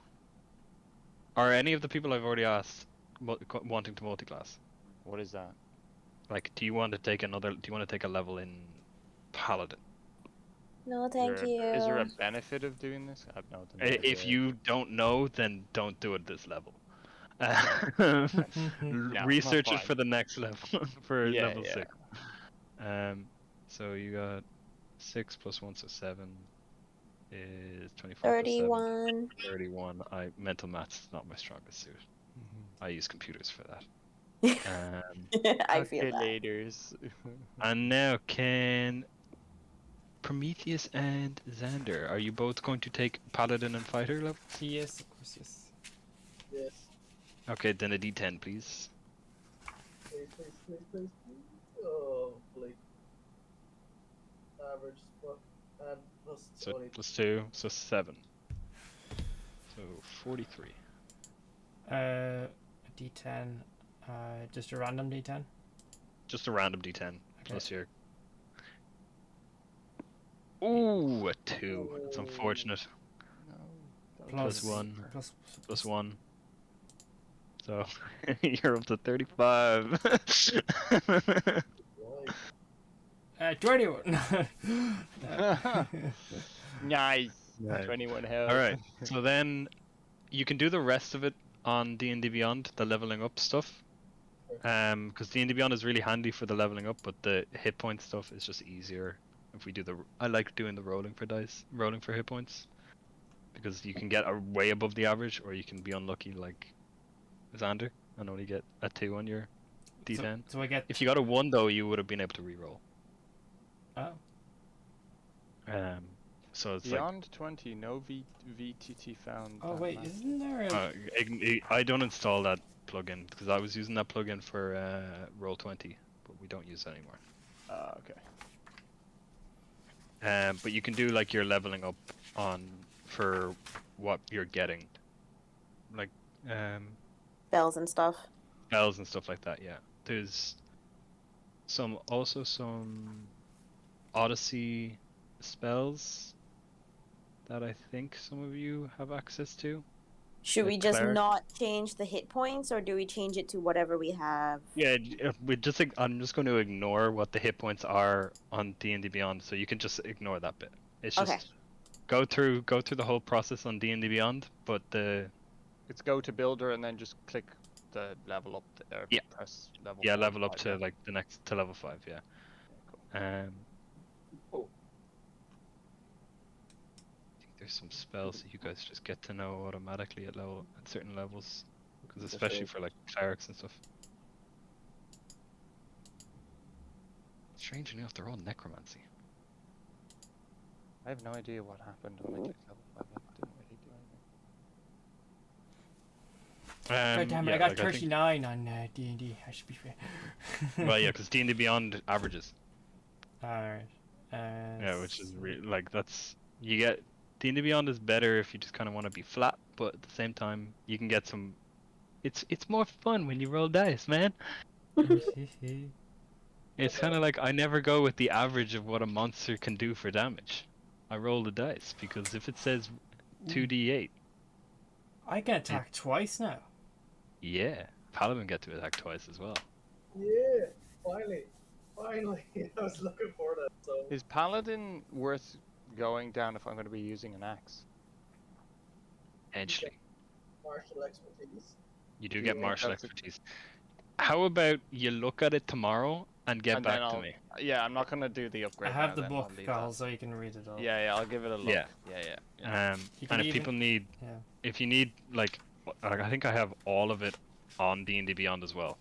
Are any of the people I've already asked wanting to multi-class? What is that? Like, do you want to take a level in Paladin? No, thank you. Is there a benefit of doing this? I've no idea. If you don't know, then don't do it this level. Research it fine. for the next level, for Yeah, level yeah. 6. So you got 6 plus 1, so 7 is 24 plus 7. 31. 31. Mental maths is not my strongest suit. Mm-hmm. I use computers for that. I feel that. Calculators. And now, can Prometheus and Xander, are you both going to take Paladin and Fighter levels? Yes, of course, yes. Yes. Okay, then a D10, please. Please. Oh, please. Average fuck. And plus So 20. +2, so 7. So 43. A D10. Just a random D10. Just a random D10 Okay. plus your. Ooh, a 2. That's unfortunate. Plus 1. Plus 1. So you're up to 35. 21. Nice. Nice. 21 health. All right. So then you can do the rest of it on D&D Beyond, the leveling up stuff. Because D&D Beyond is really handy for the leveling up, but the hit point stuff is just easier if we do I like doing the rolling for hit points, because you can get way above the average, or you can be unlucky like Xander and only get a 2 on your D10. So I get. If you got a 1 though, you would have been able to re-roll. Oh. So it's Beyond 20, no VTT found. Oh that wait, map. isn't there a... I don't install that plugin because I was using that plugin for Roll20, but we don't use that anymore. Okay. But you can do like your leveling up for what you're getting, like Bells and stuff. bells and stuff like that. Yeah, there's some Odyssey spells that I think some of you have access to. Should Like we just cleric. not change the hit points, or do we change it to whatever we have? Yeah, I'm just going to ignore what the hit points are on D&D Beyond, so you can just ignore that bit. It's just Okay. go through the whole process on D&D Beyond, but It's go to builder and then just click the level up there. Yeah. Press level. Yeah, 4 level up 5, to yeah. like the next to level 5. Yeah. Cool. I think there's some spells that you guys just get to know automatically at certain levels, because Yes, especially there for like clerics and stuff. Strange enough, they're all necromancy. I have no idea what happened when I clicked level 5. I didn't really do anything. God damn it! yeah, I got like, I think- 39 on D&D. I should be fair. Well, yeah, because D&D Beyond averages. Alright. Yeah, which is like that's you get D&D Beyond is better if you just kind of want to be flat, but at the same time you can get some. It's more fun when you roll dice, man. It's kind of like I never go with the average of what a monster can do for damage. I roll the dice because if it says 2d8, I can attack twice now. yeah, Paladin get to attack twice as well. Yeah, finally. I was looking for that. So Is Paladin worth going down if I'm going to be using an axe? Potentially, martial expertise. you do Do get you think martial that's a- expertise. How about you look at it tomorrow and get And back then to I'll- me? Yeah, I'm not going to do the upgrade. I have now, the then, I'll book, leave Carl, that. so you can read it all. Yeah, I'll give it a look. Yeah. Yeah. You can And if even- people need, Yeah. if you need, like, I think I have all of it on D&D Beyond as well,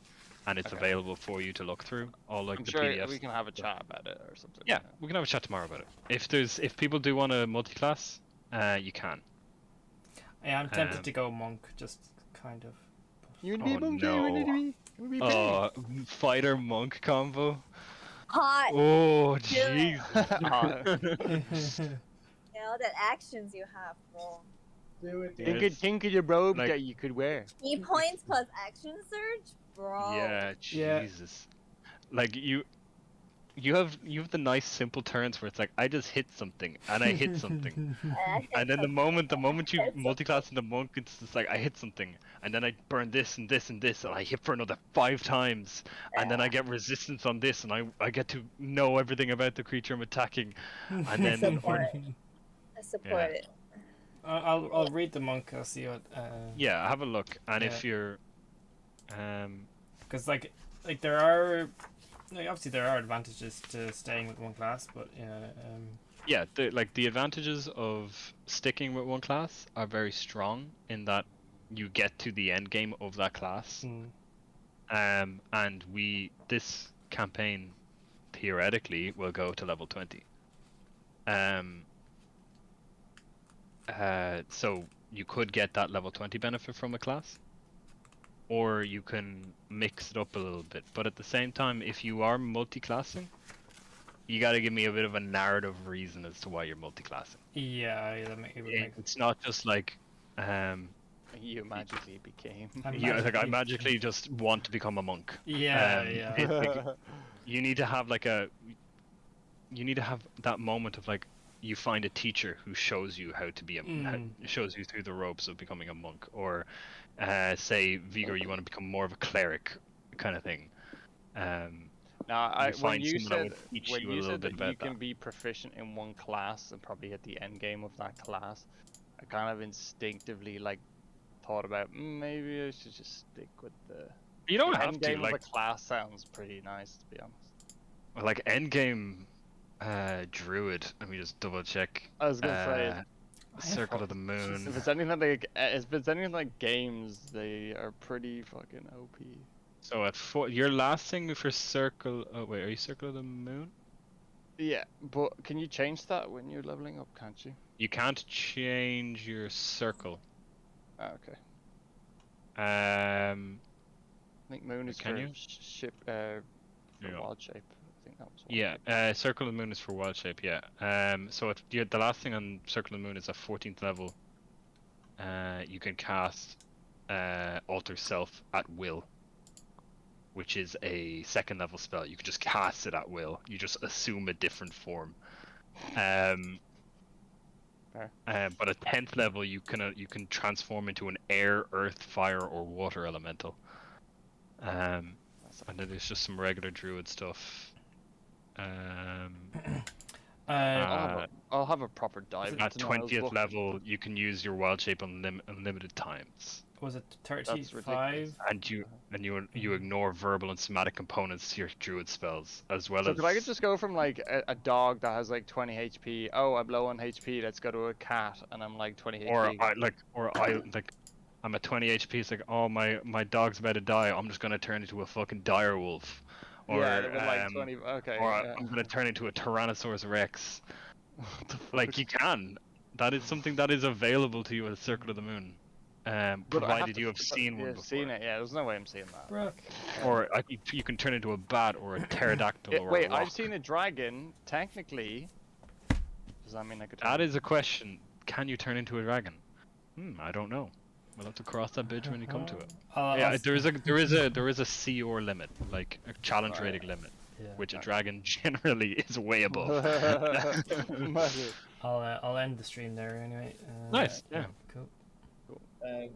and it's Okay. available for you to look through. All like I'm the sure PDFs. we can have a chat about it or something. Yeah, we can have a chat tomorrow about it. If people do want a multi-class, you can. Yeah, I'm tempted Um, to go monk, just kind of. You would Oh, be a monkey, no. wouldn't you be? Oh, fighter monk combo. Hot. Oh, Do jeez. You know the actions you have, bro. Do it. Think Yes. of your robe Like- that you could wear. Key points plus action surge, bro. Yeah, Yeah. Jesus. Like you have the nice simple turns where it's like I just hit something and I hit something. And then the moment you multi-class into monk, it's just like I hit something, and then I burn this and this and this, and I hit for another 5 times, and then I get resistance on this, and I get to know everything about the creature I'm attacking, and then Support. I support it. I'll read the monk. I'll see what. yeah, have a look, and Yeah. if you're, Because like there are, like obviously there are advantages to staying with one class, but yeah, the advantages of sticking with one class are very strong in that you get to the end game of that class. And this campaign theoretically will go to level 20. So you could get that level 20 benefit from a class, or you can mix it up a little bit. But at the same time, if you are multi-classing, you got to give me a bit of a narrative reason as to why you're multi-classing. yeah, it would make. It's not just like You magically became. I magically just want to become a monk. Yeah, It's yeah. like, you need to have that moment of like you find a teacher who shows you how to be shows you through the ropes of becoming a monk, or say Vigor, you want to become more of a cleric kind of thing. Now, you when find you someone said that will teach when you a you little said bit that you about can that. be proficient in one class and probably at the end game of that class, I kind of instinctively like thought about maybe I should just stick with the. You don't the have end to game like of a class sounds pretty nice, to be honest. like endgame druid. Let me just double check. I was gonna say, Circle of the Moon. if it's anything like games, they are pretty fucking OP. So at 4, your last thing for Circle. Oh wait, are you Circle of the Moon? Yeah, but can you change that when you're leveling up? Can't you? You can't change your circle. Ah, okay. I I think moon is Can for you? ship Yeah. wild shape. I think that was wild Yeah, shape. Circle of the Moon is for wild shape. Yeah. So the last thing on Circle of the Moon is at 14th level. You can cast Alter Self at will, which is a 2nd level spell. You can just cast it at will. You just assume a different form. But at 10th level, you can transform into an air, earth, fire, or water elemental. And then there's just some regular druid stuff. I'll have a proper dive At into Niles' 20th book. level, you can use your wild shape unlimited times. Was it That's 35? ridiculous. And you ignore verbal and somatic components to your druid spells, as well So as. could I just go from like a dog that has like 20 HP? Oh, I'm low on HP. Let's go to a cat, and I'm like 20 Or HP. I'm at 20 HP. It's like, oh my dog's about to die. I'm just gonna turn into a fucking dire wolf. Or Yeah, with like 20. Okay. or Yeah. I'm gonna turn into a Tyrannosaurus Rex. What the fuck? Like you can. That is something that is available to you at Circle of the Moon. But I Provided to you have but seen one you've before. seen it. Yeah, there's no way I'm seeing that. Bro. Or you can turn into a bat or a pterodactyl or Wait, a rock. I've seen a dragon. Technically, does that mean I could? That is a question. Can you turn into a dragon? I don't know. We'll have to cross that bridge when you come to it. Yeah, there is a CR limit, like a challenge rating limit, Yeah. which a dragon generally is way above. Massive. I'll end the stream there anyway. Nice. Yeah. Cool. Um,